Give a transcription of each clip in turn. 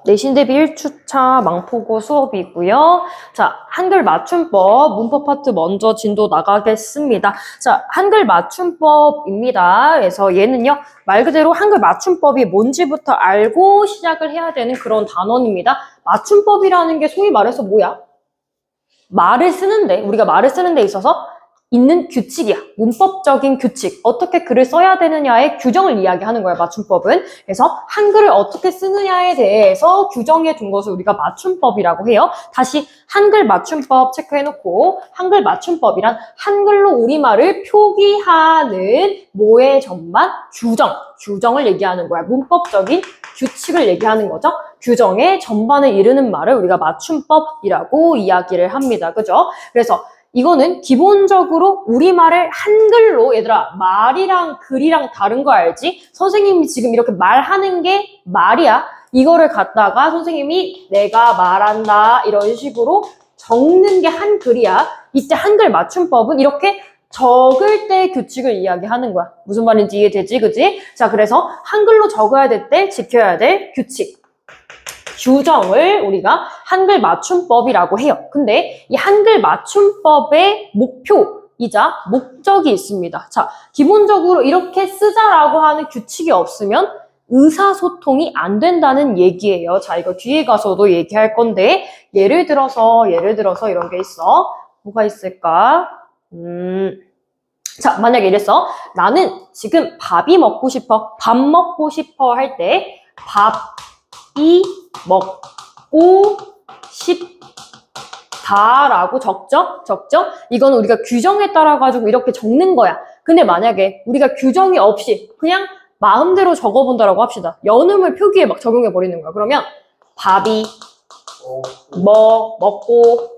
내신 대비 1주차 망포고 수업이고요. 자, 한글 맞춤법 문법 파트 먼저 진도 나가겠습니다. 자, 한글 맞춤법입니다. 그래서 얘는요, 말 그대로 한글 맞춤법이 뭔지부터 알고 시작을 해야 되는 그런 단원입니다. 맞춤법이라는 게 소위 말해서 뭐야? 우리가 말을 쓰는 데 있어서 있는 규칙이야. 문법적인 규칙. 어떻게 글을 써야 되느냐의 규정을 이야기하는 거야, 맞춤법은. 그래서 한글을 어떻게 쓰느냐에 대해서 규정해 둔 것을 우리가 맞춤법이라고 해요. 다시 한글 맞춤법 체크해놓고, 한글 맞춤법이란 한글로 우리말을 표기하는 뭐의 전반? 규정을 얘기하는 거야. 문법적인 규칙을 얘기하는 거죠. 규정의 전반을 이루는 말을 우리가 맞춤법이라고 이야기를 합니다. 그죠? 그래서 이거는 기본적으로 우리말을 한글로, 얘들아, 말이랑 글이랑 다른 거 알지? 선생님이 지금 이렇게 말하는 게 말이야. 이거를 갖다가 선생님이 내가 말한다 이런 식으로 적는 게 한글이야. 이때 한글 맞춤법은 이렇게 적을 때 규칙을 이야기하는 거야. 무슨 말인지 이해되지? 그지? 자, 그래서 한글로 적어야 될 때 지켜야 될 규칙. 규정을 우리가 한글 맞춤법이라고 해요. 근데 이 한글 맞춤법의 목표이자 목적이 있습니다. 자, 기본적으로 이렇게 쓰자라고 하는 규칙이 없으면 의사소통이 안 된다는 얘기예요. 자, 이거 뒤에 가서도 얘기할 건데 예를 들어서 이런 게 있어. 뭐가 있을까? 자, 만약에 이랬어. 나는 지금 밥이 먹고 싶어. 밥 먹고 싶어 할 때 밥이 먹고 싶다라고 적죠? 이건 우리가 규정에 따라 가지고 이렇게 적는 거야. 근데 만약에 우리가 규정이 없이 그냥 마음대로 적어본다라고 합시다. 연음을 표기에 막 적용해 버리는 거야. 그러면 밥이 먹고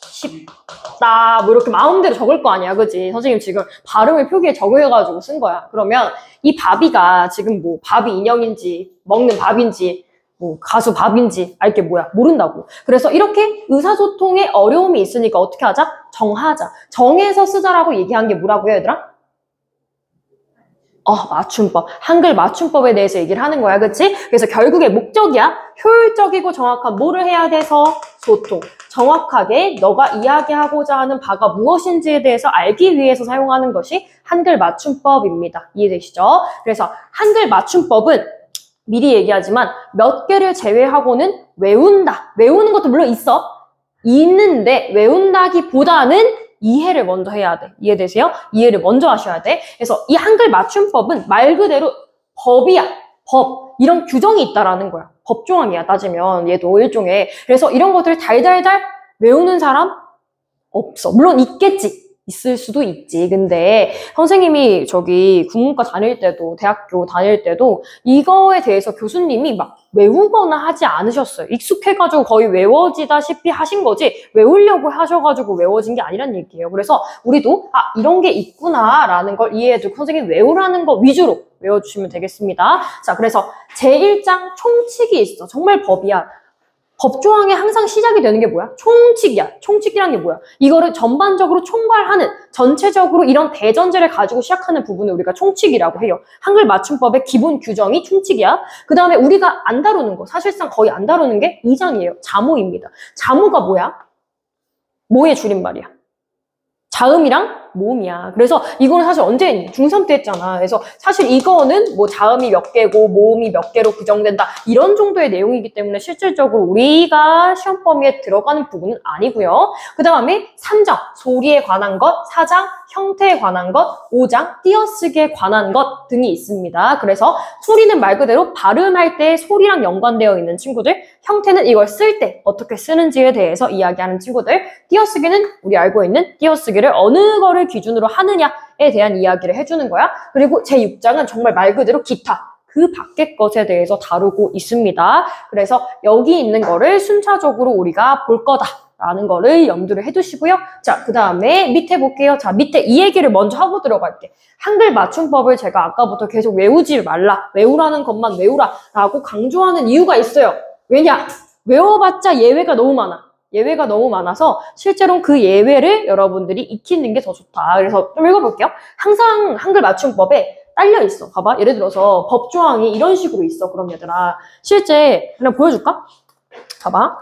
싶다 뭐 이렇게 마음대로 적을 거 아니야, 그지? 선생님 지금 발음을 표기에 적용해가지고 쓴 거야. 그러면 이 밥이가 지금 뭐 밥이 인형인지 먹는 밥인지 뭐 가수 밥인지 알게 뭐야? 모른다고. 그래서 이렇게 의사소통에 어려움이 있으니까 어떻게 하자? 정하자. 정해서 쓰자라고 얘기한 게 뭐라고요, 얘들아? 맞춤법. 한글 맞춤법에 대해서 얘기를 하는 거야, 그치? 그래서 결국에 목적이야. 효율적이고 정확한 뭐를 해야 돼서? 소통. 정확하게 너가 이야기하고자 하는 바가 무엇인지에 대해서 알기 위해서 사용하는 것이 한글 맞춤법입니다. 이해되시죠? 그래서 한글 맞춤법은 미리 얘기하지만 몇 개를 제외하고는 외운다. 외우는 것도 물론 있는데 외운다기보다는 이해를 먼저 해야 돼. 이해되세요? 이해를 먼저 하셔야 돼. 그래서 이 한글 맞춤법은 말 그대로 법이야. 법. 이런 규정이 있다라는 거야. 법조항이야, 따지면. 얘도 일종의. 그래서 이런 것들을 달달달 외우는 사람 없어. 물론 있겠지. 있을 수도 있지. 근데 선생님이 저기 국문과 다닐 때도, 대학교 다닐 때도 이거에 대해서 교수님이 막 외우거나 하지 않으셨어요. 익숙해가지고 거의 외워지다시피 하신 거지 외우려고 하셔가지고 외워진 게 아니란 얘기예요. 그래서 우리도 이런 게 있구나라는 걸 이해해주고 선생님 외우라는 거 위주로 외워주시면 되겠습니다. 자, 그래서 제1장 총칙이 있어. 정말 법이야. 법조항에 항상 시작이 되는 게 뭐야? 총칙이야. 총칙이란 게 뭐야? 이거를 전반적으로 총괄하는, 전체적으로 이런 대전제를 가지고 시작하는 부분을 우리가 총칙이라고 해요. 한글 맞춤법의 기본 규정이 총칙이야. 그 다음에 우리가 안 다루는 거, 사실상 거의 안 다루는 게 2장이에요. 자모입니다. 자모가 뭐야? 뭐의 줄임말이야? 자음이랑 모음이야. 그래서 이거는 사실 언제 했니? 중3 때 했잖아. 그래서 사실 이거는 뭐 자음이 몇 개고 모음이 몇 개로 규정된다. 이런 정도의 내용이기 때문에 실질적으로 우리가 시험 범위에 들어가는 부분은 아니고요. 그 다음에 3장, 소리에 관한 것, 4장, 형태에 관한 것, 5장, 띄어쓰기에 관한 것 등이 있습니다. 그래서 소리는 말 그대로 발음할 때 소리랑 연관되어 있는 친구들, 형태는 이걸 쓸 때 어떻게 쓰는지에 대해서 이야기하는 친구들, 띄어쓰기는 우리 알고 있는 띄어쓰기를 어느 거를 기준으로 하느냐에 대한 이야기를 해주는 거야. 그리고 제6장은 정말 말 그대로 기타, 그 밖의 것에 대해서 다루고 있습니다. 그래서 여기 있는 거를 순차적으로 우리가 볼 거다라는 거를 염두를 해두시고요. 자, 그 다음에 밑에 볼게요. 자, 밑에 이 얘기를 먼저 하고 들어갈게. 한글 맞춤법을 제가 아까부터 계속 외우지 말라, 외우라는 것만 외우라라고 강조하는 이유가 있어요. 왜냐? 외워봤자 예외가 너무 많아. 예외가 너무 많아서 실제로 그 예외를 여러분들이 익히는 게 더 좋다. 그래서 좀 읽어볼게요. 항상 한글 맞춤법에 딸려 있어. 봐봐. 예를 들어서 법조항이 이런 식으로 있어. 그럼 얘들아. 실제 그냥 보여줄까? 봐봐.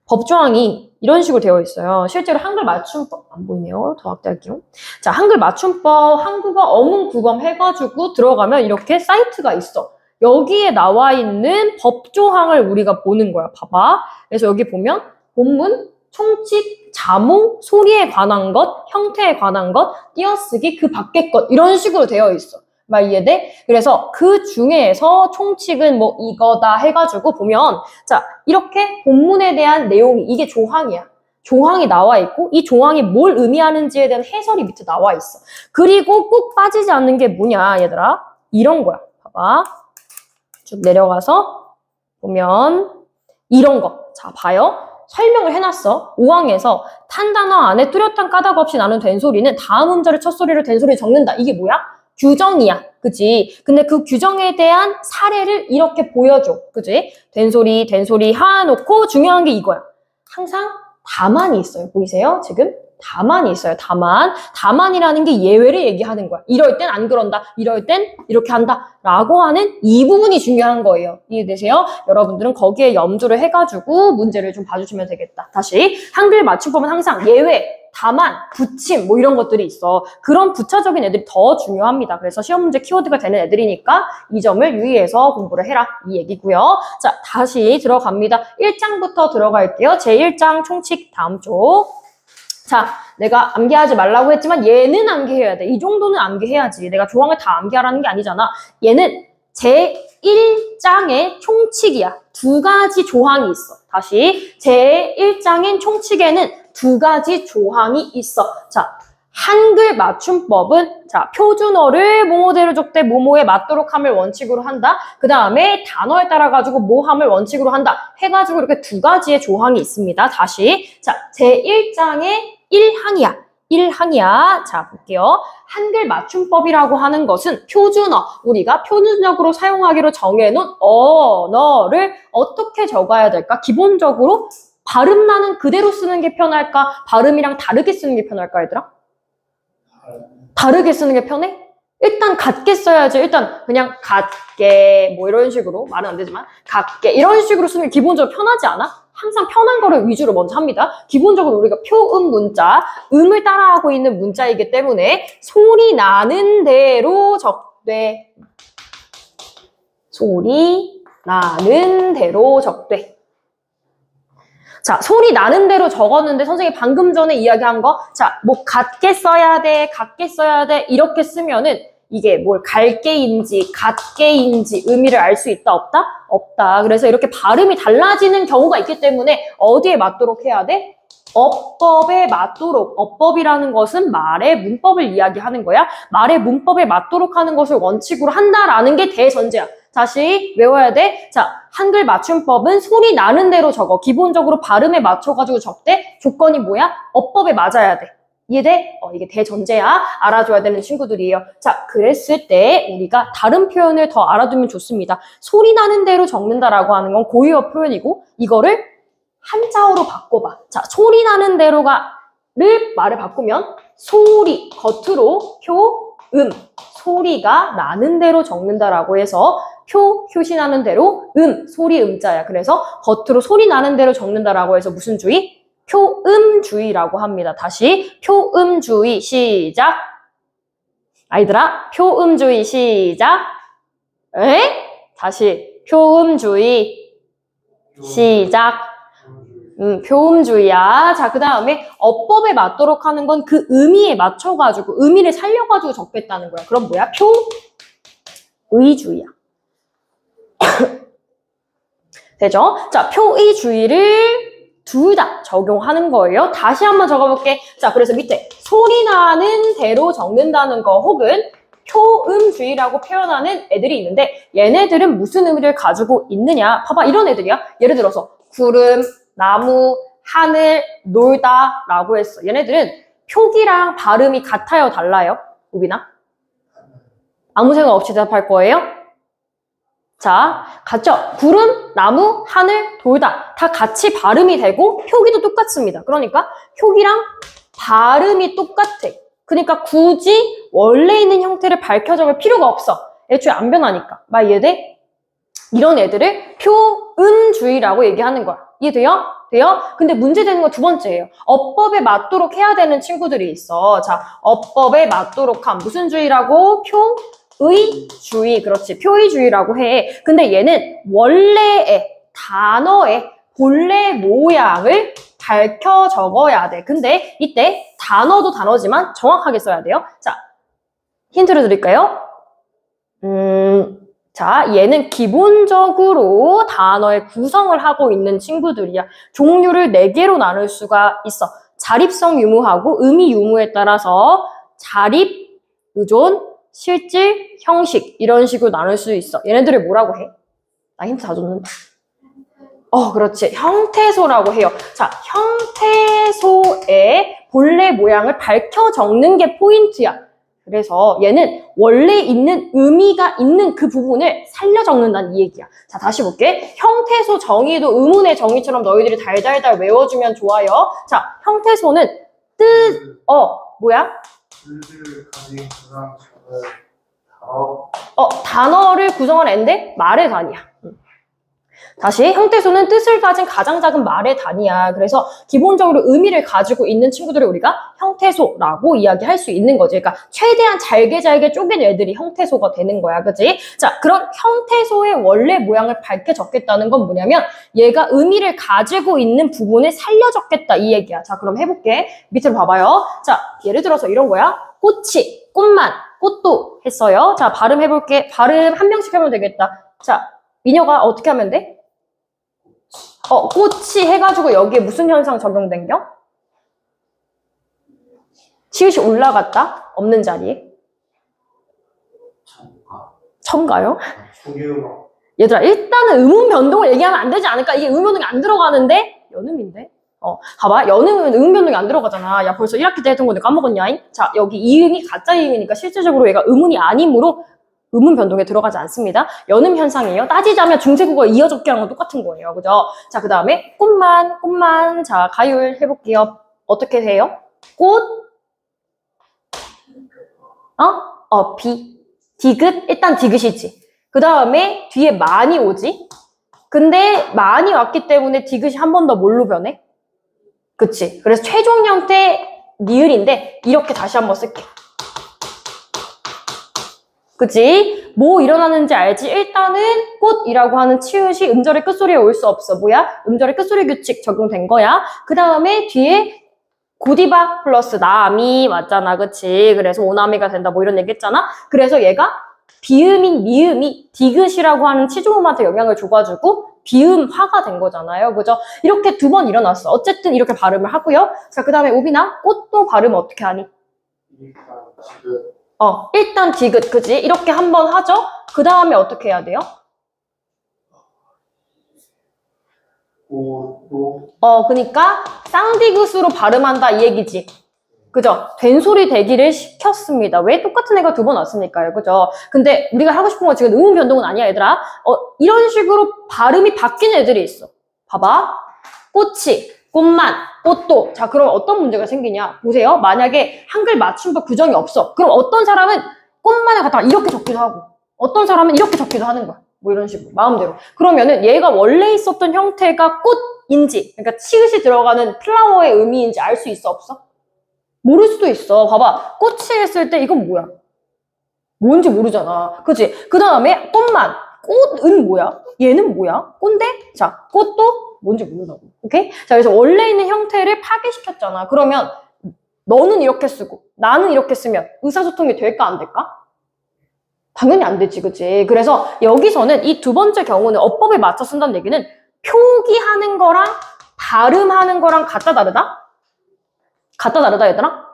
법조항이 이런 식으로 되어 있어요. 실제로 한글 맞춤법, 안 보이네요. 더 확대할게요. 자, 한글 맞춤법, 한국어 어문구검 해가지고 들어가면 이렇게 사이트가 있어. 여기에 나와 있는 법조항을 우리가 보는 거야. 봐봐. 그래서 여기 보면 본문, 총칙, 자몽, 소리에 관한 것, 형태에 관한 것, 띄어쓰기, 그 밖의 것 이런 식으로 되어 있어. 말 이해돼? 그래서 그 중에서 총칙은 뭐 이거다 해가지고 보면 자 이렇게 본문에 대한 내용이 이게 조항이야. 조항이 나와 있고 이 조항이 뭘 의미하는지에 대한 해설이 밑에 나와 있어. 그리고 꼭 빠지지 않는 게 뭐냐 얘들아? 이런 거야. 봐봐. 쭉 내려가서 보면 이런 거. 자 봐요. 설명을 해놨어. 5항에서 탄 단어 안에 뚜렷한 까닭 없이 나눈 된소리는 다음 음절의 첫 소리로 된소리를 적는다. 이게 뭐야? 규정이야. 그치? 근데 그 규정에 대한 사례를 이렇게 보여줘. 그치? 된소리 하놓고 중요한 게 이거야. 항상 다만이 있어요. 보이세요? 지금? 다만이 있어요. 다만이라는 게 예외를 얘기하는 거야. 이럴 땐 안 그런다. 이럴 땐 이렇게 한다. 라고 하는 이 부분이 중요한 거예요. 이해되세요? 여러분들은 거기에 염두를 해가지고 문제를 좀 봐주시면 되겠다. 다시. 한글 맞춤법은 항상 예외, 다만, 붙임 뭐 이런 것들이 있어. 그런 부차적인 애들이 더 중요합니다. 그래서 시험 문제 키워드가 되는 애들이니까 이 점을 유의해서 공부를 해라. 이 얘기고요. 자, 다시 들어갑니다. 1장부터 들어갈게요. 제1장 총칙 다음 쪽. 자, 내가 암기하지 말라고 했지만 얘는 암기해야 돼. 이 정도는 암기해야지. 내가 조항을 다 암기하라는 게 아니잖아. 얘는 제1장의 총칙이야. 2가지 조항이 있어. 다시 제1장인 총칙에는 2가지 조항이 있어. 자, 한글 맞춤법은 자 표준어를 뭐뭐대로 적대 뭐뭐에 맞도록 함을 원칙으로 한다. 그 다음에 단어에 따라 가지고 뭐함을 원칙으로 한다. 해가지고 이렇게 2가지의 조항이 있습니다. 다시 자 제1장의 1항이야. 자 볼게요. 한글 맞춤법이라고 하는 것은 표준어, 우리가 표준적으로 사용하기로 정해놓은 언어를 어떻게 적어야 될까? 기본적으로 발음 나는 그대로 쓰는 게 편할까? 발음이랑 다르게 쓰는 게 편할까, 얘들아? 다르게 쓰는 게 편해? 일단 같게 써야지. 일단 그냥 같게 뭐 이런 식으로 말은 안 되지만 같게 이런 식으로 쓰는 게 기본적으로 편하지 않아? 항상 편한 거를 위주로 먼저 합니다. 기본적으로 우리가 표음 문자, 음을 따라하고 있는 문자이기 때문에 소리 나는 대로 적되. 소리 나는 대로 적되. 자, 소리 나는 대로 적었는데 선생님이 방금 전에 이야기한 거, 자, 뭐 같게 써야 돼, 같게 써야 돼 이렇게 쓰면은 이게 뭘 갈게인지 같게인지 의미를 알 수 있다 없다? 없다. 그래서 이렇게 발음이 달라지는 경우가 있기 때문에 어디에 맞도록 해야 돼? 어법에 맞도록. 어법이라는 것은 말의 문법을 이야기하는 거야. 말의 문법에 맞도록 하는 것을 원칙으로 한다라는 게 대전제야. 다시 외워야 돼. 자, 한글 맞춤법은 소리 나는 대로 적어. 기본적으로 발음에 맞춰가지고 적대. 조건이 뭐야? 어법에 맞아야 돼. 이해돼? 이게 대전제야. 알아줘야 되는 친구들이에요. 자, 그랬을 때 우리가 다른 표현을 더 알아두면 좋습니다. 소리 나는 대로 적는다라고 하는 건 고유어 표현이고 이거를 한자어로 바꿔봐. 자, 소리 나는 대로가를 말을 바꾸면 소리, 겉으로 소리가 나는 대로 적는다라고 해서 표시나는 대로 소리 음자야. 그래서 겉으로 소리 나는 대로 적는다라고 해서 무슨 주의? 표음주의라고 합니다. 다시 표음주의 시작. 아이들아, 표음주의 시작. 다시 표음주의 시작. 표음주의야. 자, 그 다음에 어법에 맞도록 하는 건 그 의미에 맞춰가지고 의미를 살려가지고 적겠다는 거야. 그럼 뭐야? 표의주의야. 되죠? 자, 표의주의를 둘 다 적용하는 거예요. 다시 한번 적어볼게. 자, 그래서 밑에 소리 나는 대로 적는다는 거 혹은 표음주의라고 표현하는 애들이 있는데 얘네들은 무슨 의미를 가지고 있느냐? 봐봐, 이런 애들이야. 예를 들어서 구름, 나무, 하늘, 놀다 라고 했어. 얘네들은 표기랑 발음이 같아요? 달라요? 우빈아? 아무 생각 없이 대답할 거예요? 자, 같죠? 구름, 나무, 하늘, 돌다 다 같이 발음이 되고 표기도 똑같습니다. 그러니까 표기랑 발음이 똑같아. 그러니까 굳이 원래 있는 형태를 밝혀 적을 필요가 없어. 애초에 안 변하니까. 막 이해돼? 이런 애들을 표음주의라고 얘기하는 거야. 이해돼요? 돼요? 근데 문제되는 건 두 번째예요. 어법에 맞도록 해야 되는 친구들이 있어. 자, 어법에 맞도록 함. 무슨 주의라고? 표의주의. 그렇지. 표의주의라고 해. 근데 얘는 원래의 단어의 본래 모양을 밝혀 적어야 돼. 근데 이때 단어도 단어지만 정확하게 써야 돼요. 자, 힌트를 드릴까요? 자, 얘는 기본적으로 단어의 구성을 하고 있는 친구들이야. 종류를 4개로 나눌 수가 있어. 자립성 유무하고 의미 유무에 따라서 자립, 의존, 실질, 형식 이런 식으로 나눌 수 있어. 얘네들을 뭐라고 해? 나 힌트 다 줬는데. 그렇지. 형태소라고 해요. 자, 형태소의 본래 모양을 밝혀 적는 게 포인트야. 그래서 얘는 원래 있는 의미가 있는 그 부분을 살려 적는다는 이 얘기야. 자, 다시 볼게. 형태소 정의도 의문의 정의처럼 너희들이 달달달 외워주면 좋아요. 자, 형태소는 뭐야? 단어를 구성하는 애인데 말의 단위야. 다시 형태소는 뜻을 가진 가장 작은 말의 단위야. 그래서 기본적으로 의미를 가지고 있는 친구들을 우리가 형태소라고 이야기할 수 있는 거지. 그러니까 최대한 잘게 쪼갠 애들이 형태소가 되는 거야. 그치? 자, 그런 형태소의 원래 모양을 밝게 적겠다는 건 뭐냐면 얘가 의미를 가지고 있는 부분을 살려 적겠다 이 얘기야. 자, 그럼 해볼게. 밑으로 봐봐요. 자, 예를 들어서 이런 거야. 꽃이, 꽃만, 꽃도 했어요. 자, 발음해볼게. 발음 한 명씩 하면 되겠다. 자, 미녀가 어떻게 하면 돼? 꽃이 해가지고 여기에 무슨 현상 적용된겨? 치읓이 올라갔다? 없는 자리에? 첨가요? 얘들아, 일단은 의문 변동을 얘기하면 안 되지 않을까? 이게 의문 변동이 안 들어가는데? 연음인데? 봐봐. 연음은 의문 변동이 안 들어가잖아. 야, 벌써 1학기 때 했던 건데 까먹었냐? 자, 여기 이응이 가짜 이응이니까 실질적으로 얘가 의문이 아니므로 의문 변동에 들어가지 않습니다. 연음 현상이에요. 따지자면 중세국어 이어적기랑 똑같은 거예요. 그죠? 자, 그 다음에 꽃만. 자, 가율 해볼게요. 어떻게 해요? 꽃, 디귿? 일단 디귿이지. 그 다음에 뒤에 많이 오지? 근데 많이 왔기 때문에 디귿이 한 번 더 뭘로 변해? 그치? 그래서 최종 형태 니을인데 이렇게 다시 한번 쓸게. 그치? 뭐 일어나는지 알지? 일단은 꽃이라고 하는 치읓이 음절의 끝소리에 올 수 없어. 뭐야? 음절의 끝소리 규칙 적용된 거야. 그 다음에 뒤에 고디바 플러스 나미 맞잖아. 그치? 그래서 오나미가 된다. 뭐 이런 얘기 했잖아. 그래서 얘가 비음인 미음이 디귿이라고 하는 치조음한테 영향을 줘가지고 비음화가 된 거잖아요. 그죠? 이렇게 2번 일어났어. 어쨌든 이렇게 발음을 하고요. 자, 그 다음에 오비나 꽃도 발음 어떻게 하니? 일단 디귿, 그지? 이렇게 한번 하죠? 그 다음에 어떻게 해야 돼요? 그러니까 쌍디귿으로 발음한다 이 얘기지. 그죠? 된소리 대기를 시켰습니다. 왜? 똑같은 애가 2번 왔으니까요. 그죠? 근데 우리가 하고 싶은 건 지금 의문 변동은 아니야, 얘들아. 이런 식으로 발음이 바뀐 애들이 있어. 봐봐. 꽃이, 꽃만, 꽃도. 자, 그럼 어떤 문제가 생기냐? 보세요. 만약에 한글 맞춤법 규정이 없어. 그럼 어떤 사람은 꽃만을 갖다가 이렇게 적기도 하고 어떤 사람은 이렇게 적기도 하는 거야. 뭐 이런 식으로 마음대로. 그러면은 얘가 원래 있었던 형태가 꽃인지, 그러니까 치읓이 들어가는 플라워의 의미인지 알 수 있어, 없어? 모를 수도 있어. 봐봐. 꽃이 했을 때 이건 뭐야? 뭔지 모르잖아. 그치? 그 다음에 꽃만. 꽃은 뭐야? 얘는 뭐야? 꽃인데? 자, 꽃도 뭔지 모른다고. 오케이? 자, 그래서 원래 있는 형태를 파괴시켰잖아. 그러면 너는 이렇게 쓰고 나는 이렇게 쓰면 의사소통이 될까 안 될까? 당연히 안 되지, 그치? 그래서 여기서는 이 2번째 경우는 어법에 맞춰 쓴다는 얘기는 표기하는 거랑 발음하는 거랑 같다 다르다? 같다 다르다, 얘들아?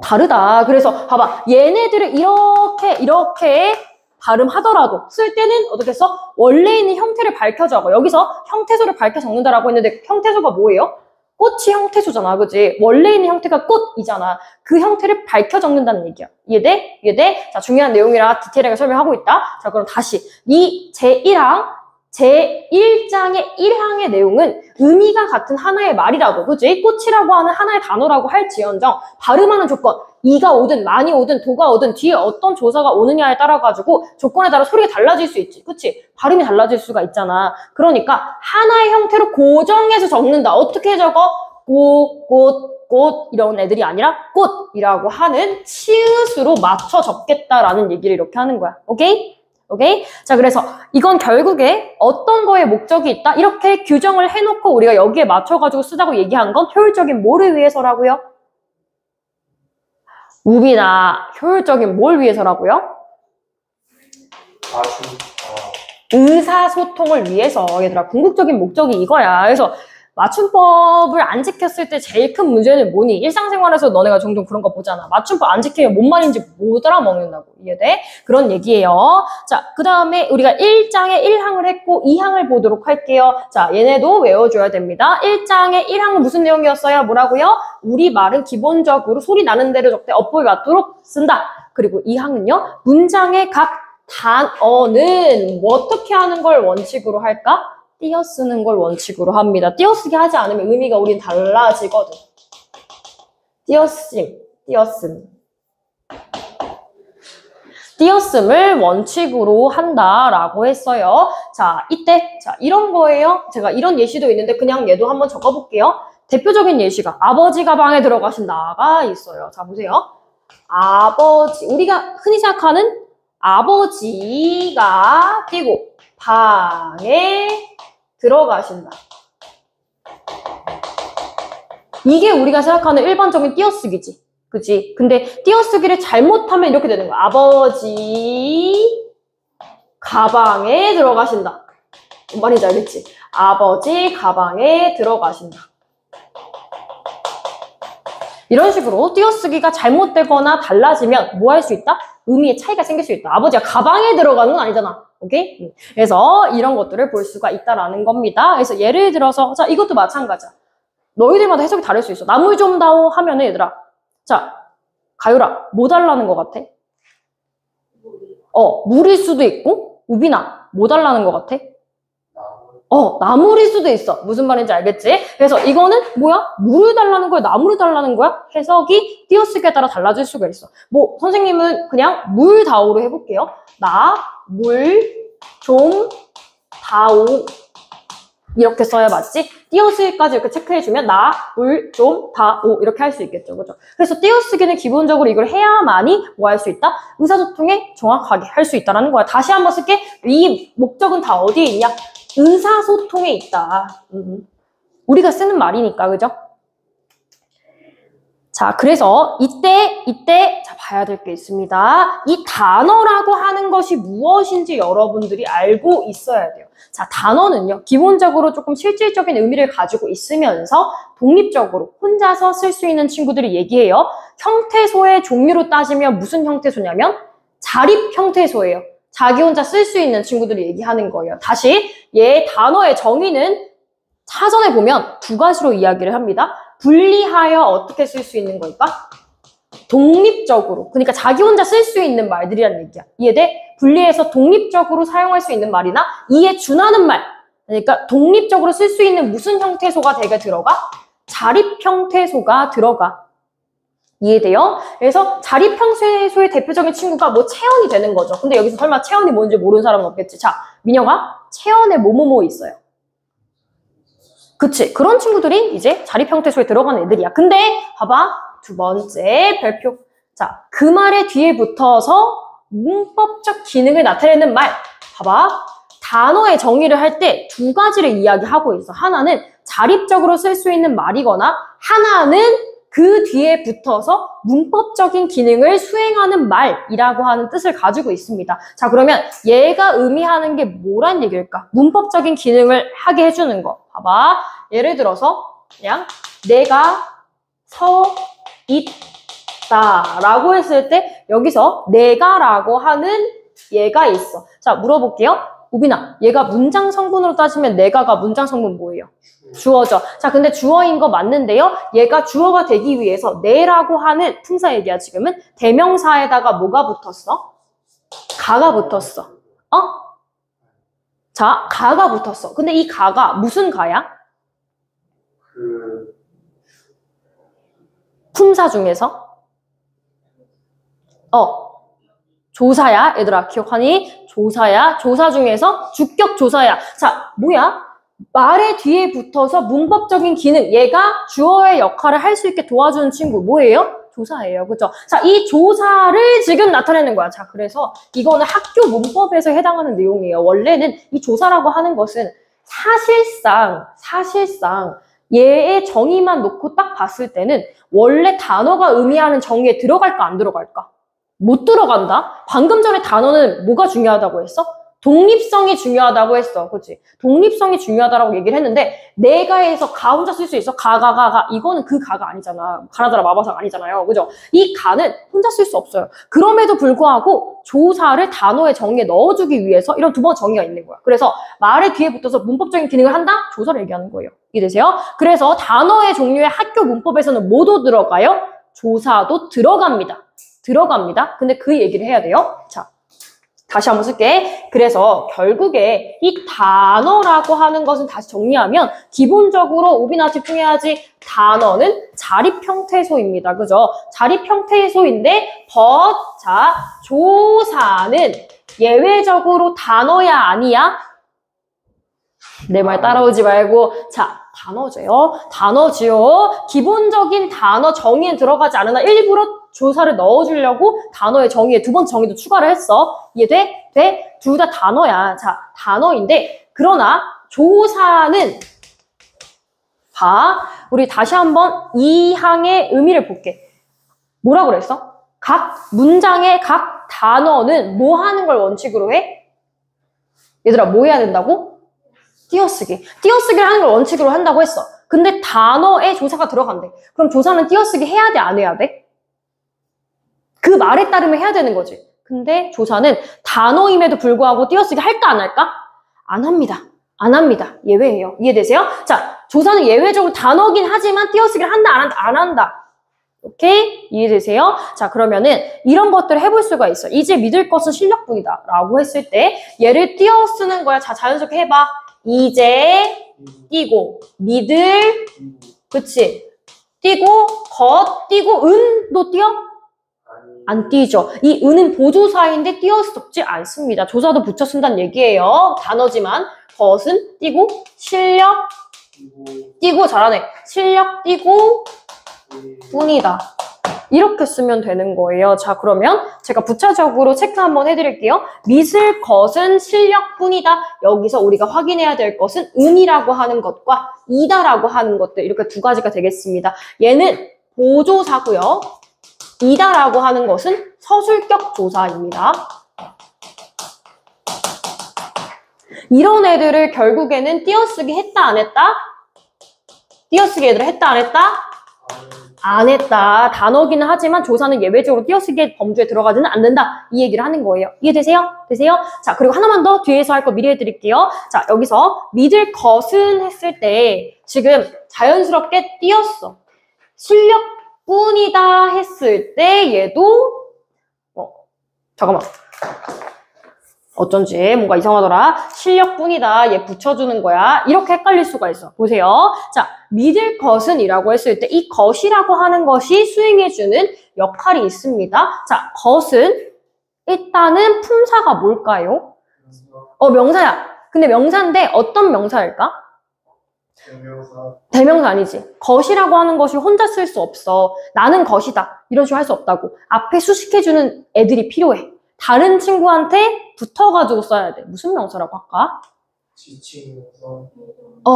다르다. 그래서 봐봐. 얘네들을 이렇게 발음하더라도 쓸 때는 어떻게 써? 원래 있는 형태를 밝혀 적어. 여기서 형태소를 밝혀 적는다라고 했는데 형태소가 뭐예요? 꽃이 형태소잖아. 그지? 원래 있는 형태가 꽃이잖아. 그 형태를 밝혀 적는다는 얘기야. 이해돼? 이해돼? 자, 중요한 내용이라 디테일하게 설명하고 있다. 자, 그럼 다시 이 제1항 제1장의 1항의 내용은 의미가 같은 하나의 말이라도, 그치? 꽃이라고 하는 하나의 단어라고 할지언정 발음하는 조건, 이가 오든 많이 오든 도가 오든 뒤에 어떤 조사가 오느냐에 따라 가지고 조건에 따라 소리가 달라질 수 있지. 그치? 발음이 달라질 수가 있잖아. 그러니까 하나의 형태로 고정해서 적는다. 어떻게 적어? 꽃 이런 애들이 아니라 꽃이라고 하는 치읓으로 맞춰 적겠다라는 얘기를 이렇게 하는 거야. 오케이? 오케이? 자, 그래서 이건 결국에 어떤 거에 목적이 있다? 이렇게 규정을 해놓고 우리가 여기에 맞춰가지고 쓰자고 얘기한 건 효율적인 뭐를 위해서라고요? 우비나 효율적인 뭘 위해서라고요? 의사소통을 위해서. 얘들아, 궁극적인 목적이 이거야. 그래서 맞춤법을 안 지켰을 때 제일 큰 문제는 뭐니? 일상생활에서 너네가 종종 그런 거 보잖아. 맞춤법 안 지키면 뭔 말인지 못 알아먹는다고. 이해돼? 그런 얘기예요. 자, 그 다음에 우리가 1장에 1항을 했고 2항을 보도록 할게요. 자, 얘네도 외워줘야 됩니다. 1장의 1항은 무슨 내용이었어요? 뭐라고요? 우리 말은 기본적으로 소리 나는 대로 적되 어법이 맞도록 쓴다. 그리고 2항은요. 문장의 각 단어는 어떻게 하는 걸 원칙으로 할까? 띄어쓰는 걸 원칙으로 합니다. 띄어쓰기 하지 않으면 의미가 우린 달라지거든. 띄어씀을 원칙으로 한다라고 했어요. 자, 이때 이런 거예요. 제가 이런 예시도 있는데 그냥 얘도 한번 적어볼게요. 대표적인 예시가 아버지 가방에 들어가신다가 있어요. 자, 보세요. 아버지, 우리가 흔히 생각하는 아버지가 띄고 방에 들어가신다. 이게 우리가 생각하는 일반적인 띄어쓰기지. 그치? 근데 띄어쓰기를 잘못하면 이렇게 되는 거야. 아버지 가방에 들어가신다. 뭔 말인지 알겠지? 아버지 가방에 들어가신다. 이런 식으로 띄어쓰기가 잘못되거나 달라지면 뭐 할 수 있다? 의미의 차이가 생길 수 있다. 아버지가 가방에 들어가는 건 아니잖아. 오케이? 그래서 이런 것들을 볼 수가 있다라는 겁니다. 그래서 예를 들어서 자, 이것도 마찬가지야. 너희들마다 해석이 다를 수 있어. 나물 좀 다오 하면은 얘들아, 자, 가율아, 뭐 달라는 것 같아? 물일 수도 있고, 우빈아, 뭐 달라는 것 같아? 나물일 수도 있어. 무슨 말인지 알겠지? 그래서 이거는 뭐야? 물을 달라는 거야? 나물을 달라는 거야? 해석이 띄어쓰기에 따라 달라질 수가 있어. 뭐 선생님은 그냥 물 다오로 해볼게요. 나, 물, 좀, 다오 이렇게 써야 맞지? 띄어쓰기까지 이렇게 체크해주면 나, 물, 좀, 다오 이렇게 할 수 있겠죠. 그죠? 그래서 띄어쓰기는 기본적으로 이걸 해야만이 뭐 할 수 있다? 의사소통에 정확하게 할 수 있다는 거야. 다시 한번 쓸게. 이 목적은 다 어디에 있냐? 의사소통에 있다. 우리가 쓰는 말이니까, 그죠? 자, 그래서 이때 자, 봐야 될 게 있습니다. 이 단어라고 하는 것이 무엇인지 여러분들이 알고 있어야 돼요. 자, 단어는요, 기본적으로 조금 실질적인 의미를 가지고 있으면서 독립적으로 혼자서 쓸 수 있는 친구들이 얘기해요. 형태소의 종류로 따지면 무슨 형태소냐면 자립 형태소예요. 자기 혼자 쓸 수 있는 친구들이 얘기하는 거예요. 다시 얘 단어의 정의는 사전에 보면 두 가지로 이야기를 합니다. 분리하여 어떻게 쓸 수 있는 걸까? 독립적으로. 그러니까 자기 혼자 쓸 수 있는 말들이란 얘기야. 이해돼? 분리해서 독립적으로 사용할 수 있는 말이나 이에 준하는 말. 그러니까 독립적으로 쓸 수 있는 무슨 형태소가 되게 들어가? 자립 형태소가 들어가. 이해돼요? 그래서 자립 형태소의 대표적인 친구가 뭐 체언이 되는 거죠. 근데 여기서 설마 체언이 뭔지 모르는 사람은 없겠지. 자, 민혁아, 체언에 뭐뭐뭐 있어요. 그치? 그런 친구들이 이제 자립 형태소에 들어가는 애들이야. 근데 봐봐. 두 번째 별표. 자, 그 말의 뒤에 붙어서 문법적 기능을 나타내는 말. 봐봐. 단어의 정의를 할 때 두 가지를 이야기하고 있어. 하나는 자립적으로 쓸 수 있는 말이거나 하나는 그 뒤에 붙어서 문법적인 기능을 수행하는 말이라고 하는 뜻을 가지고 있습니다. 자, 그러면 얘가 의미하는 게 뭐란 얘기일까? 문법적인 기능을 하게 해주는 거. 봐봐. 예를 들어서 그냥 내가 서 있다 라고 했을 때 여기서 내가 라고 하는 얘가 있어. 자, 물어볼게요. 우빈아, 얘가 문장 성분으로 따지면 내가가 문장 성분 뭐예요? 주어죠. 자, 근데 주어인 거 맞는데요. 얘가 주어가 되기 위해서 내라고 하는 품사 얘기야. 지금은 대명사에다가 뭐가 붙었어? 가가 붙었어. 자, 가가 붙었어. 근데 이 가가 무슨 가야? 품사 중에서? 조사야. 얘들아, 기억하니? 조사야. 조사 중에서 주격 조사야. 자, 뭐야? 말의 뒤에 붙어서 문법적인 기능, 얘가 주어의 역할을 할 수 있게 도와주는 친구, 뭐예요? 조사예요. 그죠? 자, 이 조사를 지금 나타내는 거야. 자, 그래서 이거는 학교 문법에서 해당하는 내용이에요. 원래는 이 조사라고 하는 것은 사실상 얘의 정의만 놓고 딱 봤을 때는 원래 단어가 의미하는 정의에 들어갈까 안 들어갈까? 못 들어간다? 방금 전에 단어는 뭐가 중요하다고 했어? 독립성이 중요하다고 했어. 그치? 독립성이 중요하다고 얘기를 했는데 내가에서 가 혼자 쓸 수 있어? 가. 이거는 그 가가 아니잖아. 가나다라 마바상 아니잖아요. 그죠? 이 가는 혼자 쓸 수 없어요. 그럼에도 불구하고 조사를 단어의 정의에 넣어주기 위해서 이런 두 번 정의가 있는 거야. 그래서 말의 뒤에 붙어서 문법적인 기능을 한다? 조사를 얘기하는 거예요. 이해되세요? 그래서 단어의 종류의 학교 문법에서는 뭐도 들어가요? 조사도 들어갑니다. 근데 그 얘기를 해야 돼요. 자, 다시 한번 쓸게. 그래서 결국에 이 단어라고 하는 것은 다시 정리하면 기본적으로 오비나 집중해야지. 단어는 자립 형태소입니다. 그죠? 자립 형태소인데 자, 조사는 예외적으로 단어야 아니야? 내 말 따라오지 말고. 자, 단어지요. 기본적인 단어 정의에 들어가지 않으나 일부러 조사를 넣어주려고 단어의 정의에 두 번째 정의도 추가를 했어. 이해돼? 돼? 둘 다 단어야. 자, 단어인데 그러나 조사는 우리 다시 한번 이 항의 의미를 볼게. 뭐라고 그랬어? 각 문장의 각 단어는 뭐 하는 걸 원칙으로 해? 얘들아, 뭐 해야 된다고? 띄어쓰기를 하는 걸 원칙으로 한다고 했어. 근데 단어에 조사가 들어간대. 그럼 조사는 띄어쓰기 해야 돼, 안 해야 돼? 그 말에 따르면 해야 되는 거지. 근데 조사는 단어임에도 불구하고 띄어쓰기 할까 안 할까? 안 합니다. 예외예요. 이해되세요? 자, 조사는 예외적으로 단어긴 하지만 띄어쓰기를 한다, 안 한다. 오케이? 이해되세요? 자, 그러면은 이런 것들을 해볼 수가 있어. 이제 믿을 것은 실력뿐이다 라고 했을 때 얘를 띄어 쓰는 거야. 자, 자연스럽게 해봐. 이제 띄고 믿을, 그치? 띄고 띄고 은도 띄어? 안 띄죠. 이 은은 보조사인데 띄어 쓰지 않습니다. 조사도 붙여 쓴다는 얘기예요. 단어지만 겉은 띄고 실력 띄고 잘하네. 실력 띄고 뿐이다. 이렇게 쓰면 되는 거예요. 자, 그러면 제가 부차적으로 체크 한번 해드릴게요. 믿을 것은 실력뿐이다. 여기서 우리가 확인해야 될 것은 은이라고 하는 것과 이다라고 하는 것들, 이렇게 두 가지가 되겠습니다. 얘는 보조사고요. 이다라고 하는 것은 서술격 조사입니다. 이런 애들을 결국에는 띄어쓰기 했다 안 했다? 띄어쓰기 애들을 했다 안 했다? 안 했다. 단어기는 하지만 조사는 예외적으로 띄어쓰기의 범주에 들어가지는 않는다. 이 얘기를 하는 거예요. 이해되세요? 자, 그리고 하나만 더 뒤에서 할 거 미리 해드릴게요. 자, 여기서 믿을 것은 했을 때 지금 자연스럽게 띄었어. 실력뿐이다 했을 때 얘도 잠깐만. 어쩐지 뭔가 이상하더라. 실력뿐이다. 얘 붙여주는 거야. 이렇게 헷갈릴 수가 있어. 보세요. 자, 믿을 것은 이라고 했을 때 이 것이라고 하는 것이 수행해주는 역할이 있습니다. 자, 것은 일단은 품사가 뭘까요? 명사야. 근데 명사인데 어떤 명사일까? 대명사 아니지. 것이라고 하는 것이 혼자 쓸 수 없어. 나는 것이다. 이런 식으로 할 수 없다고. 앞에 수식해주는 애들이 필요해. 다른 친구한테 붙어가지고 써야 돼. 무슨 명사라고 할까? 지칭명사.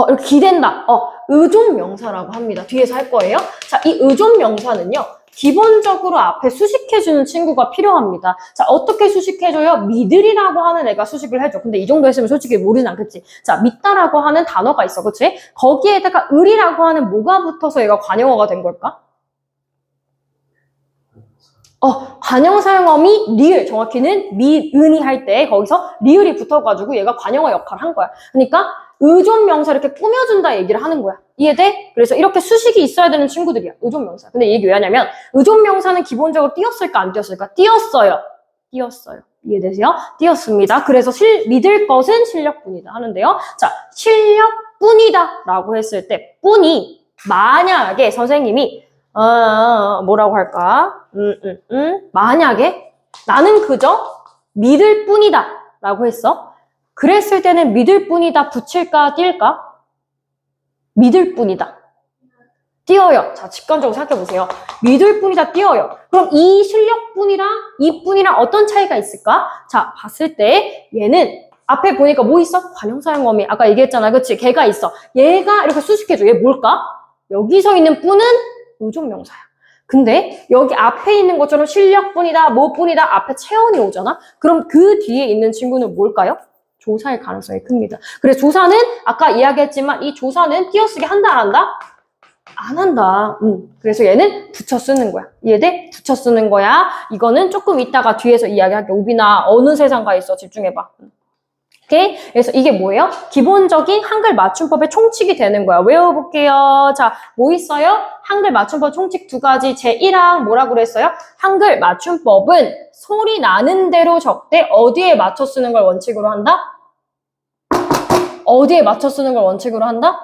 이렇게 기댄다. 의존명사라고 합니다. 뒤에서 할 거예요. 자, 이 의존명사는요. 기본적으로 앞에 수식해주는 친구가 필요합니다. 자, 어떻게 수식해줘요? 믿으리라고 하는 애가 수식을 해줘. 근데 이 정도 했으면 솔직히 모르진 않겠지. 자, 믿다라고 하는 단어가 있어. 그치? 거기에다가 을이라고 하는 뭐가 붙어서 얘가 관용어가 된 걸까? 관형 사용어미 리을, 정확히는 미은이 할 때 거기서 리을이 붙어가지고 얘가 관형어 역할을 한 거야. 그러니까 의존명사 이렇게 꾸며준다 얘기를 하는 거야. 이해돼? 그래서 이렇게 수식이 있어야 되는 친구들이야. 의존명사. 근데 이게 왜 하냐면 의존명사는 기본적으로 띄었을까 안 띄었을까? 띄었어요. 이해되세요? 띄었습니다. 그래서 믿을 것은 실력뿐이다 하는데요. 자, 실력뿐이다 라고 했을 때 뿐이 만약에 선생님이 뭐라고 할까? 만약에 나는 그저 믿을 뿐이다 라고 했어. 그랬을 때는 믿을 뿐이다 붙일까 뛸까? 믿을 뿐이다. 띄어요. 자, 직관적으로 생각해보세요. 믿을 뿐이다 띄어요. 그럼 이 실력뿐이랑 이 뿐이랑 어떤 차이가 있을까? 자, 봤을 때 얘는 앞에 보니까 뭐 있어? 관형사용어미. 아까 얘기했잖아. 그치? 걔가 있어. 얘가 이렇게 수식해줘. 얘 뭘까? 여기서 있는 뿐은 의존명사야. 근데 여기 앞에 있는 것처럼 실력뿐이다, 뭐뿐이다 앞에 체온이 오잖아? 그럼 그 뒤에 있는 친구는 뭘까요? 조사일 가능성이 큽니다. 그래서 조사는 아까 이야기했지만 이 조사는 띄어쓰기 한다 안 한다? 안 한다. 그래서 얘는 붙여 쓰는 거야. 이해돼? 붙여 쓰는 거야. 이거는 조금 이따가 뒤에서 이야기할게. 우빈아 어느 세상 가 있어? 집중해봐. 오케이? 그래서 이게 뭐예요? 기본적인 한글 맞춤법의 총칙이 되는 거야. 외워볼게요. 자, 뭐 있어요? 한글 맞춤법 총칙 두 가지. 제1항 뭐라고 그랬어요? 한글 맞춤법은 소리 나는 대로 적되 어디에 맞춰 쓰는 걸 원칙으로 한다? 어디에 맞춰 쓰는 걸 원칙으로 한다?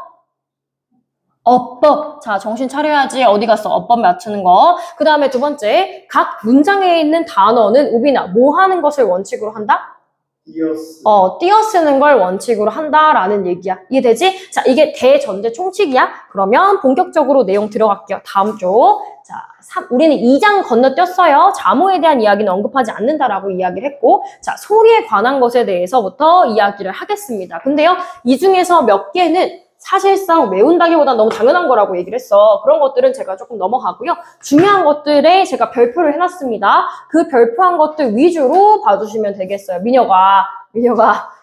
어법. 자, 정신 차려야지. 어디 갔어? 어법 맞추는 거. 그 다음에 두 번째, 각 문장에 있는 단어는 우빈아 뭐 하는 것을 원칙으로 한다? 띄어 쓰는 걸 원칙으로 한다라는 얘기야. 이해되지? 자, 이게 대전제 총칙이야. 그러면 본격적으로 내용 들어갈게요. 다음 쪽. 자, 우리는 2장 건너뛰었어요. 자모에 대한 이야기는 언급하지 않는다라고 이야기를 했고, 자, 소리에 관한 것에 대해서부터 이야기를 하겠습니다. 근데요, 이 중에서 몇 개는 사실상 외운다기보다 너무 당연한 거라고 얘기를 했어. 그런 것들은 제가 조금 넘어가고요. 중요한 것들에 제가 별표를 해놨습니다. 그 별표한 것들 위주로 봐주시면 되겠어요. 민혁아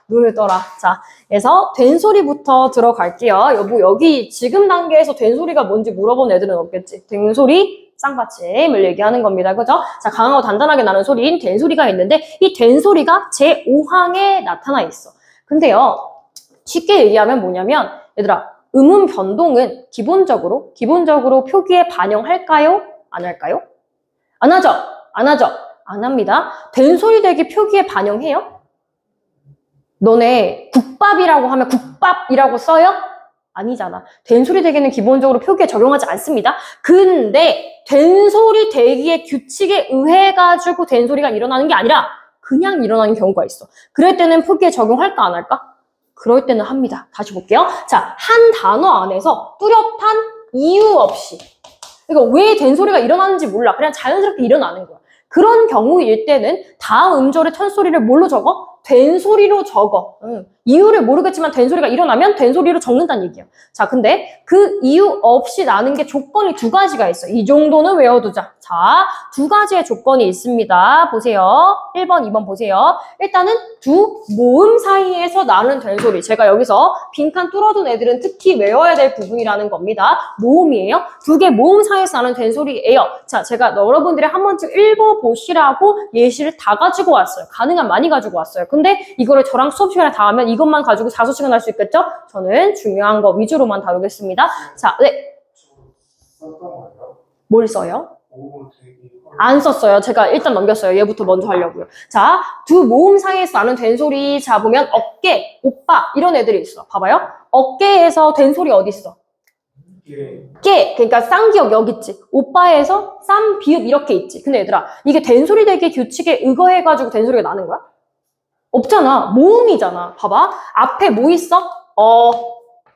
눈을 떠라. 자, 그래서 된소리부터 들어갈게요. 여보, 여기 지금 단계에서 된소리가 뭔지 물어본 애들은 없겠지. 된소리, 쌍받침을 얘기하는 겁니다. 그죠? 자, 강하고 단단하게 나는 소리인 된소리가 있는데 이 된소리가 제5항에 나타나 있어. 근데요, 쉽게 얘기하면 뭐냐면 얘들아, 음운 변동은 기본적으로 표기에 반영할까요? 안 할까요? 안 하죠? 안 합니다. 된소리 대기 표기에 반영해요? 너네 국밥이라고 하면 국밥이라고 써요? 아니잖아. 된소리 대기는 기본적으로 표기에 적용하지 않습니다. 근데 된소리 대기의 규칙에 의해 가지고 된소리가 일어나는 게 아니라 그냥 일어나는 경우가 있어. 그럴 때는 표기에 적용할까 안 할까? 그럴 때는 합니다. 다시 볼게요. 자, 한 단어 안에서 뚜렷한 이유 없이, 그러니까 왜 된소리가 일어나는지 몰라. 그냥 자연스럽게 일어나는 거야. 그런 경우일 때는 다음 음절의 턴소리를 뭘로 적어? 된소리로 적어. 이유를 모르겠지만 된소리가 일어나면 된소리로 적는다는 얘기야. 자, 근데 그 이유 없이 나는 게 조건이 두 가지가 있어. 이 정도는 외워두자. 자, 두 가지의 조건이 있습니다. 보세요. 1번, 2번 보세요. 일단은 두 모음 사이에서 나는 된소리. 제가 여기서 빈칸 뚫어둔 애들은 특히 외워야 될 부분이라는 겁니다. 모음이에요. 두 개 모음 사이에서 나는 된소리예요. 자, 제가 여러분들이 한 번쯤 읽어보시라고 예시를 다 가지고 왔어요. 가능한 많이 가지고 왔어요. 근데 이거를 저랑 수업 시간에 다 하면 이것만 가지고 4~5시간 할 수 있겠죠? 저는 중요한 거 위주로만 다루겠습니다. 자, 네. 뭘 써요? 안 썼어요. 제가 일단 넘겼어요. 얘부터 먼저 하려고요. 자, 두 모음 사이에서 나는 된소리. 자, 보면 어깨, 오빠 이런 애들이 있어. 봐봐요. 어깨에서 된소리 어디 있어? 깨. 그러니까 쌍기역 여기 있지. 오빠에서 쌈, 비읍 이렇게 있지. 근데 얘들아, 이게 된소리 대기 규칙에 의거해가지고 된소리가 나는 거야? 없잖아. 모음이잖아. 봐봐. 앞에 뭐 있어?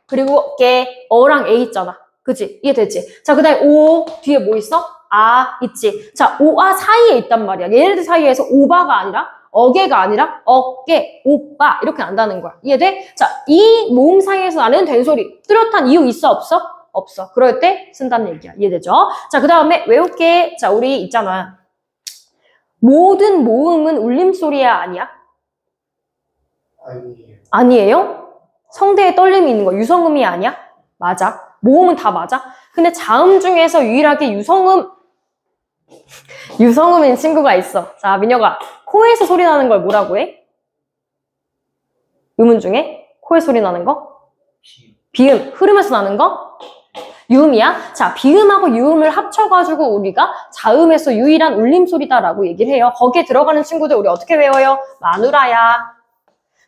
그리고 깨, 어랑 에 있잖아. 그치? 이해되지? 자, 그 다음에 오, 뒤에 뭐 있어? 아, 있지. 자, 오아 사이에 있단 말이야. 얘네들 사이에서 오바가 아니라, 어개가 아니라, 어깨, 오빠. 이렇게 난다는 거야. 이해돼? 자, 이 모음 사이에서 나는 된소리. 뚜렷한 이유 있어? 없어? 없어. 그럴 때 쓴다는 얘기야. 이해되죠? 자, 그 다음에 외울게. 자, 우리 있잖아. 모든 모음은 울림소리야? 아니야? 아니에요? 성대에 떨림이 있는 거 유성음이 아니야? 맞아. 모음은 다 맞아. 근데 자음 중에서 유일하게 유성음인 친구가 있어. 자, 민혁아. 코에서 소리 나는 걸 뭐라고 해? 음운 중에? 코에 소리 나는 거? 비음. 흐르면서 나는 거? 유음이야? 자, 비음하고 유음을 합쳐가지고 우리가 자음에서 유일한 울림소리다라고 얘기를 해요. 거기에 들어가는 친구들 우리 어떻게 외워요? 마누라야.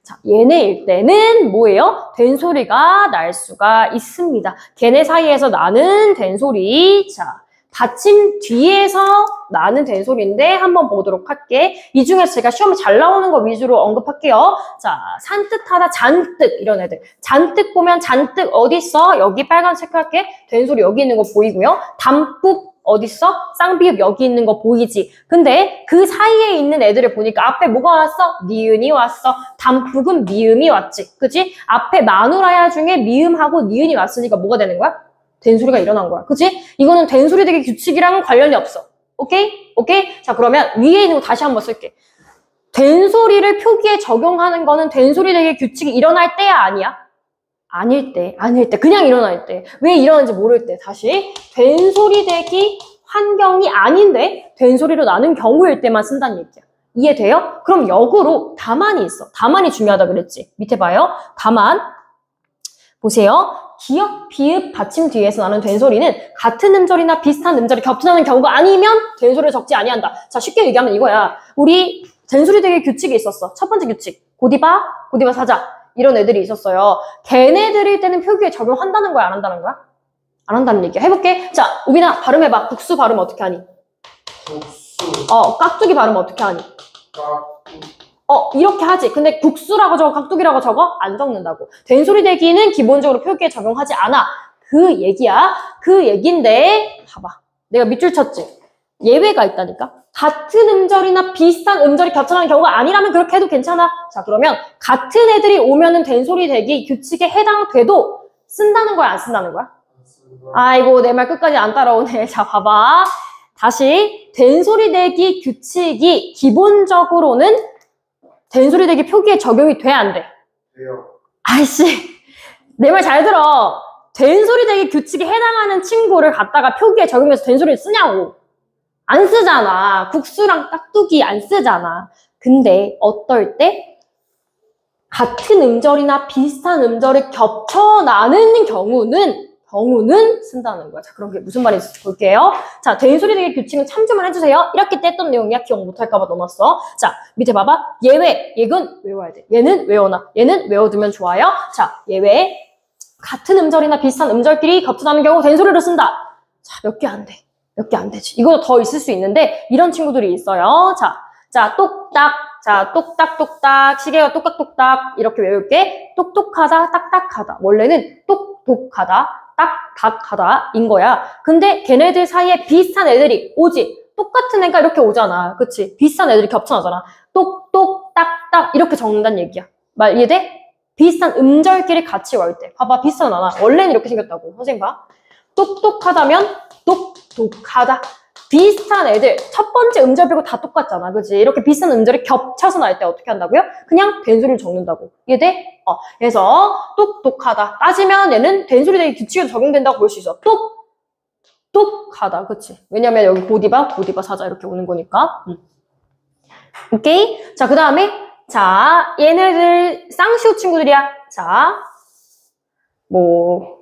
자, 얘네일 때는 뭐예요? 된소리가 날 수가 있습니다. 걔네 사이에서 나는 된소리. 자, 받침 뒤에서 나는 된소리인데 한번 보도록 할게. 이 중에서 제가 시험에 잘 나오는 거 위주로 언급할게요. 자, 산뜻하다, 잔뜩 이런 애들. 잔뜩 보면 잔뜩 어디 있어? 여기 빨간색 할게. 된소리 여기 있는 거 보이고요. 담뿍 어딨어? 쌍비읍 여기 있는 거 보이지? 근데 그 사이에 있는 애들을 보니까 앞에 뭐가 왔어? 니은이 왔어. 담뿍은 미음이 왔지. 그치? 앞에 마누라야 중에 미음하고 니은이 왔으니까 뭐가 되는 거야? 된소리가 일어난 거야. 그치? 이거는 된소리 되기 규칙이랑은 관련이 없어. 오케이? 오케이? 자, 그러면 위에 있는 거 다시 한번 쓸게. 된소리를 표기에 적용하는 거는 된소리 되기 규칙이 일어날 때야 아니야? 아닐 때. 그냥 일어날 때. 왜 일어나는지 모를 때. 다시. 된소리 되기 환경이 아닌데 된소리로 나는 경우일 때만 쓴다는 얘기야. 이해돼요? 그럼 역으로 다만이 있어. 다만이 중요하다 그랬지. 밑에 봐요. 다만. 보세요. 기역, 비읍, 받침 뒤에서 나는 된소리는 같은 음절이나 비슷한 음절이 겹쳐나는 경우가 아니면 된소리를 적지 아니한다. 자, 쉽게 얘기하면 이거야. 우리 된소리 되기 규칙이 있었어. 첫 번째 규칙. 고디바, 고디바 사자. 이런 애들이 있었어요. 걔네들일 때는 표기에 적용한다는 거야, 안 한다는 거야? 안 한다는 얘기야. 해볼게. 자, 우빈아, 발음해봐. 국수 발음 어떻게 하니? 국수. 깍두기 발음 어떻게 하니? 깍두기. 이렇게 하지. 근데 국수라고 적어, 깍두기라고 적어? 안 적는다고. 된소리 대기는 기본적으로 표기에 적용하지 않아. 그 얘기야. 그 얘긴데, 봐봐. 내가 밑줄 쳤지? 예외가 있다니까? 같은 음절이나 비슷한 음절이 겹쳐나는 경우가 아니라면 그렇게 해도 괜찮아. 자, 그러면 같은 애들이 오면은 된소리 대기 규칙에 해당돼도 쓴다는 거야, 안 쓴다는 거야? 아이고, 내 말 끝까지 안 따라오네. 자, 봐봐. 다시 된소리 대기 규칙이 기본적으로는 된소리 대기 표기에 적용이 돼, 안 돼? 돼요. 아이씨, 내 말 잘 들어. 된소리 대기 규칙에 해당하는 친구를 갖다가 표기에 적용해서 된소리를 쓰냐고. 안 쓰잖아. 국수랑 깍두기 안 쓰잖아. 근데 어떨 때 같은 음절이나 비슷한 음절이 겹쳐나는 경우는 쓴다는 거야. 자, 그럼 그게 무슨 말인지 볼게요. 자, 된소리 되기 규칙은 참조만 해주세요. 1학기 때 했던 내용이야. 기억 못할까봐 넣어놨어. 자, 밑에 봐봐. 예외. 얘는 외워야 돼. 얘는 외워놔. 얘는 외워두면 좋아요. 자, 예외. 같은 음절이나 비슷한 음절끼리 겹쳐나는 경우 된소리로 쓴다. 자, 몇 개 안 돼. 몇 개 안 되지. 이거 더 있을 수 있는데 이런 친구들이 있어요. 자, 똑딱. 자, 똑딱똑딱. 시계가 똑딱똑딱. 이렇게 외울게. 똑똑하다, 딱딱하다. 원래는 똑똑하다, 딱딱하다 인 거야. 근데 걔네들 사이에 비슷한 애들이 오지. 똑같은 애가 이렇게 오잖아. 그치? 비슷한 애들이 겹쳐나잖아. 똑똑, 딱딱 이렇게 적는다는 얘기야. 말 이해돼? 비슷한 음절끼리 같이 올 때. 봐봐, 비슷하잖아. 원래는 이렇게 생겼다고. 선생님 봐. 똑똑하다면 똑똑하다. 비슷한 애들, 첫 번째 음절 빼고 다 똑같잖아. 그치? 이렇게 비슷한 음절이 ገብ쳐서 날 때 어떻게 한다고요? 그냥 된소리를 적는다고. 이해돼? 그래서 똑똑하다. 따지면 얘는 된소리 되기 규칙에도 적용된다고 볼 수 있어. 똑똑하다. 그치? 왜냐면 여기 고디바 사자 이렇게 오는 거니까. 오케이? 자, 그 다음에 자, 얘네들 쌍시오 친구들이야. 자, 뭐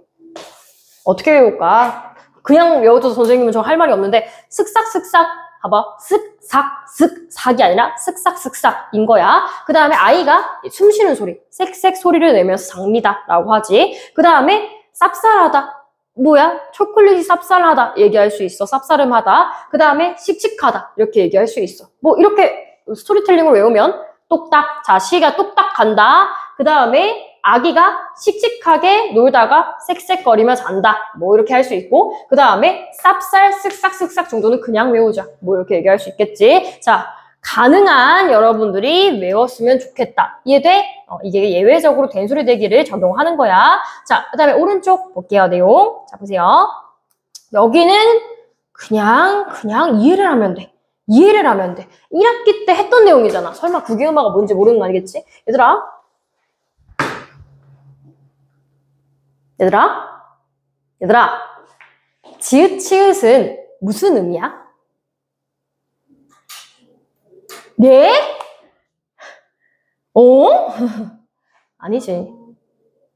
어떻게 외울까? 그냥 외워줘서 선생님은 저 할 말이 없는데 슥싹슥싹 봐봐. 슥싹슥싹이 아니라 슥싹슥싹인 거야. 그 다음에 아이가 숨 쉬는 소리 쌕쌕 소리를 내면서 잡니다 라고 하지. 그 다음에 쌉쌀하다. 뭐야? 초콜릿이 쌉쌀하다 얘기할 수 있어. 쌉싸름하다. 그 다음에 씩씩하다 이렇게 얘기할 수 있어. 뭐 이렇게 스토리텔링을 외우면 똑딱. 자, 시가 똑딱 간다. 그 다음에 아기가 씩씩하게 놀다가 쌕쌕거리며 잔다. 뭐 이렇게 할 수 있고 그 다음에 쌉쌀 쓱싹쓱싹 정도는 그냥 외우자. 뭐 이렇게 얘기할 수 있겠지. 자, 가능한 여러분들이 외웠으면 좋겠다. 이해돼? 이게 예외적으로 된소리 대기를 적용하는 거야. 자, 그 다음에 오른쪽 볼게요. 내용. 자, 보세요. 여기는 그냥 이해를 하면 돼. 이해를 하면 돼. 1학기 때 했던 내용이잖아. 설마 국영음악가 뭔지 모르는 거 아니겠지? 얘들아, 지읒, 치읒은 무슨 음이야? 네? 아니지.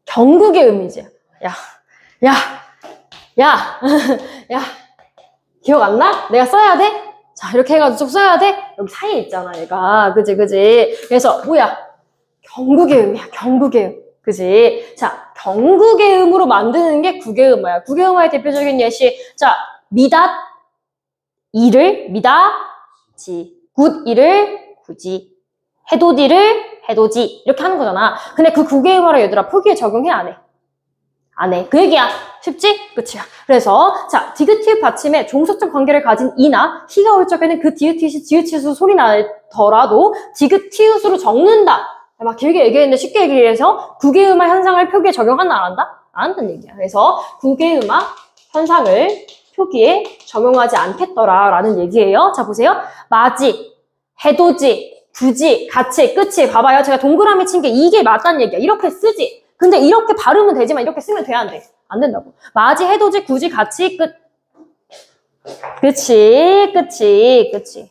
경국의 음이지. 야, 야, 야, 기억 안 나? 내가 써야 돼? 자, 이렇게 해가지고 좀 써야 돼? 여기 사이에 있잖아, 얘가. 그지, 그지? 그래서, 뭐야? 경국의 음이야, 경국의 음. 그지? 자, 경국의 음으로 만드는 게 국의 음화야. 국의 음화의 대표적인 예시. 자, 미닷, 이를 미다지. 굿이를 굳이. 해돋이를 해돋이. 이렇게 하는 거잖아. 근데 그 국의 음화를 얘들아 표기에 적용해, 안 해? 안 해. 그 얘기야. 쉽지? 끝이야. 그래서 자, 디귿 받침에 종속적 관계를 가진 이나 히가 올 적에는 그 디귿이 소리 나더라도 디귿으로 적는다. 막 길게 얘기했는데 쉽게 얘기해서 국의음화 현상을 표기에 적용한다, 안 한다? 안 한다는 얘기야. 그래서 국의음화 현상을 표기에 적용하지 않겠더라라는 얘기예요. 자, 보세요. 마지, 해돋이, 굳이, 같이, 끝이. 봐봐요. 제가 동그라미 친 게 이게 맞다는 얘기야. 이렇게 쓰지. 근데 이렇게 발음은 되지만 이렇게 쓰면 돼, 안 돼? 안 된다고. 마지, 해돋이, 굳이, 같이, 끝. 그치, 끝이, 끝이.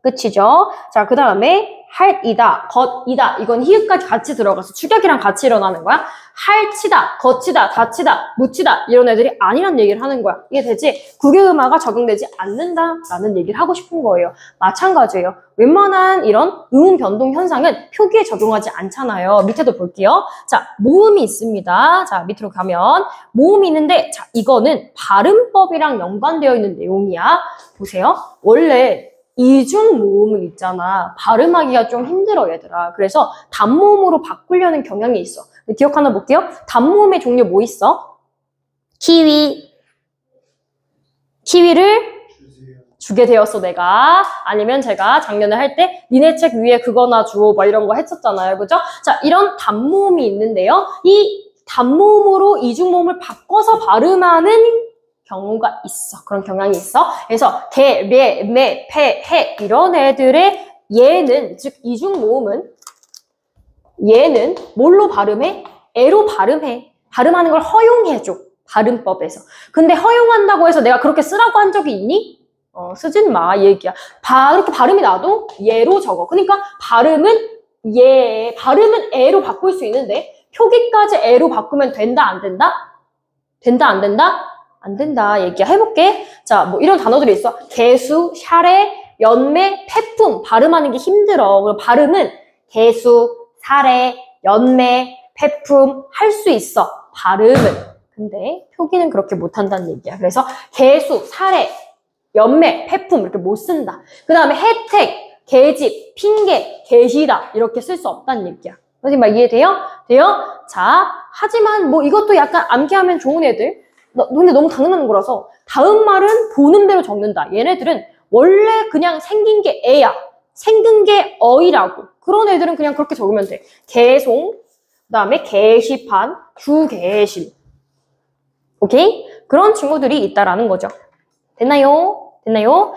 끝이죠. 자, 그 다음에 할이다, 겉이다. 이건 히읗까지 같이 들어가서 축약이랑 같이 일어나는 거야. 할치다, 겉이다, 다치다, 묻히다 이런 애들이 아니란 얘기를 하는 거야. 이게 되지? 국의음화가 적용되지 않는다라는 얘기를 하고 싶은 거예요. 마찬가지예요. 웬만한 이런 음 변동 현상은 표기에 적용하지 않잖아요. 밑에도 볼게요. 자, 모음이 있습니다. 자, 밑으로 가면 모음이 있는데 자, 이거는 발음법이랑 연관되어 있는 내용이야. 보세요. 원래 이중 모음은 있잖아. 발음하기가 좀 힘들어, 얘들아. 그래서 단모음으로 바꾸려는 경향이 있어. 기억 하나 볼게요. 단모음의 종류 뭐 있어? 키위. 키위를 주게 되었어, 내가. 아니면 제가 작년에 할 때 니네 책 위에 그거나 줘. 막 이런 거 했었잖아요. 그죠? 자, 이런 단모음이 있는데요. 이 단모음으로 이중모음을 바꿔서 발음하는 경우가 있어. 그런 경향이 있어. 그래서 개, 매, 매, 패, 해 이런 애들의 얘는 즉 이중 모음은 얘는 뭘로 발음해? 애로 발음해. 발음하는 걸 허용해줘. 발음법에서. 근데 허용한다고 해서 내가 그렇게 쓰라고 한 적이 있니? 쓰진 마, 얘기야. 이렇게 발음이 나도 얘로 적어. 그러니까 발음은 애로 바꿀 수 있는데 표기까지 애로 바꾸면 된다, 안 된다? 된다, 안 된다? 안 된다 얘기야. 해볼게. 자, 뭐 이런 단어들이 있어. 개수, 샤레, 연매, 폐품. 발음하는 게 힘들어. 그럼 발음은 개수, 사례, 연매, 폐품 할 수 있어. 발음은. 근데 표기는 그렇게 못한다는 얘기야. 그래서 개수, 사례, 연매, 폐품 이렇게 못 쓴다. 그 다음에 혜택, 계집, 핑계, 계시다 이렇게 쓸 수 없다는 얘기야. 선생님 말 이해돼요? 돼요? 자, 하지만 뭐 이것도 약간 암기하면 좋은 애들. 근데 너무 당연한 거라서 다음 말은 보는 대로 적는다. 얘네들은 원래 그냥 생긴 게 애야. 생긴 게 어이라고. 그런 애들은 그냥 그렇게 적으면 돼. 개송, 그 다음에 게시판, 주게심. 오케이? 그런 친구들이 있다라는 거죠. 됐나요? 됐나요?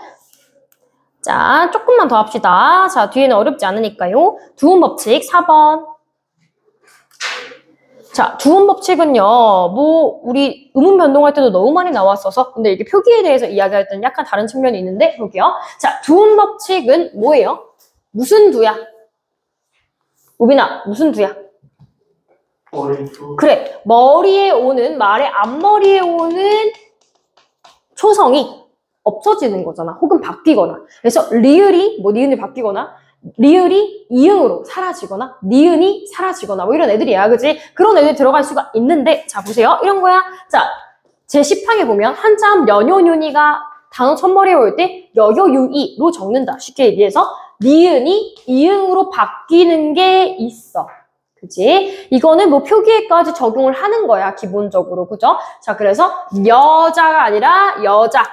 자, 조금만 더 합시다. 자, 뒤에는 어렵지 않으니까요. 두음 법칙 4번. 자, 두음 법칙은요, 뭐, 우리 음운 변동할 때도 너무 많이 나왔어서, 근데 이게 표기에 대해서 이야기할 때는 약간 다른 측면이 있는데, 볼게요. 자, 두음 법칙은 뭐예요? 무슨 두야? 우빈아, 무슨 두야? 머리두. 그래, 머리에 오는, 말의 앞머리에 오는 초성이 없어지는 거잖아. 혹은 바뀌거나. 그래서 리을이, 뭐 니은이 바뀌거나, 리을이 이응으로 사라지거나 니은이 사라지거나 뭐 이런 애들이야. 그지? 그런 애들이 들어갈 수가 있는데 자 보세요. 이런 거야. 자, 제10항에 보면 한자음 연요윤이가 단어 첫머리에 올 때 여여유이로 적는다. 쉽게 얘기해서 니은이 이응으로 바뀌는 게 있어. 그지? 이거는 뭐 표기에까지 적용을 하는 거야. 기본적으로. 그죠? 자, 그래서 여자가 아니라 여자.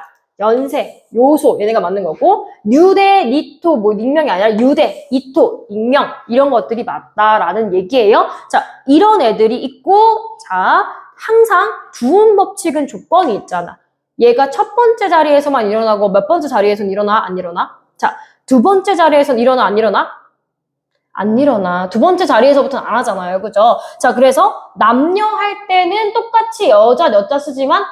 연세, 요소 얘네가 맞는 거고 유대, 니토 뭐 익명이 아니라 유대, 이토, 익명 이런 것들이 맞다라는 얘기예요. 자, 이런 애들이 있고 자, 항상 두음 법칙은 조건이 있잖아. 얘가 첫 번째 자리에서만 일어나고 몇 번째 자리에선 일어나? 안 일어나? 자, 두 번째 자리에선 일어나? 안 일어나? 안 일어나. 두 번째 자리에서부터는 안 하잖아요. 그죠? 자, 그래서 남녀 할 때는 똑같이 여자 쓰지만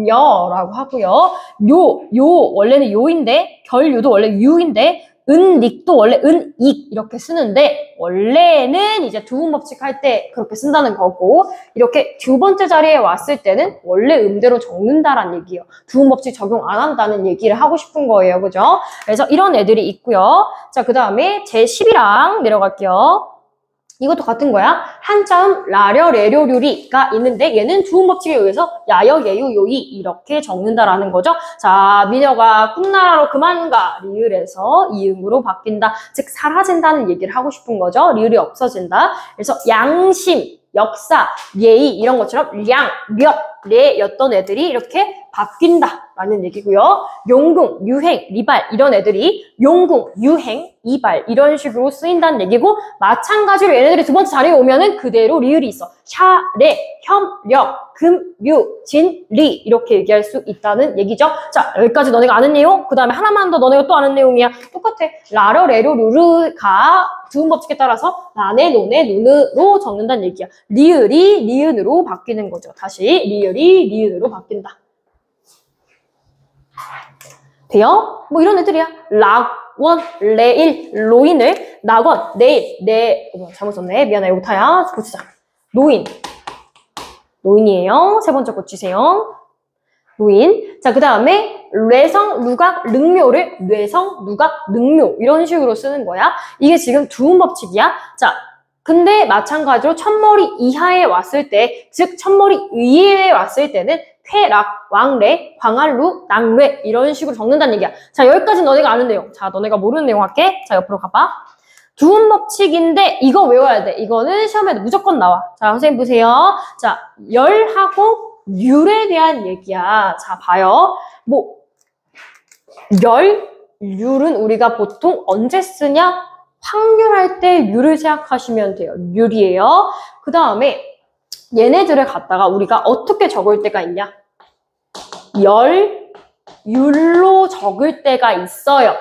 여라고 하고요. 요 원래는 요인데 결유도 원래 유인데 은닉도 원래 은익 이렇게 쓰는데 원래는 이제 두음 법칙 할 때 그렇게 쓴다는 거고 이렇게 두 번째 자리에 왔을 때는 원래 음대로 적는다라는 얘기예요. 두음 법칙 적용 안 한다는 얘기를 하고 싶은 거예요. 그죠? 그래서 이런 애들이 있고요. 자, 그 다음에 제11항 내려갈게요. 이것도 같은 거야. 한자음 라려 레료 류리가 있는데 얘는 두음 법칙에 의해서 야여 예유 요이 이렇게 적는다라는 거죠. 자, 미녀가 꿈나라로 그만 가 리을에서 이응으로 바뀐다. 즉 사라진다는 얘기를 하고 싶은 거죠. 리을이 없어진다. 그래서 양심, 역사, 예의 이런 것처럼 량, 력, 레였던 애들이 이렇게 바뀐다라는 얘기고요. 용궁, 유행, 리발 이런 애들이 용궁, 유행, 이발 이런 식으로 쓰인다는 얘기고 마찬가지로 얘네들이 두 번째 자리에 오면은 그대로 리을이 있어. 샤, 레, 혐, 력, 금, 유, 진, 리 이렇게 얘기할 수 있다는 얘기죠. 자, 여기까지 너네가 아는 내용. 그 다음에 하나만 더 너네가 또 아는 내용이야. 똑같아. 라러, 레로, 루르가 두음 법칙에 따라서 나네, 노네, 누느로 적는다는 얘기야. 리을이 니은으로 바뀌는 거죠. 다시 리을이 니은으로 바뀐다. 돼요? 뭐 이런 애들이야. 락원, 레일, 로인을 낙원, 내일, 잘못 썼네. 미안해. 오타야. 고치자. 노인. 노인이에요. 세 번째 고치세요. 노인. 자, 그 다음에 뇌성, 누각, 능묘를 뇌성, 누각, 능묘 이런 식으로 쓰는 거야. 이게 지금 두음 법칙이야. 자, 근데 마찬가지로 첫머리 이하에 왔을 때, 즉 첫머리 위에 왔을 때는 쾌락, 왕래, 광활루, 낭래 이런 식으로 적는다는 얘기야. 자, 여기까지 너네가 아는 내용. 자, 너네가 모르는 내용 할게. 자, 옆으로 가봐. 두음 법칙인데 이거 외워야 돼. 이거는 시험에 무조건 나와. 자, 선생님 보세요. 자, 열하고 율에 대한 얘기야. 자, 봐요. 뭐 율은 우리가 보통 언제 쓰냐? 확률할 때 율을 생각하시면 돼요. 율이에요. 그 다음에 얘네들을 갖다가 우리가 어떻게 적을 때가 있냐? 율로 적을 때가 있어요.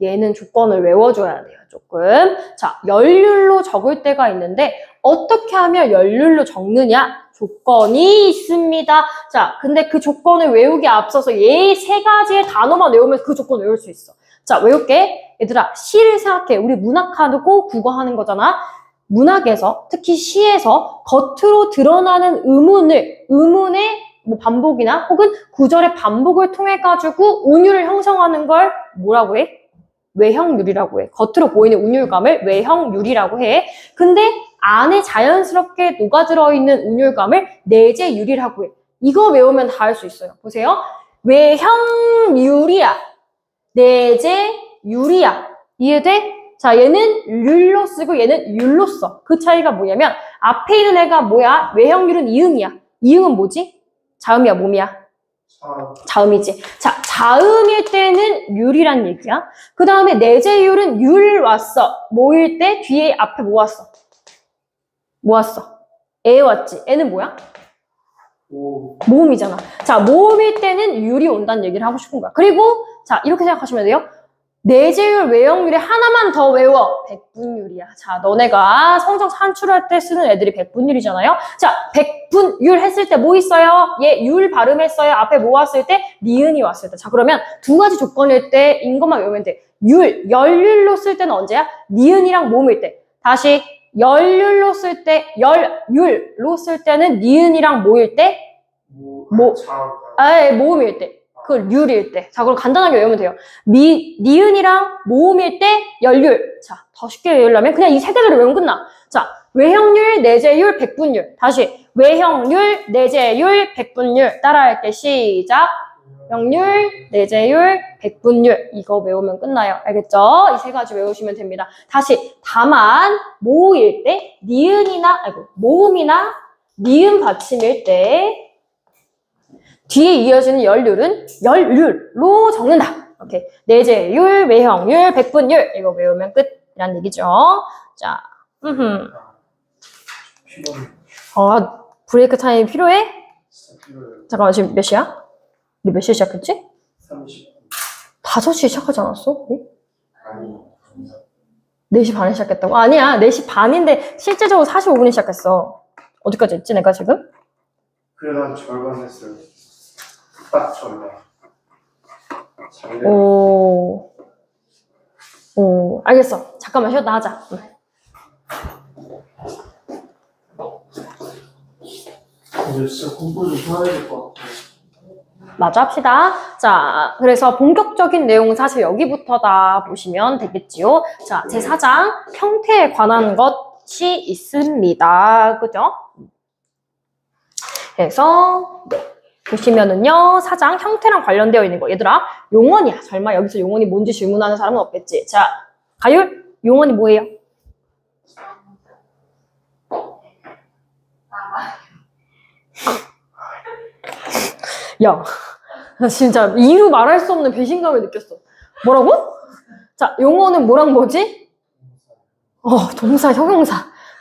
얘는 조건을 외워줘야 돼요. 조금. 자, 열율로 적을 때가 있는데 어떻게 하면 열율로 적느냐? 조건이 있습니다. 자, 근데 그 조건을 외우기 앞서서 얘 세 가지의 단어만 외우면 그 조건을 외울 수 있어. 자, 외울게. 얘들아, 시를 생각해. 우리 문학하고 국어하는 거잖아. 문학에서, 특히 시에서 겉으로 드러나는 의문의 뭐 반복이나 혹은 구절의 반복을 통해 가지고 운율을 형성하는 걸 뭐라고 해? 외형율이라고 해. 겉으로 보이는 운율감을 외형율이라고 해. 근데 안에 자연스럽게 녹아들어 있는 운율감을 내재율이라고 해. 이거 외우면 다 할 수 있어요. 보세요. 외형율이야. 내재율이야. 이해돼? 자, 얘는 율로 쓰고 얘는 율로 써. 그 차이가 뭐냐면 앞에 있는 애가 뭐야? 외형율은 이응이야. 이응은 뭐지? 자음이야, 몸이야? 자음이지. 자, 자음일 때는 율이란 얘기야. 그 다음에 내재율은 율 왔어. 뭐일 때 뒤에 앞에 뭐 왔어? 뭐 왔어? 애 왔지. 애는 뭐야? 모음이잖아. 자, 모음일 때는 율이 온다는 얘기를 하고 싶은 거야. 그리고 자, 이렇게 생각하시면 돼요. 내재율, 외형율에 하나만 더 외워. 백분율이야. 자, 너네가 성적 산출할 때 쓰는 애들이 백분율이잖아요. 자, 백분율 했을 때 뭐 있어요? 얘 율 발음했어요. 앞에 뭐 왔을 때? 니은이 왔을 때. 자, 그러면 두 가지 조건일 때인 것만 외우면 돼. 열율로 쓸 때는 언제야? 니은이랑 모음일 때. 다시 열율로 쓸 때, 열율로 쓸 때는 니은이랑 뭐일 때? 모음일 때. 그 율일 때. 자, 그럼 간단하게 외우면 돼요. 니은이랑 모음일 때 열율. 자, 더 쉽게 외우려면 그냥 이 세 개를 외우면 끝나. 자, 외형율, 내재율, 백분율. 다시 외형율, 내재율, 백분율. 따라할게. 시작. 외형율, 내재율, 백분율. 이거 외우면 끝나요. 알겠죠? 이 세 가지 외우시면 됩니다. 다시 다만 모일 때 모음이나 니은 받침일 때 뒤에 이어지는 열율은 열율로 적는다. 오케이. 내재율, 외형율, 백분율. 이거 외우면 끝이란 얘기죠. 자, 브레이크 타임 필요해? 잠깐만, 지금 몇 시야? 우리 몇 시에 시작했지? 30분. 5시에 시작하지 않았어? 아니. 4시 반에 시작했다고? 아니야, 4시 반인데 실제적으로 45분에 시작했어. 어디까지 했지, 내가 지금? 그래도 한 절반 했어요. 딱 절반. 오. 알겠어. 잠깐만 쉬었다 하자. 이제 진짜 공부 좀 해야 될 것 같아. 마저 합시다. 자, 그래서 본격적인 내용은 사실 여기부터다 보시면 되겠지요. 자, 제4장 형태에 관한 것이 있습니다. 그죠? 그래서 보시면은요, 4장 형태랑 관련되어 있는 거. 얘들아, 용언이야. 설마 여기서 용언이 뭔지 질문하는 사람은 없겠지. 자, 가율, 용언이 뭐예요? 야, 나 진짜 이유 말할 수 없는 배신감을 느꼈어. 뭐라고? 자, 용어는 뭐랑 뭐지? 동사, 형용사.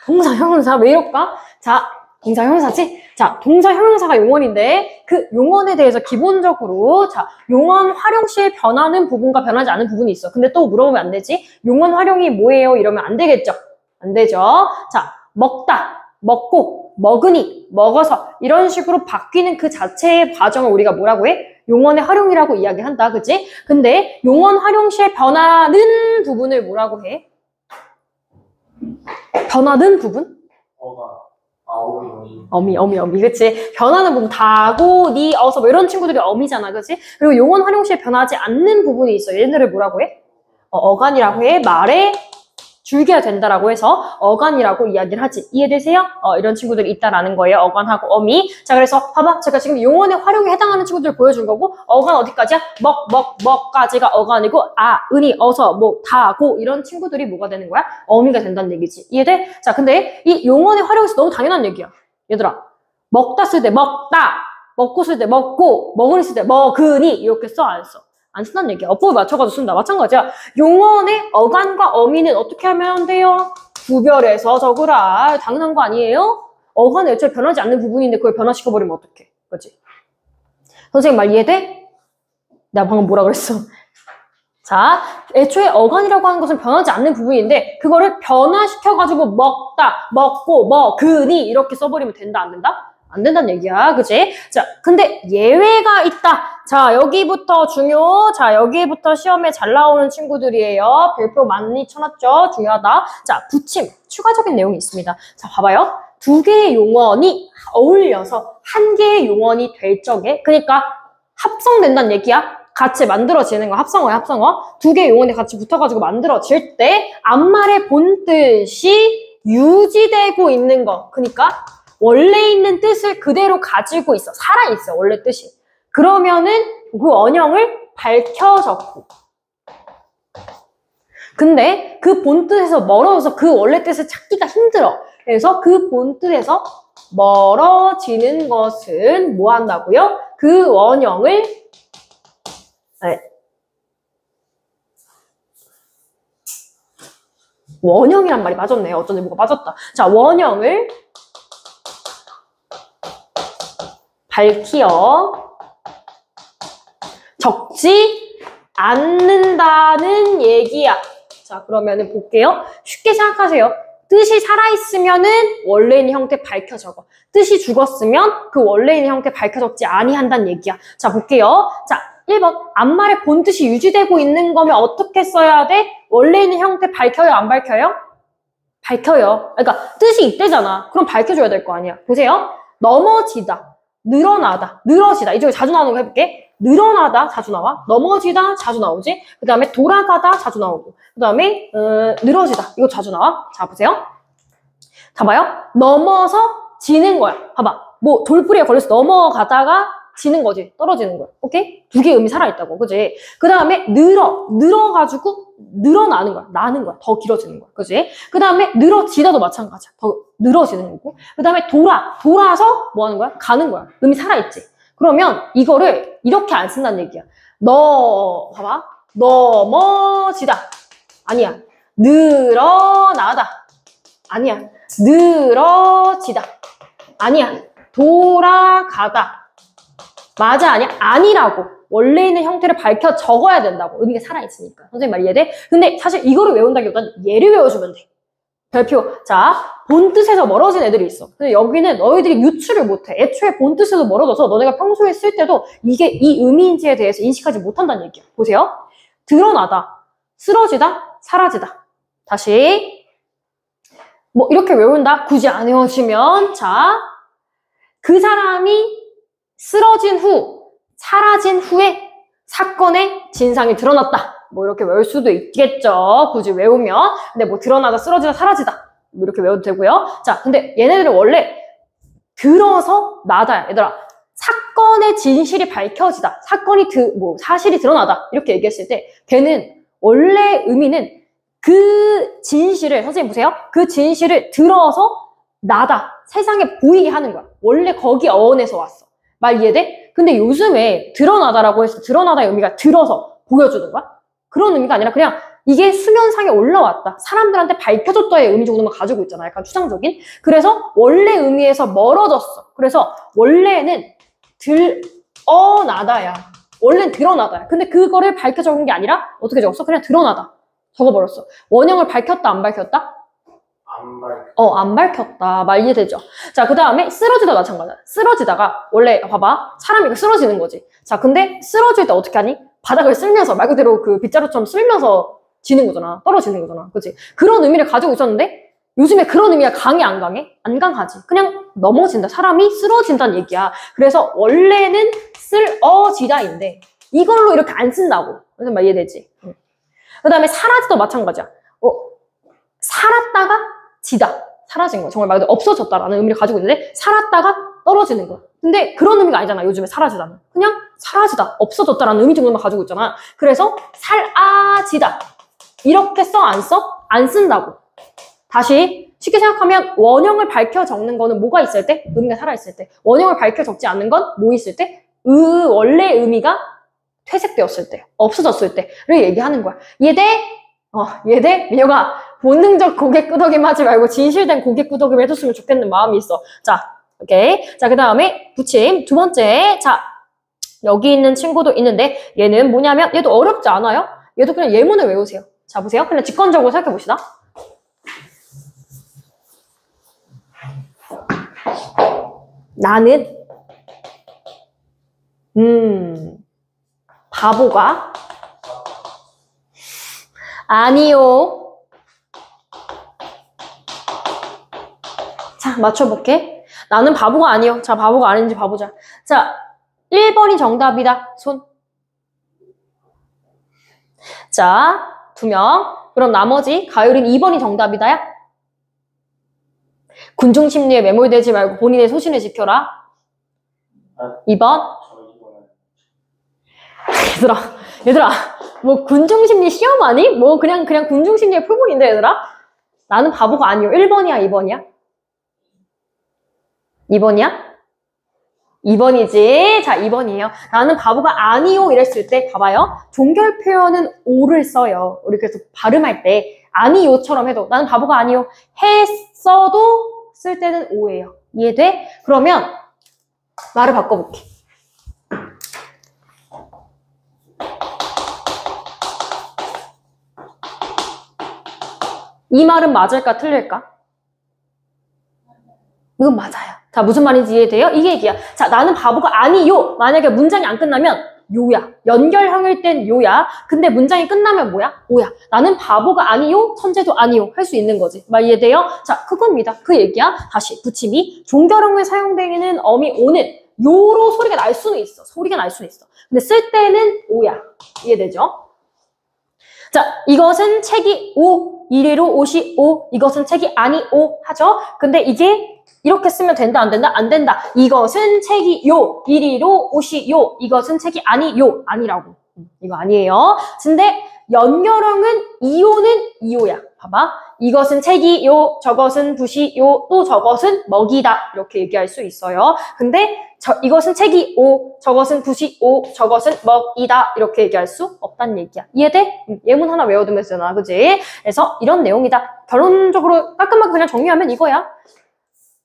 동사, 형용사. 왜 이럴까? 자, 동사, 형용사지? 자, 동사, 형용사가 용언인데 그 용언에 대해서 기본적으로 자, 용언 활용 시에 변하는 부분과 변하지 않은 부분이 있어. 근데 또 물어보면 안 되지? 용언 활용이 뭐예요? 이러면 안 되겠죠? 안 되죠? 자, 먹다, 먹고, 먹으니, 먹어서 이런 식으로 바뀌는 그 자체의 과정을 우리가 뭐라고 해? 용언의 활용이라고 이야기한다. 그치? 근데 용언 활용 시에 변하는 부분을 뭐라고 해? 변하는 부분? 어미. 그치? 변하는 부분, 다고, 니, 어서, 뭐 이런 친구들이 어미잖아. 그치? 그리고 용언 활용 시에 변하지 않는 부분이 있어. 얘네들을 뭐라고 해? 어간이라고 해. 말에 줄기가 된다라고 해서 어간이라고 이야기를 하지. 이해되세요? 이런 친구들이 있다라는 거예요. 어간하고 어미. 자, 그래서 봐봐. 제가 지금 용언의 활용에 해당하는 친구들 보여준 거고 어간 어디까지야? 먹까지가 어간이고 은이, 어서, 다고 이런 친구들이 뭐가 되는 거야? 어미가 된다는 얘기지. 이해돼? 자, 근데 이 용언의 활용에서 너무 당연한 얘기야. 얘들아. 먹다 쓸 때 먹다. 먹고 쓸 때 먹고. 먹으니 쓸 때 먹으니. 이렇게 써, 안 써? 안 쓴다는 얘기야. 어법을 맞춰가지고 쓴다. 마찬가지야. 용언의 어간과 어미는 어떻게 하면 돼요? 구별해서 적으라. 당연한 거 아니에요? 어간은 애초에 변하지 않는 부분인데 그걸 변화시켜버리면 어떡해. 그치? 선생님 말 이해돼? 내가 방금 뭐라 그랬어? 자, 애초에 어간이라고 하는 것은 변하지 않는 부분인데 그거를 변화시켜가지고 먹다, 먹고, 먹으니 이렇게 써버리면 된다, 안 된다? 안 된다는 얘기야. 그치? 자, 근데 예외가 있다. 자, 여기부터 중요. 자, 여기부터 시험에 잘 나오는 친구들이에요. 별표 많이 쳐놨죠? 중요하다. 자, 붙임. 추가적인 내용이 있습니다. 자, 봐봐요. 두 개의 용언이 어울려서 한 개의 용언이 될 적에, 그러니까 합성된다는 얘기야. 같이 만들어지는 거. 합성어. 두 개의 용언이 같이 붙어가지고 만들어질 때 앞말의 본뜻이 유지되고 있는 거. 그러니까 원래 있는 뜻을 그대로 가지고 있어. 살아있어, 원래 뜻이. 그러면은 그 언형을 밝혀 적고. 근데 그 본뜻에서 멀어져서 그 원래 뜻을 찾기가 힘들어. 그래서 그 본뜻에서 멀어지는 것은 뭐 한다고요? 그 원형을 원형이란 말이 맞았네. 어쩐지 뭐가 빠졌다. 자, 원형을 밝히어 적지 않는다는 얘기야. 자, 그러면은 볼게요. 쉽게 생각하세요. 뜻이 살아있으면은 원래 있는 형태 밝혀 적어. 뜻이 죽었으면 그 원래 있는 형태 밝혀 적지 아니한다는 얘기야. 자, 볼게요. 자, 1번. 앞말의 본뜻이 유지되고 있는 거면 어떻게 써야 돼? 원래 있는 형태 밝혀요, 안 밝혀요? 밝혀요. 그러니까 뜻이 이때잖아. 그럼 밝혀줘야 될 거 아니야. 보세요. 넘어지다. 늘어나다, 늘어지다. 이쪽에 자주 나오는 거 해볼게. 늘어나다 자주 나와. 넘어지다 자주 나오지. 그 다음에 돌아가다 자주 나오고. 그 다음에 늘어지다. 이거 자주 나와. 자, 보세요. 자, 봐요. 넘어서 지는 거야. 봐봐. 뭐 돌뿌리에 걸려서 넘어가다가 지는 거지. 떨어지는 거야. 오케이? 두 개의 음이 살아있다고. 그지? 그 다음에 늘어가지고 늘어나는 거야. 나는 거야. 더 길어지는 거야. 그지? 그 다음에 늘어지다도 마찬가지야. 더 늘어지는 거고. 그 다음에 돌아서 뭐 하는 거야? 가는 거야. 음이 살아있지. 그러면 이거를 이렇게 안 쓴다는 얘기야. 봐봐. 넘어지다. 아니야. 늘어나다. 아니야. 늘어지다. 아니야. 돌아가다. 맞아, 아니야? 아니라고. 원래 있는 형태를 밝혀 적어야 된다고. 의미가 살아있으니까. 선생님 말 이해돼? 근데 사실 이거를 외운다기보다는 얘를 외워주면 돼. 별표. 자, 본뜻에서 멀어진 애들이 있어. 근데 여기는 너희들이 유추를 못해. 애초에 본뜻에서 멀어져서 너네가 평소에 쓸 때도 이게 이 의미인지에 대해서 인식하지 못한다는 얘기야. 보세요. 드러나다, 쓰러지다, 사라지다. 다시. 뭐 이렇게 외운다. 굳이 안 외워지면 자, 그 사람이 쓰러진 후, 사라진 후에 사건의 진상이 드러났다. 뭐 이렇게 외울 수도 있겠죠. 굳이 외우면. 근데 뭐 드러나다, 쓰러지다, 사라지다. 뭐 이렇게 외워도 되고요. 자, 근데 얘네들은 원래 들어서 나다. 얘들아, 사건의 진실이 밝혀지다. 사실이 드러나다. 이렇게 얘기했을 때 걔는 원래 의미는 그 진실을, 선생님 보세요. 그 진실을 들어서 나다. 세상에 보이게 하는 거야. 원래 거기 어원에서 왔어. 말 이해돼? 근데 요즘에 드러나다라고 해서 드러나다의 의미가 들어서 보여주는 거야? 그런 의미가 아니라 그냥 이게 수면상에 올라왔다. 사람들한테 밝혀졌다의 의미 정도만 가지고 있잖아. 약간 추상적인. 그래서 원래 의미에서 멀어졌어. 그래서 원래는 드러나다야. 원래는 드러나다야. 근데 그거를 밝혀 적은 게 아니라 어떻게 적었어? 그냥 드러나다. 적어버렸어. 원형을 밝혔다, 안 밝혔다? 안 밝혔다. 말 이해되죠? 자, 그 다음에 쓰러지다 마찬가지야. 쓰러지다가 원래 봐봐. 사람이 쓰러지는 거지. 자, 근데 쓰러질 때 어떻게 하니? 바닥을 쓸면서 말 그대로 그 빗자루처럼 쓸면서 지는 거잖아. 떨어지는 거잖아. 그치? 그런 의미를 가지고 있었는데 요즘에 그런 의미가 강해 안 강해? 안 강하지. 그냥 넘어진다. 사람이 쓰러진다는 얘기야. 그래서 원래는 쓰러지다인데 이걸로 이렇게 안 쓴다고. 무슨 말 이해되지? 그 다음에 사라지도 마찬가지야. 살았다가 지다. 사라진 거야. 정말 말 그대로 없어졌다라는 의미를 가지고 있는데 살았다가 떨어지는 거야. 근데 그런 의미가 아니잖아. 요즘에 사라지다는. 그냥 사라지다. 없어졌다라는 의미 정도만 가지고 있잖아. 그래서 사라지다. 이렇게 써? 안 써? 안 쓴다고. 다시 쉽게 생각하면 원형을 밝혀 적는 거는 뭐가 있을 때? 의미가 살아있을 때. 원형을 밝혀 적지 않는 건 뭐 있을 때? 원래 의미가 퇴색되었을 때, 없어졌을 때를 얘기하는 거야. 이해돼? 이해돼? 민혁아, 본능적 고개 끄덕임 하지 말고 진실된 고개 끄덕임 해줬으면 좋겠는 마음이 있어. 자, 오케이. 자, 그 다음에 붙임. 두 번째. 자, 여기 있는 친구도 있는데 얘는 뭐냐면 얘도 어렵지 않아요? 얘도 그냥 예문을 외우세요. 자, 보세요. 그냥 직관적으로 생각해 봅시다. 나는 바보가 아니요. 자, 맞춰볼게. 나는 바보가 아니요. 자, 바보가 아닌지 봐보자. 자, 1번이 정답이다. 손. 자, 2명. 그럼 나머지 가율인 2번이 정답이다야. 군중심리에 매몰되지 말고 본인의 소신을 지켜라. 2번. 얘들아, 뭐 군중심리 시험 아니? 뭐 그냥 군중심리의 표본인데 얘들아? 나는 바보가 아니요. 1번이야, 2번이야? 2번이야? 2번이지. 자, 2번이에요. 나는 바보가 아니요 이랬을 때 봐봐요. 종결 표현은 오를 써요. 우리 그래서 발음할 때 아니요처럼 해도 나는 바보가 아니요 했어도 쓸 때는 오예요. 이해돼? 그러면 말을 바꿔볼게. 이 말은 맞을까 틀릴까? 이건 맞아요. 자, 무슨 말인지 이해돼요? 이게 얘기야. 자, 나는 바보가 아니요. 만약에 문장이 안 끝나면 요야. 연결형일 땐 요야. 근데 문장이 끝나면 뭐야? 오야. 나는 바보가 아니요. 천재도 아니요. 할 수 있는 거지. 말 이해돼요? 자, 그겁니다. 그 얘기야. 다시 붙임이 종결형에 사용되는 어미 오는 요로 소리가 날 수는 있어. 소리가 날 수는 있어. 근데 쓸 때는 오야. 이해되죠? 자, 이것은 책이 오, 이리로 옷이 오, 이것은 책이 아니 오 하죠? 근데 이게 이렇게 쓰면 된다, 안 된다? 안 된다. 이것은 책이 요, 이리로 옷이 요, 이것은 책이 아니 요, 아니라고. 이거 아니에요. 근데 연결형은 이요는 이요야. 봐봐. 이것은 책이 요, 저것은 붓이 요, 또 저것은 먹이다. 이렇게 얘기할 수 있어요. 근데 이것은 책이 오, 저것은 붓이 오, 저것은 먹이다. 이렇게 얘기할 수 없다는 얘기야. 이해돼? 예문 하나 외워두면 되잖아. 그지? 그래서 이런 내용이다. 결론적으로 깔끔하게 그냥 정리하면 이거야.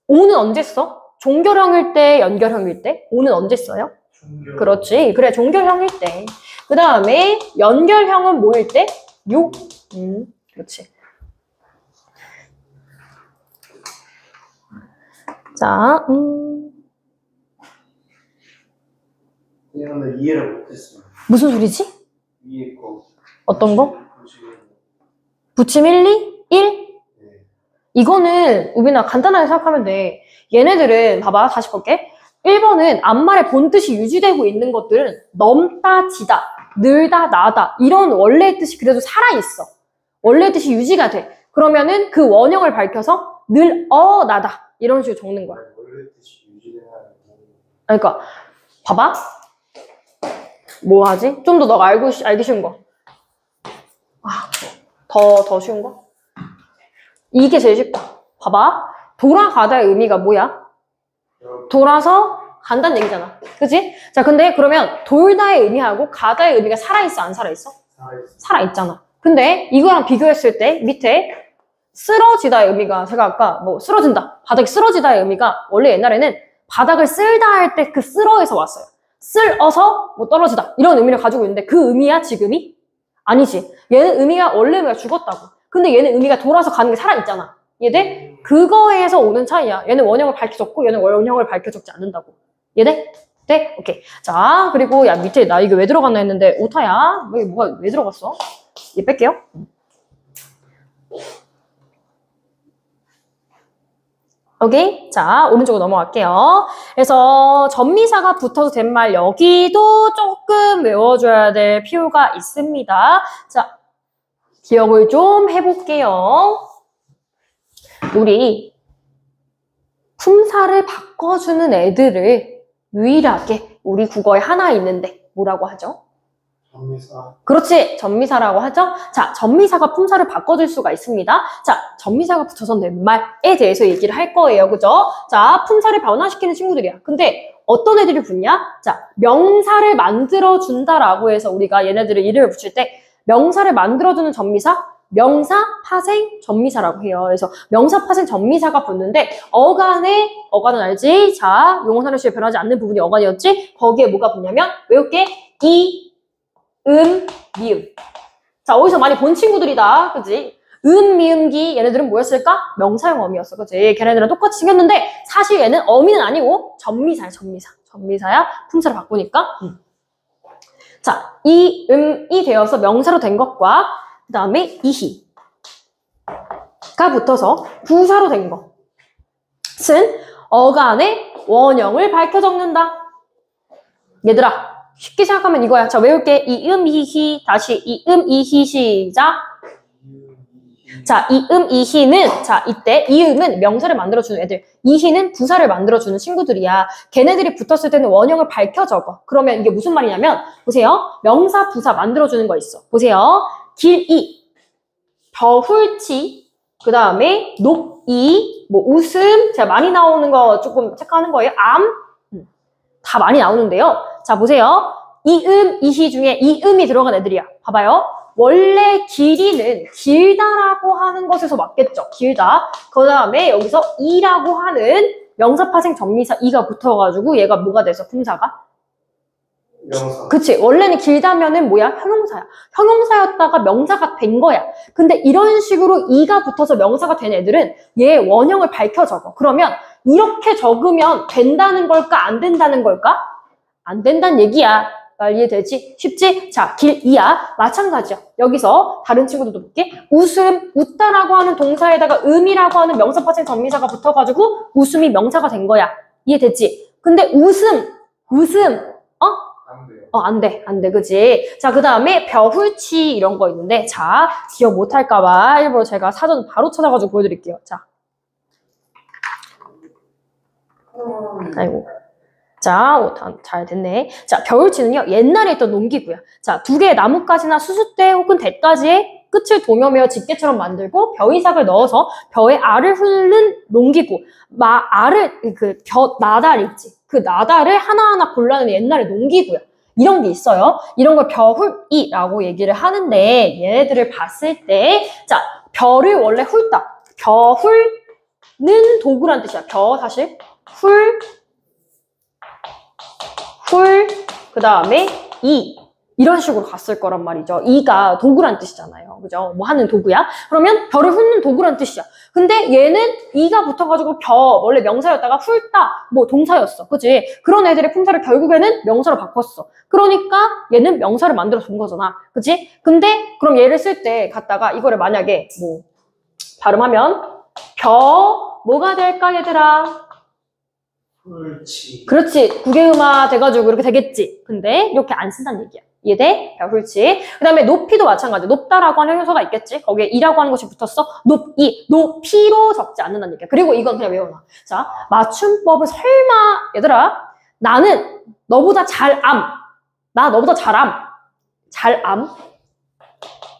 오는 언제 써? 종결형일 때, 연결형일 때? 오는 언제 써요? 그렇지. 그래, 종결형일 때. 그 다음에 연결형은 뭐일 때? 요. 그렇지. 자, 그냥 이해를 못했어. 무슨 소리지? 위에 거. 어떤 거? 붙임 1, 2? 1? 이거는 우빈아 간단하게 생각하면 돼. 얘네들은 봐봐 다시 볼게. 1번은 앞말의 본뜻이 유지되고 있는 것들은 넘다, 지다, 늘다, 나다 이런 원래의 뜻이 그래도 살아있어. 원래의 뜻이 유지가 돼. 그러면은 그 원형을 밝혀서 나다 이런 식으로 적는 거야. 원래 뜻이 유지되는 그러니까 봐봐. 뭐 하지? 좀 더 너가 알기 쉬운 거. 더 쉬운 거? 이게 제일 쉽다. 봐봐. 돌아가다의 의미가 뭐야? 돌아서 간다는 얘기잖아. 그치? 자, 근데 그러면 돌다의 의미하고 가다의 의미가 살아있어, 안 살아있어? 살아있잖아. 근데 이거랑 비교했을 때 밑에 쓰러지다의 의미가 제가 아까 뭐 쓰러진다, 바닥이 쓰러지다의 의미가 원래 옛날에는 바닥을 쓸다 할 때 그 쓸어에서 왔어요. 쓸어서 뭐 떨어지다 이런 의미를 가지고 있는데 그 의미야 지금이? 아니지. 얘는 의미가 원래 의미가 죽었다고. 근데 얘는 의미가 돌아서 가는 게 살아있잖아. 얘네? 그거에서 오는 차이야. 얘는 원형을 밝혀줬고 얘는 원형을 밝혀줬지 않는다고. 얘네? 네? 오케이. 자, 그리고 야 밑에 나 이게 왜 들어갔나 했는데 오타야? 뭐가 왜 들어갔어? 얘 뺄게요. 오케이. 자, 오른쪽으로 넘어갈게요. 그래서 전미사가 붙어서 된 말 여기도 조금 외워줘야 될 필요가 있습니다. 자, 기억을 좀 해볼게요. 우리 품사를 바꿔주는 애들을 유일하게 우리 국어에 하나 있는데 뭐라고 하죠? 전미사. 그렇지. 전미사라고 하죠. 자, 전미사가 품사를 바꿔줄 수가 있습니다. 자, 전미사가 붙어서 된 말에 대해서 얘기를 할 거예요. 그죠? 자, 품사를 변화시키는 친구들이야. 근데 어떤 애들이 붙냐? 자, 명사를 만들어준다라고 해서 우리가 얘네들을 이름을 붙일 때 명사를 만들어주는 전미사, 명사, 파생, 전미사라고 해요. 그래서 명사, 파생, 전미사가 붙는데 어간은 알지? 자, 용어사료시에 변하지 않는 부분이 어간이었지? 거기에 뭐가 붙냐면 외울게 미음. 자, 어디서 많이 본 친구들이다. 그지? 미음기 얘네들은 뭐였을까? 명사형 어미였어. 그지? 걔네들은 똑같이 생겼는데 사실 얘는 어미는 아니고 전미사야. 전미사야. 품사를 바꾸니까. 자, 이음이 되어서 명사로 된 것과 그 다음에 이희가 붙어서 부사로 된 것은 어간의 원형을 밝혀 적는다. 얘들아, 쉽게 생각하면 이거야. 자, 외울게. 이음이희, 다시 이음이희, 시작. 자, 이음이희는, 자, 이때 이음은 명사를 만들어주는 애들, 이희는 부사를 만들어주는 친구들이야. 걔네들이 붙었을 때는 원형을 밝혀 적어. 그러면 이게 무슨 말이냐면, 보세요. 명사, 부사 만들어주는 거 있어. 보세요. 길이, 벼훌치, 그 다음에 녹이, 뭐 웃음, 제가 많이 나오는 거 조금 체크하는 거예요. 다 많이 나오는데요. 자, 보세요. 이음, 이희 중에 이음이 들어간 애들이야. 봐봐요. 원래 길이는 길다라고 하는 것에서 맞겠죠. 길다. 그 다음에 여기서 이라고 하는 명사, 파생, 전미사 이가 붙어가지고 얘가 뭐가 돼서 품사가? 명사. 그치. 원래는 길다면은 뭐야? 형용사야. 형용사였다가 명사가 된 거야. 근데 이런 식으로 이가 붙어서 명사가 된 애들은 얘 원형을 밝혀 적어. 그러면 이렇게 적으면 된다는 걸까? 안 된다는 걸까? 안 된다는 얘기야. 이해되지? 쉽지? 자, 길이야. 마찬가지야. 여기서 다른 친구들도 볼게. 웃음, 웃다라고 하는 동사에다가 음이라고 하는 명사, 파생, 전미사가 붙어가지고 웃음이 명사가 된 거야. 이해됐지? 근데 웃음, 안 돼, 그지? 자, 그 다음에 벼훌치 이런 거 있는데, 자, 기억 못할까봐 일부러 제가 사전 바로 찾아가지고 보여드릴게요. 자. 아이고. 자, 잘 됐네. 자, 벼울치는요, 옛날에 있던 농기구야. 자, 두 개의 나뭇가지나 수숫대 혹은 대가지의 끝을 도며매어 집게처럼 만들고 벼이삭을 넣어서 벼에 알을 훑는 농기구. 나달 있지. 그 나달을 하나하나 골라내는 옛날의 농기구야. 이런 게 있어요. 이런 걸 벼훌이라고 얘기를 하는데 얘네들을 봤을 때 자, 벼를 원래 훑다. 벼훌는 도구란 뜻이야. 사실 훌, 그 다음에 이런 식으로 갔을 거란 말이죠. 이가 도구란 뜻이잖아요. 그죠? 뭐 하는 도구야? 그러면 벼를 훑는 도구란 뜻이야. 근데 얘는 이가 붙어가지고 원래 명사였다가 훑다, 뭐 동사였어. 그치? 그런 애들의 품사를 결국에는 명사로 바꿨어. 그러니까 얘는 명사를 만들어 준 거잖아. 그치? 근데 그럼 얘를 쓸 때 갖다가 이거를 만약에 뭐 발음하면 뭐가 될까 얘들아? 옳지. 그렇지. 구개음화 돼가지고 이렇게 되겠지. 근데 이렇게 안 쓴다는 얘기야. 이해돼? 옳지. 그 다음에 높이도 마찬가지. 높다라고 하는 형용사가 있겠지. 거기에 이라고 하는 것이 붙었어. 높이로 적지 않는다는 얘기야. 그리고 이건 그냥 외워놔. 자, 맞춤법은 설마 얘들아 나는 너보다 나 너보다 잘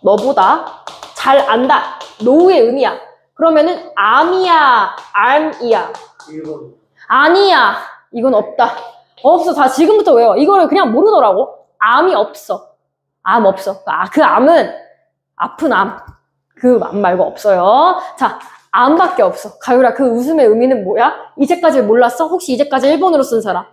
너보다 잘 안다. 노우의 의미야. 그러면은 암이야, 암이야. 1번. 아니야. 이건 없다. 없어. 다 지금부터 외워. 이거를 그냥 모르더라고. 암이 없어. 암 없어. 그 암은 아픈 암. 그 암 말고 없어요. 자, 암밖에 없어. 가율아, 그 웃음의 의미는 뭐야? 이제까지 몰랐어? 혹시 이제까지 일본어로 쓴 사람?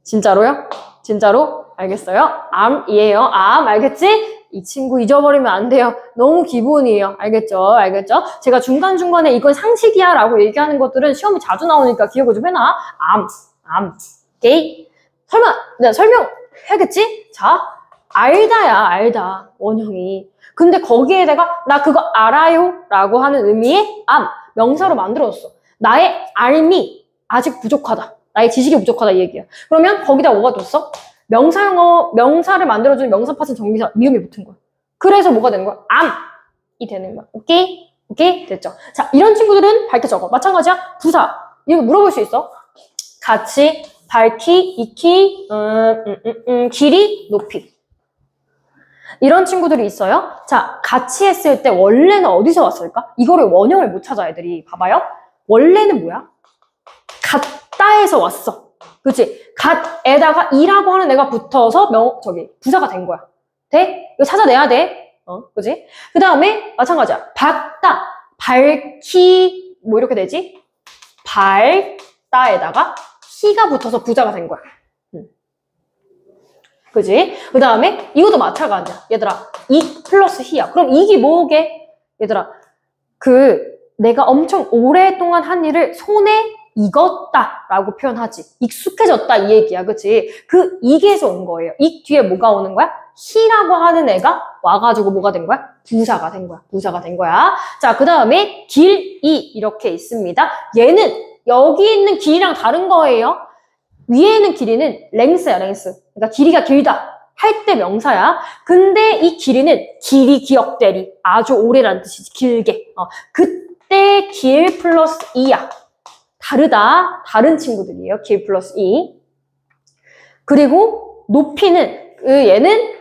진짜로요? 진짜로? 알겠어요? 암이에요. 암. 알겠지? 이 친구 잊어버리면 안 돼요. 너무 기본이에요. 알겠죠? 알겠죠? 제가 중간중간에 이건 상식이야 라고 얘기하는 것들은 시험에 자주 나오니까 기억을 좀 해놔. 암. 오케이? 설마, 내가 설명해야겠지? 자, 알다. 원형이. 근데 거기에다가 나 그거 알아요? 라고 하는 의미의 명사로 만들어줬어. 나의 알미 아직 부족하다. 나의 지식이 부족하다 이 얘기야. 그러면 거기다 뭐가 뒀어? 명사를 만들어주는 명사 파트 정비사 미음이 붙은 거야. 그래서 뭐가 되는 거야? 암이 되는 거야. 오케이? 됐죠? 자, 이런 친구들은 밝게 적어. 마찬가지야. 부사. 이거 물어볼 수 있어. 같이, 밝기, 익히, 길이, 높이. 이런 친구들이 있어요. 자, 같이 했을 때 원래는 어디서 왔을까? 이거를 원형을 못 찾아 애들이. 봐봐요. 원래는 뭐야? 같다에서 왔어. 그치? 갓에다가 이라고 하는 애가 붙어서 부사가 된 거야. 돼? 이거 찾아내야 돼. 그치? 그 다음에 마찬가지야. 밝다, 밝히, 뭐 이렇게 되지? 밝다에다가 히가 붙어서 부사가 된 거야. 그치? 그 다음에 이것도 마찬가지야. 얘들아, 이 플러스 히야. 그럼 이게 뭐게? 얘들아, 내가 엄청 오랫동안 한 일을 손에 익었다 라고 표현하지. 익숙해졌다 이 얘기야. 그치? 이게서 온 거예요. 이 뒤에 뭐가 오는 거야? 히라고 하는 애가 와가지고 뭐가 된 거야? 부사가 된 거야. 자, 그 다음에 이 이렇게 있습니다. 얘는 여기 있는 길이랑 다른 거예요. 위에 있는 길이는 랭스야, 랭스. 그러니까 길이가 길다 할 때 명사야. 근데 이 길이는 길이 기억되리. 아주 오래라는 뜻이지. 길게. 그때 길 플러스 이야. 다른 친구들이에요. 길 플러스 이. 그리고 높이는 얘는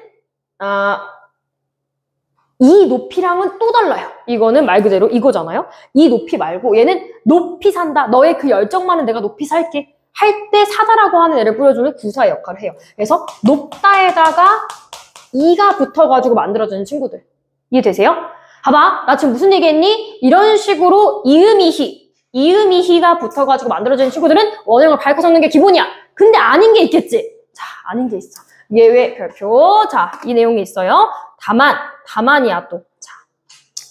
이 높이랑은 또 달라요. 이거는 말 그대로 이거잖아요. 이 높이 말고 얘는 높이 산다. 너의 그 열정만은 내가 높이 살게. 할 때 사다라고 하는 애를 뿌려주는 부사의 역할을 해요. 그래서 높다에다가 이가 붙어가지고 만들어주는 친구들. 이해되세요? 봐봐. 나 지금 무슨 얘기했니? 이런 식으로 이음이히가 붙어가지고 만들어지는 친구들은 원형을 밝게 적는 게 기본이야. 근데 아닌 게 있겠지? 자, 아닌 게 있어. 예외 별표. 자, 이 내용이 있어요. 다만이야 또. 자,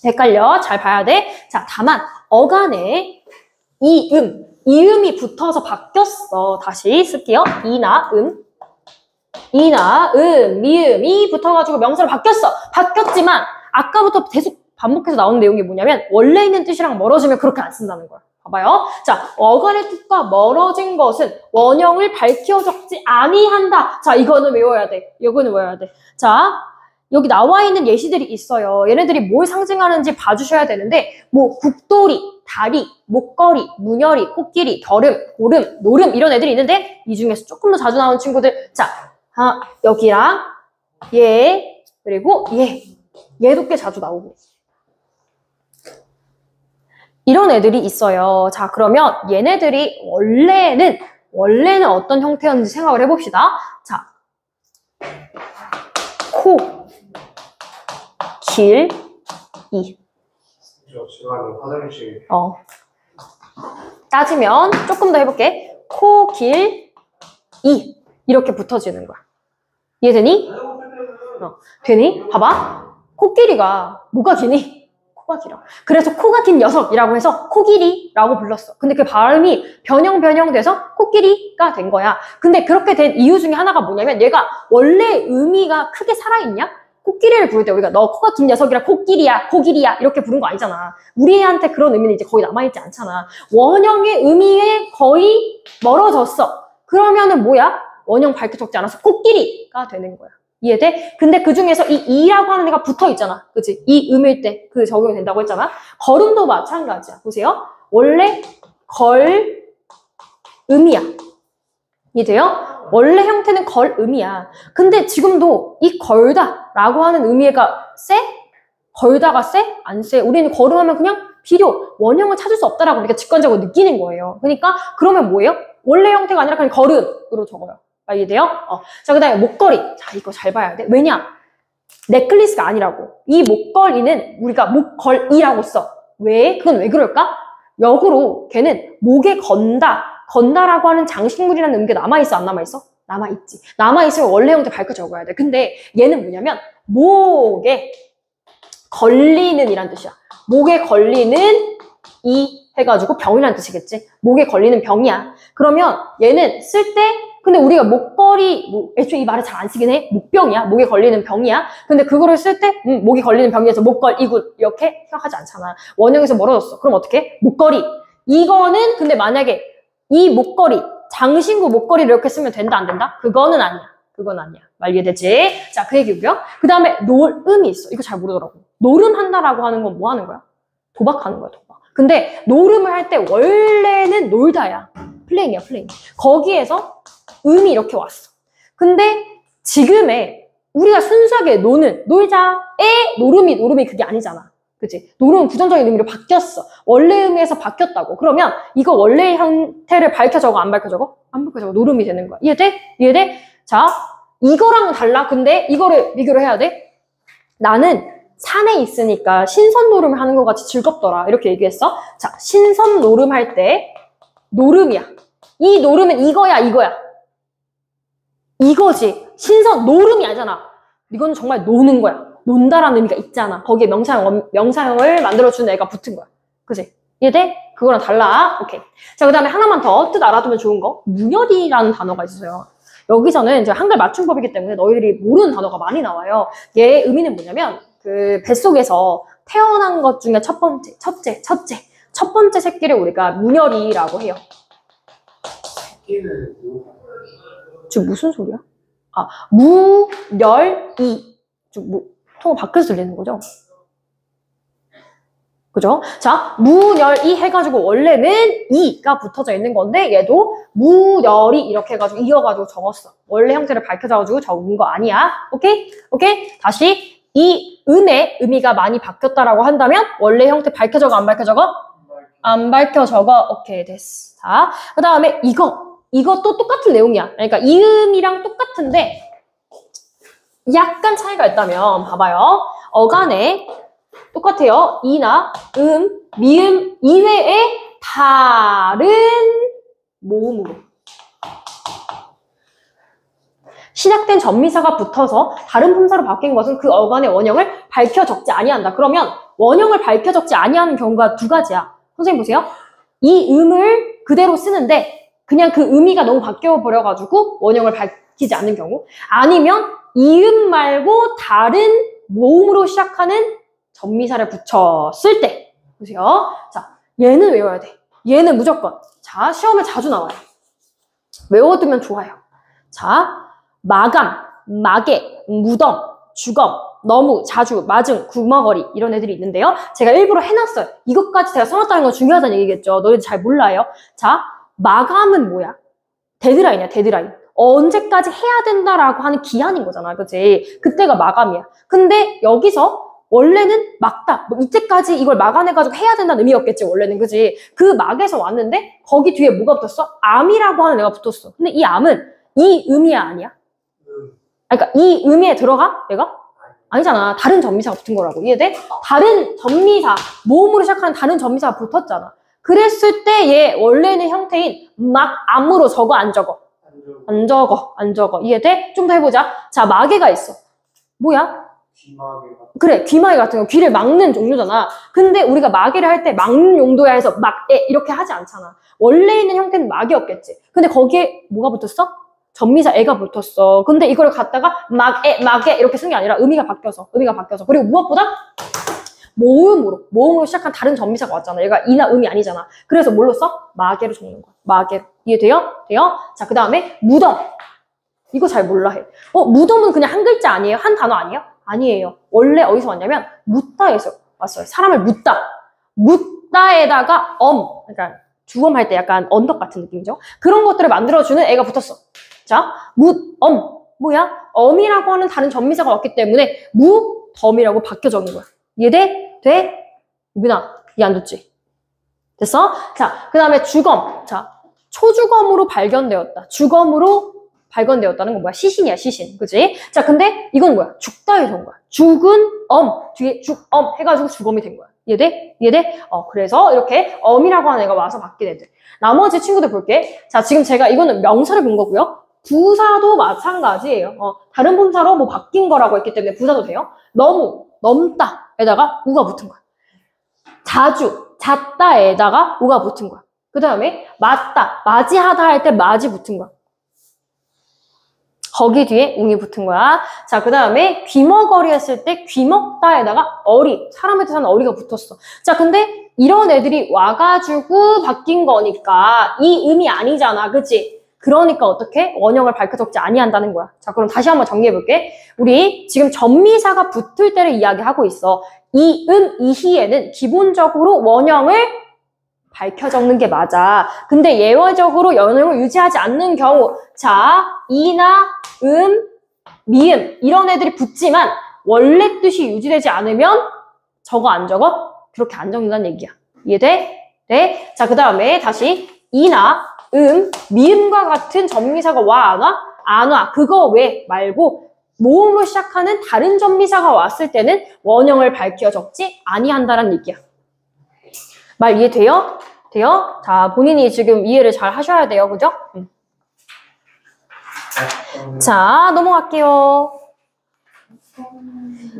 헷갈려. 잘 봐야 돼. 자, 다만 어간에 이음이 붙어서 바뀌었어. 다시 쓸게요. 이나 미음이 붙어가지고 명사로 바뀌었지만 아까부터 계속 반복해서 나오는 내용이 뭐냐면 원래 있는 뜻이랑 멀어지면 그렇게 안 쓴다는 거야. 봐봐요. 자, 어간의 뜻과 멀어진 것은 원형을 밝혀 적지 아니한다. 자, 이거는 외워야 돼. 자, 여기 나와 있는 예시들이 있어요. 얘네들이 뭘 상징하는지 봐주셔야 되는데 뭐 국돌이, 다리, 목걸이, 문열이, 코끼리, 겨름, 고름, 노름 이런 애들이 있는데 이 중에서 조금 더 자주 나오는 친구들. 자, 여기랑 얘 그리고 얘도 꽤 자주 나오고 이런 애들이 있어요. 자, 그러면 얘네들이 원래는 어떤 형태였는지 생각을 해봅시다. 자, 코, 길, 이. 제가 화장실. 따지면 조금 더 해볼게. 코, 길, 이. 이렇게 붙어지는 거야. 이해되니? 되니? 봐봐. 코끼리가 뭐가 기니? 코가 길어. 그래서 코가 긴 녀석이라고 해서 코끼리라고 불렀어. 근데 그 발음이 변형돼서 코끼리가 된 거야. 근데 그렇게 된 이유 중에 하나가 뭐냐면 얘가 원래 의미가 크게 살아있냐? 코끼리를 부를 때 우리가 너 코가 긴 녀석이라 코끼리야, 코끼리야 이렇게 부른 거 아니잖아. 우리한테 그런 의미는 이제 거의 남아있지 않잖아. 원형의 의미에 거의 멀어졌어. 그러면은 뭐야? 원형 밝게 적지 않아서 코끼리가 되는 거야. 이해돼? 근데 그 중에서 이 이라고 하는 애가 붙어 있잖아. 그치? 이 음일 때 그 적용이 된다고 했잖아. 걸음도 마찬가지야. 보세요. 원래 걸음이야. 이해돼요? 원래 형태는 걸음이야. 근데 지금도 이 걸다 라고 하는 의미가 세? 걸다가 세? 안 세? 우리는 걸음하면 그냥 비료, 원형을 찾을 수 없다라고 우리가 직관적으로 느끼는 거예요. 그러니까 그러면 뭐예요? 원래 형태가 아니라 그냥 걸음으로 적어요. 이해돼요? 자, 그 다음에 목걸이. 자, 이거 잘 봐야 돼. 왜냐? 넥클리스가 아니라고. 이 목걸이는 우리가 목걸이라고 써. 왜? 그건 왜 그럴까? 역으로 걔는 목에 건다라고 하는 장식물이라는 의미가 남아있어, 안 남아있어? 남아있지. 남아있으면 원래 형태 밝혀 적어야 돼. 근데 얘는 뭐냐면 목에 걸리는 이란 뜻이야. 목에 걸리는 이 해가지고 병이라는 뜻이겠지. 목에 걸리는 병이야. 그러면 얘는 쓸 때 근데 우리가 목걸이, 애초에 이 말을 잘 안 쓰긴 해. 목병이야. 목에 걸리는 병이야. 근데 그거를 쓸 때 목에 걸리는 병이어서 목걸이군 이렇게 생각하지 않잖아. 원형에서 멀어졌어. 그럼 어떻게? 목걸이. 이거는 근데 만약에 이 목걸이, 장신구 목걸이를 이렇게 쓰면 된다 안 된다? 그거는 아니야. 그건 아니야. 말 이해되지? 자, 그 얘기고요. 그 다음에 노름이 있어. 이거 잘 모르더라고. 노름한다라고 하는 건 뭐 하는 거야? 도박하는 거야, 도박. 근데 노름을 할 때 원래는 놀다야. 플레잉이야, 플레잉. 거기에서 음이 이렇게 왔어. 근데 지금의 우리가 순수하게 놀자의 노름이 그게 아니잖아. 그치? 노름은 부정적인 의미로 바뀌었어. 원래 의미에서 바뀌었다고. 그러면 이거 원래의 형태를 밝혀 적어, 안 밝혀 적어? 안 밝혀 적어. 노름이 되는 거야. 이해돼? 이해돼? 자, 이거랑은 달라. 근데 이거를 비교를 해야 돼. 나는 산에 있으니까 신선 노름을 하는 것 같이 즐겁더라. 이렇게 얘기했어. 자, 신선 노름 할 때 노름이야. 이 노름은 이거야. 이거지. 신선 노름이 아니잖아. 이건 정말 노는 거야. 논다라는 의미가 있잖아. 거기에 명사형을 만들어주는 애가 붙은 거야. 그치? 이해돼? 그거랑 달라. 오케이. 자, 그 다음에 하나만 더 뜻 알아두면 좋은 거. 문열이라는 단어가 있어요. 여기서는 이제 한글 맞춤법이기 때문에 너희들이 모르는 단어가 많이 나와요. 얘의 의미는 뭐냐면 그 뱃속에서 태어난 것 중에 첫 번째 새끼를 우리가 문열이라고 해요. 지금 무슨 소리야? 아, 무열이. 통화 밖에서 들리는 거죠? 그죠? 자, 무열이 해가지고 원래는 이가 붙어져 있는 건데 얘도 무열이 이렇게 해가지고 이어가지고 적었어. 원래 형태를 밝혀져가지고 적은 거 아니야. 오케이? 오케이? 다시 이 음의 의미가 많이 바뀌었다라고 한다면 원래 형태 밝혀 적어, 안 밝혀 적어? 안 밝혀 적어. 오케이, 됐어. 자, 그 다음에 이것도 똑같은 내용이야. 그러니까 이음이랑 똑같은데 약간 차이가 있다면 봐봐요. 어간에 똑같아요. 이나 미음 이외에 다른 모음으로 시작된 전미사가 붙어서 다른 품사로 바뀐 것은 그 어간의 원형을 밝혀 적지 아니한다. 그러면 원형을 밝혀 적지 아니하는 경우가 두 가지야. 선생님 보세요. 이 음을 그대로 쓰는데 그냥 그 의미가 너무 바뀌어 버려가지고 원형을 밝히지 않는 경우, 아니면 이음 말고 다른 모음으로 시작하는 전미사를 붙였을 때. 보세요. 자, 얘는 외워야 돼. 얘는 무조건. 자, 시험에 자주 나와요. 외워두면 좋아요. 자, 마감, 마개, 무덤, 주검, 너무, 자주, 마증, 구멍거리 이런 애들이 있는데요. 제가 일부러 해놨어요. 이것까지 제가 써놨다는 건 중요하다는 얘기겠죠. 너희들 잘 몰라요. 자, 마감은 뭐야? 데드라인이야, 데드라인. 언제까지 해야 된다라고 하는 기한인 거잖아. 그치? 그때가 마감이야. 근데 여기서 원래는 막다. 뭐 이때까지 이걸 막아내가지고 해야 된다는 의미였겠지, 원래는. 그치? 그 막에서 왔는데 거기 뒤에 뭐가 붙었어? 암이라고 하는 애가 붙었어. 근데 이 암은 이 의미야, 아니야? 그러니까 이 의미에 들어가? 얘가? 아니잖아. 다른 전미사가 붙은 거라고. 이해돼? 다른 전미사, 모음으로 시작하는 다른 전미사가 붙었잖아. 그랬을 때 얘 원래는 형태인 막암으로 적어, 안 적어? 안 적어. 이해돼? 좀 더 해보자. 자, 마개가 있어. 뭐야? 귀마개가. 그래, 귀마개 같은 거 귀를 막는 종류잖아. 근데 우리가 마개를 할 때 막는 용도야 해서 막에 이렇게 하지 않잖아. 원래 있는 형태는 막이었겠지. 근데 거기에 뭐가 붙었어? 전미사 애가 붙었어. 근데 이걸 갖다가 막에 이렇게 쓴 게 아니라 의미가 바뀌어서. 그리고 무엇보다 모음으로 시작한 다른 전미사가 왔잖아. 얘가 이나 음이 아니잖아. 그래서 뭘로 써? 마개로 적는 거야. 마개로. 이해돼요? 돼요? 자, 그 다음에 무덤. 이거 잘 몰라 해. 무덤은 그냥 한 글자 아니에요? 한 단어 아니에요? 아니에요. 원래 어디서 왔냐면 묻다에서 왔어요. 사람을 묻다. 묻다에다가 그러니까 주엄할 때 약간 언덕 같은 느낌이죠. 그런 것들을 만들어주는 애가 붙었어. 자, 뭐야? 엄이라고 하는 다른 전미사가 왔기 때문에 무덤이라고 바뀌어 적는 거야. 이해돼? 돼? 유빈아, 이해 안 됐지? 됐어? 자, 그 다음에 주검. 자, 초주검으로 발견되었다. 주검으로 발견되었다는 건 뭐야? 시신이야, 시신. 그치? 자, 근데 이건 뭐야? 죽다에서 온 거야. 죽은 뒤에 죽엄 해가지고 주검이 된 거야. 이해돼? 그래서 이렇게 엄이라고 하는 애가 와서 바뀌게 돼. 나머지 친구들 볼게. 자, 지금 제가 이거는 명사를 본 거고요. 부사도 마찬가지예요. 다른 본사로 뭐 바뀐 거라고 했기 때문에 부사도 돼요. 너무, 넘다에다가 우가 붙은 거야. 자주, 잦다에다가 우가 붙은 거야. 그 다음에 맞다, 맞이하다 할 때 맞이 붙은 거야. 거기 뒤에 웅이 붙은 거야. 자, 그 다음에 귀머거리 했을 때 귀먹다에다가 사람의 뜻하는 어리가 붙었어. 자, 근데 이런 애들이 와가지고 바뀐 거니까 이 음이 아니잖아. 그치? 그러니까 어떻게? 원형을 밝혀 적지 아니한다는 거야. 자, 그럼 다시 한번 정리해볼게. 우리 지금 전미사가 붙을 때를 이야기하고 있어. 이 이희에는 기본적으로 원형을 밝혀 적는 게 맞아. 근데 예외적으로 원형을 유지하지 않는 경우, 자, 이나 미음 이런 애들이 붙지만 원래 뜻이 유지되지 않으면 적어 안 적어? 그렇게 안 적는다는 얘기야. 이해돼? 네. 자, 그 다음에 다시 이나 미음과 같은 전미사가 와, 안 와. 그거 왜 말고 모음으로 시작하는 다른 전미사가 왔을 때는 원형을 밝혀 적지 아니한다는 얘기야. 말 이해돼요? 돼요? 자, 본인이 지금 이해를 잘 하셔야 돼요. 그죠? 자, 넘어갈게요.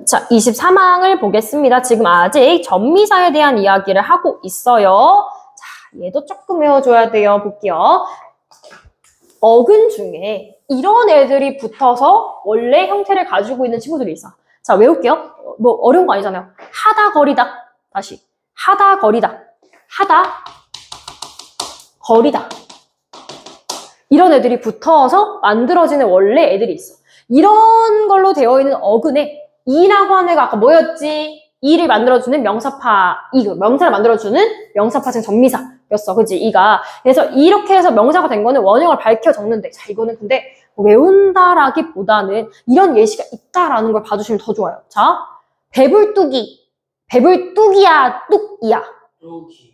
자, 23항을 보겠습니다. 지금 아직 전미사에 대한 이야기를 하고 있어요. 자, 얘도 조금 외워줘야 돼요. 볼게요. 어근 중에 이런 애들이 붙어서 원래 형태를 가지고 있는 친구들이 있어. 자, 외울게요. 뭐 어려운 거 아니잖아요. 하다, 거리다. 다시. 하다, 거리다. 하다, 거리다. 이런 애들이 붙어서 만들어지는 원래 애들이 있어. 이런 걸로 되어 있는 어근에 이라고 하는 애가 아까 뭐였지? 이를 만들어주는 명사를 만들어주는 명사파생 전미사였어. 그치? 이가. 그래서 이렇게 해서 명사가 된 거는 원형을 밝혀 적는데, 자, 이거는 근데 외운다라기보다는 이런 예시가 있다라는 걸 봐주시면 더 좋아요. 자, 배불뚝이. 배불뚝이야, 뚝이야. 뚝이.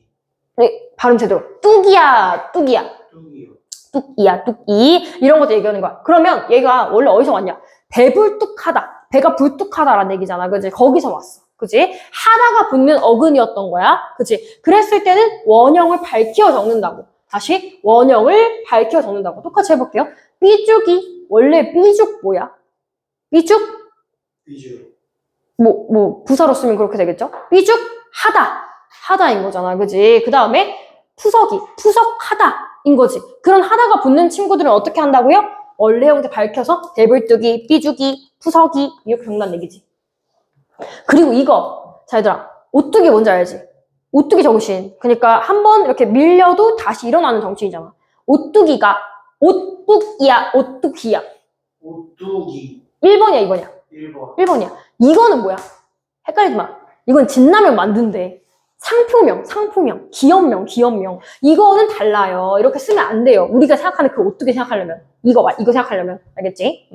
네, 발음 제대로. 뚝이야. 뚝이요. 뚝이야, 뚝이. 이런 것도 얘기하는 거야. 그러면 얘가 원래 어디서 왔냐? 배불뚝하다. 배가 불뚝하다라는 얘기잖아. 그치? 거기서 왔어. 그치? 하다가 붙는 어근이었던 거야. 그치? 그랬을 때는 원형을 밝혀 적는다고. 다시 원형을 밝혀 적는다고. 똑같이 해볼게요. 삐죽이. 원래 삐죽 뭐야? 삐죽? 부사로 쓰면 그렇게 되겠죠? 삐죽 하다인 거잖아. 그치? 그 다음에 푸석하다인 거지. 그런 하다가 붙는 친구들은 어떻게 한다고요? 원래 형태 밝혀서 대불뚝이, 삐죽이, 푸석이 이렇게 적는다는 얘기지. 그리고 이거, 자, 얘들아, 오뚜기 뭔지 알지? 오뚜기 정신. 그러니까 한번 이렇게 밀려도 다시 일어나는 정신이잖아. 오뚜기가 오뚜기야. 오뚜기. 1번이야, 2번이야? 1번. 1번이야. 이거는 뭐야? 헷갈리지 마. 이건 진라면 만든대. 상표명, 기업명. 이거는 달라요. 이렇게 쓰면 안 돼요. 우리가 생각하는 그 오뚜기 생각하려면. 이거 생각하려면. 알겠지?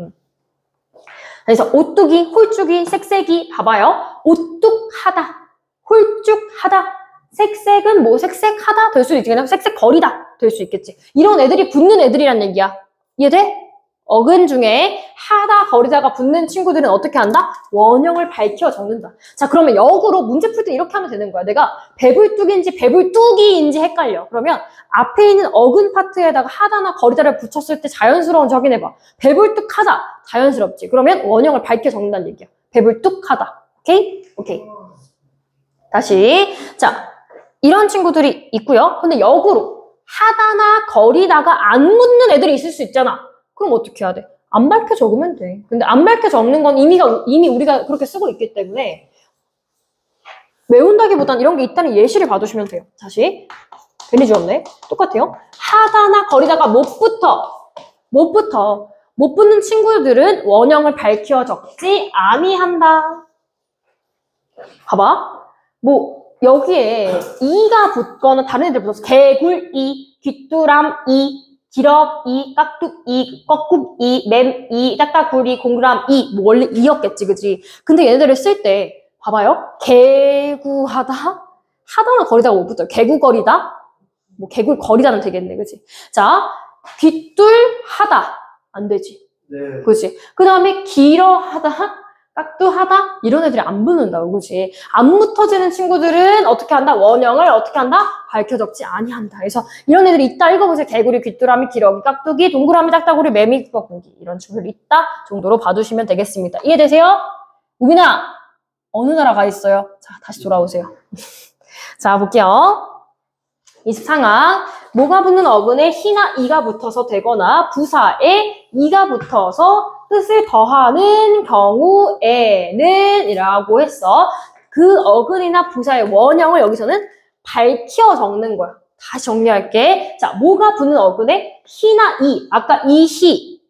그래서 오뚜기, 홀쭉이, 색색이 봐봐요. 오뚝하다, 홀쭉하다. 색색은 뭐 색색하다 될 수도 있지. 그냥 색색거리다 될 수 있겠지. 이런 애들이 붙는 애들이란 얘기야. 이해돼? 어근 중에 하다, 거리다가 붙는 친구들은 어떻게 한다? 원형을 밝혀 적는다. 자, 그러면 역으로 문제 풀 때 이렇게 하면 되는 거야. 내가 배불뚝인지 배불뚝이인지 헷갈려. 그러면 앞에 있는 어근 파트에다가 하다나 거리다를 붙였을 때 자연스러운지 확인해봐. 배불뚝하다. 자연스럽지. 그러면 원형을 밝혀 적는다는 얘기야. 배불뚝하다. 오케이? 오케이. 다시. 자, 이런 친구들이 있고요. 근데 역으로 하다나 거리다가 안 붙는 애들이 있을 수 있잖아. 그럼 어떻게 해야 돼? 안 밝혀 적으면 돼. 근데 안 밝혀 적는 건 이미 우리가 그렇게 쓰고 있기 때문에 외운다기보단 이런 게 있다는 예시를 봐두시면 돼요. 다시. 괜히 지웠네. 똑같아요. 하다나 거리다가 못 붙는 친구들은 원형을 밝혀 적지 아니한다. 봐봐. 뭐 여기에 이가 붙거나 다른 애들 붙어서 개굴이, 귀뚜람이, 기럽이, 깍둑이, 꺽국이, 맴이, 딱따구리, 공그람이 뭐 원래 이였겠지, 그지? 근데 얘네들을 쓸 때 봐봐요. 개구하다? 하다나 거리다가 못 붙어요. 개구거리다? 뭐 개굴거리다는 되겠네, 그지? 자, 귀뚤하다 안 되지. 네. 그지? 그 다음에 길어하다? 깍두하다? 이런 애들이 안 붙는다고, 그지? 안 붙어지는 친구들은 어떻게 한다? 원형을 어떻게 한다? 밝혀 적지 아니한다. 그래서 이런 애들이 있다. 읽어보세요. 개구리, 귀뚜라미, 기러기, 깍두기, 동그라미, 딱따구리, 매미, 뻐꾸기. 이런 친구들이 있다 정도로 봐두시면 되겠습니다. 이해되세요? 우빈아, 어느 나라 가 있어요? 자, 다시 돌아오세요. 자, 볼게요. 24항. 뭐가 붙는 어근에 히나 이가 붙어서 되거나 부사에 이가 붙어서 뜻을 더하는 경우에는 이라고 했어. 그 어근이나 부사의 원형을 여기서는 밝혀 적는 거야. 다시 정리할게. 자, 뭐가 붙는 어근에 히나 이. 아까 이히.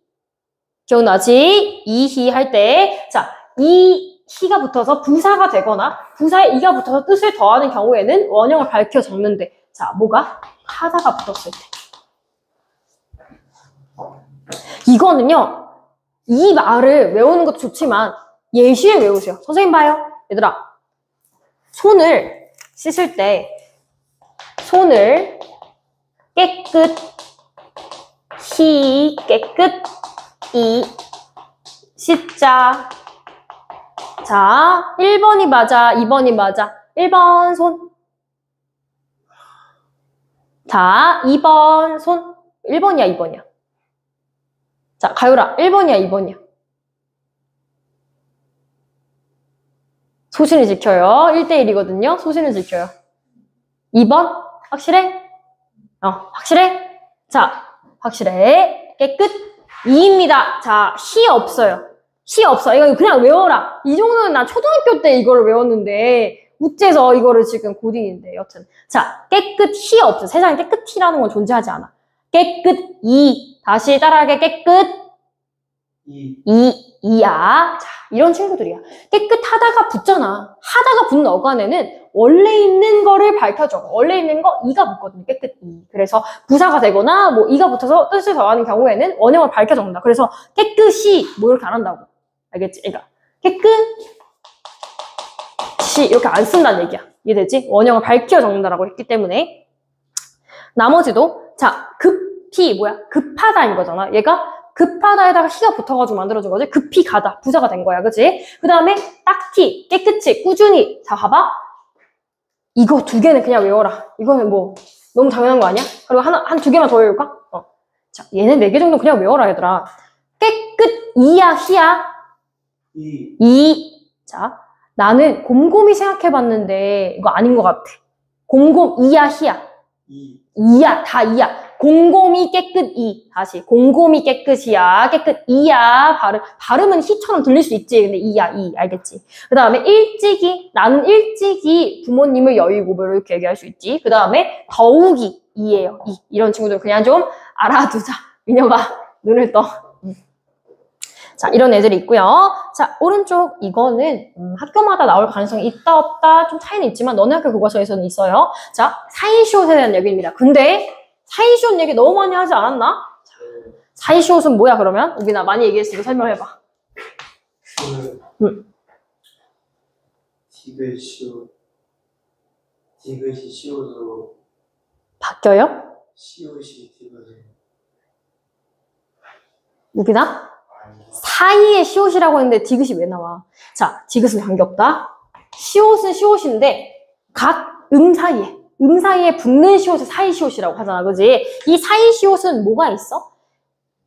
기억나지? 이히 할 때. 자, 이 히가 붙어서 부사가 되거나 부사에 이가 붙어서 뜻을 더하는 경우에는 원형을 밝혀 적는데. 자, 뭐가? 하다가 붙었을 때. 이거는요. 이 말을 외우는 것도 좋지만 예시를 외우세요. 선생님 봐요. 얘들아. 손을 씻을 때 손을 깨끗이 깨끗이 씻자. 자, 1번이 맞아. 2번이 맞아. 1번 손. 자, 2번 손. 1번이야, 2번이야. 자, 가요라. 1번이야, 2번이야. 소신을 지켜요. 1대1이거든요. 소신을 지켜요. 2번? 확실해? 확실해? 자, 확실해. 깨끗. 2입니다. 자, 시 없어요. 시 없어. 이거 그냥 외워라. 이 정도는 나 초등학교 때 이거를 외웠는데 우째서 이거를 지금 고딩인데 여튼. 자, 깨끗이 없어. 세상에 깨끗이라는 건 존재하지 않아. 깨끗이. 다시 따라하게 깨끗. 이야. 자, 이런 친구들이야. 깨끗하다가 붙잖아. 하다가 붙는 어간에는 원래 있는 거를 밝혀줘. 원래 있는 거 이가 붙거든요. 깨끗이. 그래서 부사가 되거나 뭐 이가 붙어서 뜻을 더하는 경우에는 원형을 밝혀 적는다. 그래서 깨끗이 뭐 이렇게 안 한다고. 알겠지? 그러니까 깨끗이 이렇게 안 쓴다는 얘기야. 이해되지? 원형을 밝혀 적는다라고 했기 때문에. 나머지도 자, 급히 뭐야? 급하다인 거잖아. 얘가 급하다에다가 히가 붙어가지고 만들어진 거지. 급히 가다. 부사가 된 거야. 그치? 그 다음에 딱히, 깨끗이, 꾸준히. 자, 봐봐. 이거 두 개는 그냥 외워라. 이거는 뭐 너무 당연한 거 아니야? 그리고 한 두 개만 더 외울까? 자, 얘는 4개 정도 그냥 외워라, 얘들아. 깨끗이야, 히야? 이. 자, 나는 곰곰이 생각해봤는데 이거 아닌 것 같아. 곰곰이야, 히야? 이야, 다 이야. 곰곰이 깨끗이. 다시. 곰곰이 깨끗이야. 깨끗이야. 발음은 히처럼 들릴 수 있지. 근데 이야, 이. 알겠지? 그 다음에 일찍이. 나는 일찍이 부모님을 여의고 뭐 이렇게 얘기할 수 있지. 그 다음에 더욱이. 이예요. 이. 이런 친구들 그냥 좀 알아두자. 민혁아, 눈을 떠. 자, 이런 애들이 있고요. 자, 오른쪽 이거는 학교마다 나올 가능성이 있다 없다 좀 차이는 있지만 너네 학교 교과서에서는 있어요. 자, 사이시옷에 대한 얘기입니다. 근데 사이시옷 얘기 너무 많이 하지 않았나? 사이시옷은 뭐야 그러면? 우빈아 많이 얘기했으니까 설명해봐. 디귿이 시옷으로 바뀌어요? 시옷이 디귿이 우빈아? 사이에 시옷이라고 했는데 디귿이 왜 나와? 자, 디귿은 관계없다. 시옷은 시옷인데 각 음 사이에 붙는 시옷을 사이 시옷이라고 하잖아, 그지? 이 사이 시옷은 뭐가 있어?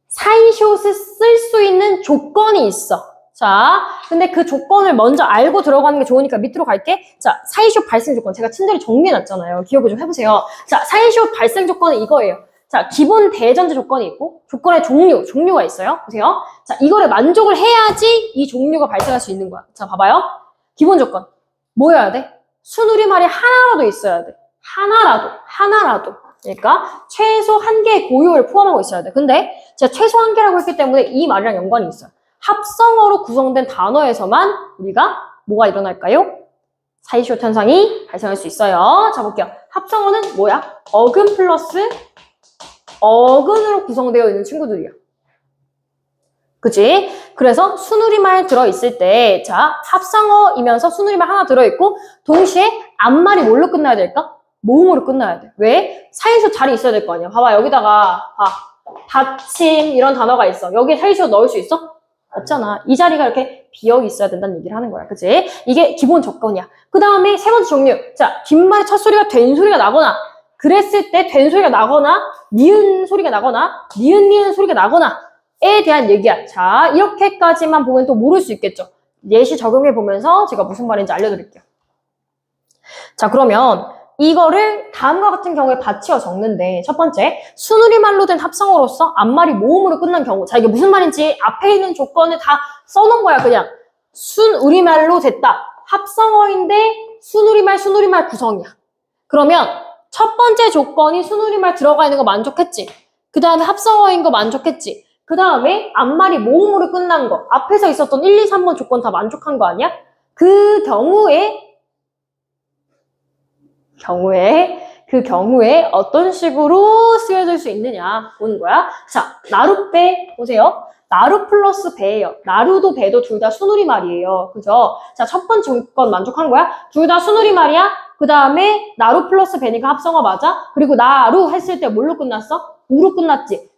사이 시옷을 쓸 수 있는 조건이 있어. 자, 근데 그 조건을 먼저 알고 들어가는 게 좋으니까 밑으로 갈게. 자, 사이 시옷 발생 조건 제가 친절히 정리해놨잖아요. 기억을 좀 해보세요. 자, 사이 시옷 발생 조건은 이거예요. 자, 기본 대전제 조건이 있고 조건의 종류가 있어요. 보세요. 자, 이거를 만족을 해야지 이 종류가 발생할 수 있는 거야. 자, 봐봐요. 기본 조건 뭐여야 돼? 순우리말이 하나라도 있어야 돼. 하나라도. 그러니까 최소 한 개의 고유어를 포함하고 있어야 돼. 근데 제가 최소 한 개라고 했기 때문에 이 말이랑 연관이 있어요. 합성어로 구성된 단어에서만 우리가 뭐가 일어날까요? 사이시옷 현상이 발생할 수 있어요. 자, 볼게요. 합성어는 뭐야? 어근 플러스 어근으로 구성되어 있는 친구들이야. 그치? 그래서 순우리말 들어있을 때, 자, 합성어이면서 순우리말 하나 들어있고, 동시에 앞말이 뭘로 끝나야 될까? 모음으로 끝나야 돼. 왜? 사이시옷 자리 있어야 될 거 아니야. 봐봐, 여기다가, 받침, 이런 단어가 있어. 여기에 사이시옷 넣을 수 있어? 없잖아. 이 자리가 이렇게 비어 있어야 된다는 얘기를 하는 거야. 그치? 이게 기본 조건이야. 그 다음에 세 번째 종류. 자, 뒷말의 첫 소리가 된 소리가 나거나, 그랬을 때 된 소리가 나거나, 니은 소리가 나거나, 니은 소리가 나거나, 에 대한 얘기야. 자, 이렇게까지만 보면 또 모를 수 있겠죠. 예시 적용해 보면서 제가 무슨 말인지 알려드릴게요. 자, 그러면 이거를 다음과 같은 경우에 받치어 적는데, 첫 번째, 순우리말로 된 합성어로서 앞말이 모음으로 끝난 경우. 자, 이게 무슨 말인지 앞에 있는 조건을 다 써놓은 거야, 그냥. 순우리말로 됐다. 합성어인데 순우리말 구성이야. 그러면 첫 번째 조건이 순우리말 들어가 있는 거 만족했지. 그 다음에 합성어인 거 만족했지. 그 다음에 앞말이 모음으로 끝난 거. 앞에서 있었던 1, 2, 3번 조건 다 만족한 거 아니야? 그 경우에 어떤 식으로 쓰여질 수 있느냐 보는 거야. 자, 나룻배 보세요. 나루 플러스 배예요. 나루도 배도 둘 다 순우리말이에요. 그죠? 자, 첫 번째 조건 만족한 거야. 둘 다 순우리말이야. 그 다음에 나루 플러스 배니까 합성어 맞아. 그리고 나루 했을 때 뭘로 끝났어? 우로 끝났지.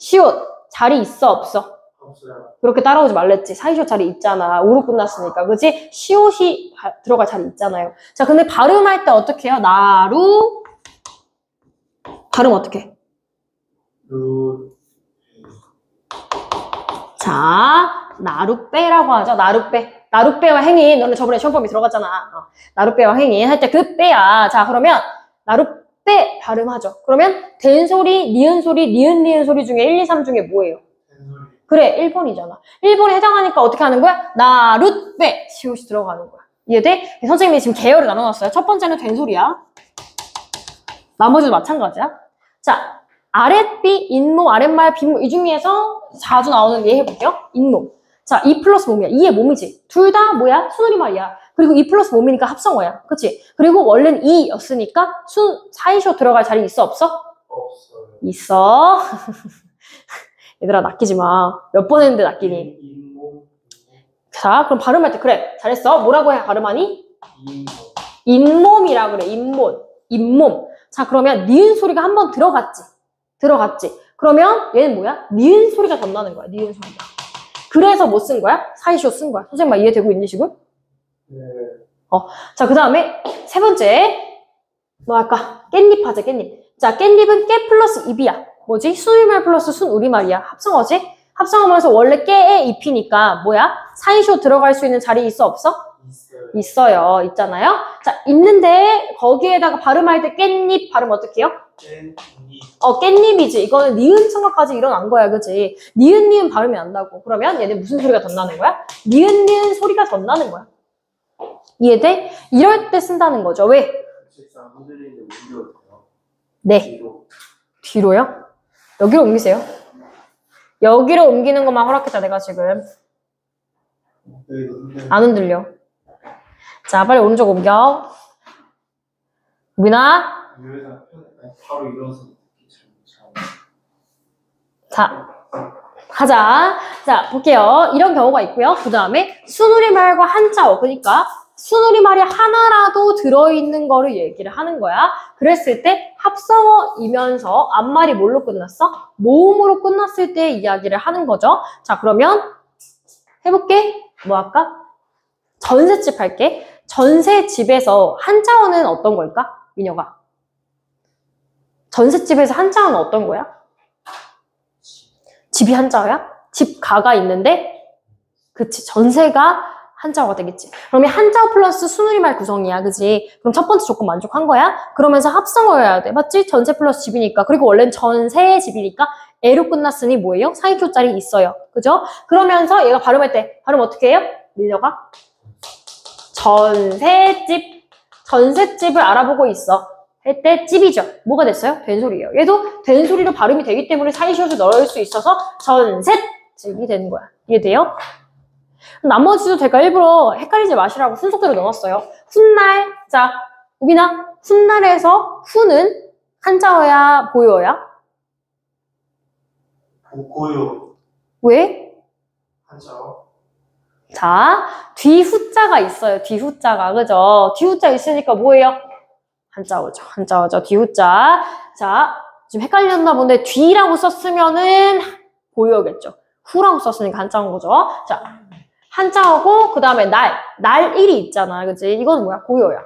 시옷 자리 있어 없어? 없어요. 그렇게 따라오지 말랬지. 사이시옷 자리 있잖아. 우로 끝났으니까. 그치? 시옷이 들어갈 자리 있잖아요. 자, 근데 발음할 때 어떻게 해요? 나루 발음 어떻게 해? 자, 나룻배라고 하죠. 나룻배와 행인. 너네 저번에 시험 범위 들어갔잖아. 나룻배와 행인 할 때 그 빼야. 자, 그러면 나룻배 발음하죠. 그러면 된 소리, 니은 소리 중에 1, 2, 3 중에 뭐예요? 그래, 1번이잖아. 1번에 해당하니까 어떻게 하는 거야? 나룻배 시옷이 들어가는 거야. 이해돼? 선생님이 지금 계열을 나눠놨어요. 첫 번째는 된 소리야. 나머지도 마찬가지야. 자, 아랫비, 인모, 아랫말, 빗모 이 중에서 자주 나오는 예 해볼게요. 인모. 자, 이 플러스 몸이야. 이의 몸이지. 둘 다 뭐야? 순우리말이야. 그리고 이 플러스 몸이니까 합성어야. 그치? 그리고 원래는 이였으니까 사이시옷 들어갈 자리 있어 없어? 없어요. 있어. 얘들아 낚이지 마. 몇 번 했는데 낚이니? 자, 그럼 발음할 때 그래. 잘했어. 뭐라고 해 발음하니? 잇몸이라 그래. 잇몸. 자, 그러면 니은 소리가 한 번 들어갔지. 그러면 얘는 뭐야? 니은 소리가 덧나는 거야. 니은 소리가. 그래서 뭐 쓴 거야? 사이시옷 쓴 거야. 선생님 말 이해되고 있니 지금? 네. 자, 그 다음에 세 번째. 뭐 할까? 깻잎 하자, 깻잎. 자, 깻잎은 깨 플러스 잎이야. 뭐지? 순우리말 플러스 순우리말이야. 합성어지? 합성어면서 원래 깨의 잎이니까 뭐야? 사이시옷 들어갈 수 있는 자리 있어 없어? 있어요. 있잖아요. 자, 있는데 거기에다가 발음할 때 깻잎 발음 어떻게 해요? 깻잎이지. 이거는 니은 청각까지 일어난 거야. 그치? 니은 발음이 난다고. 그러면 얘는 무슨 소리가 덧나는 거야? 니은 소리가 덧나는 거야. 이해돼? 이럴 때 쓴다는 거죠. 왜? 네. 뒤로요? 여기로 옮기세요. 여기로 옮기는 것만 허락했다 내가 지금. 안 흔들려. 자, 빨리 오른쪽 옮겨. 우빈아. 바로 일어서. 자, 가자. 자, 볼게요. 이런 경우가 있고요. 그 다음에 순우리말과 한자어. 그러니까 순우리말이 하나라도 들어있는 거를 얘기를 하는 거야. 그랬을 때 합성어이면서 앞말이 뭘로 끝났어? 모음으로 끝났을 때 이야기를 하는 거죠. 자, 그러면 해볼게. 뭐 할까? 전셋집 할게. 전셋집에서 한자어는 어떤 걸까? 민혁아. 전셋집에서 한자어는 어떤 거야? 집이 한자어야? 집가가 있는데 그치, 전세가 한자어가 되겠지. 그러면 한자어 플러스 순우리말 구성이야, 그지? 그럼 첫 번째 조건 만족한 거야? 그러면서 합성어여야 돼, 맞지? 전세 플러스 집이니까. 그리고 원래는 전세의 집이니까 애로 끝났으니 뭐예요? 사이교짜리 있어요, 그죠? 그러면서 얘가 발음할 때 발음 어떻게 해요? 민혁아? 전세집. 전세집을 알아보고 있어. 할 때 집이죠. 뭐가 됐어요? 된소리예요. 얘도 된소리로 발음이 되기 때문에 사이시옷을 넣을 수 있어서 전셋집이 되는 거야. 이해돼요? 나머지도 제가 일부러 헷갈리지 마시라고 순서대로 넣었어요. 훗날. 자, 우빈아. 훗날에서 후는 한자어야, 보여야? 고요. 왜? 한자어. 자, 뒤후자가 있어요. 뒤후자가. 그죠? 뒤후자 있으니까 뭐예요? 한자어죠. 한자어죠. 뒤후자. 자, 지금 헷갈렸나 본데 뒤라고 썼으면은 보여겠죠. 후라고 썼으니까 한자어인 거죠. 자, 한자어고 그 다음에 날일이 있잖아. 그치? 이건 뭐야? 고요야.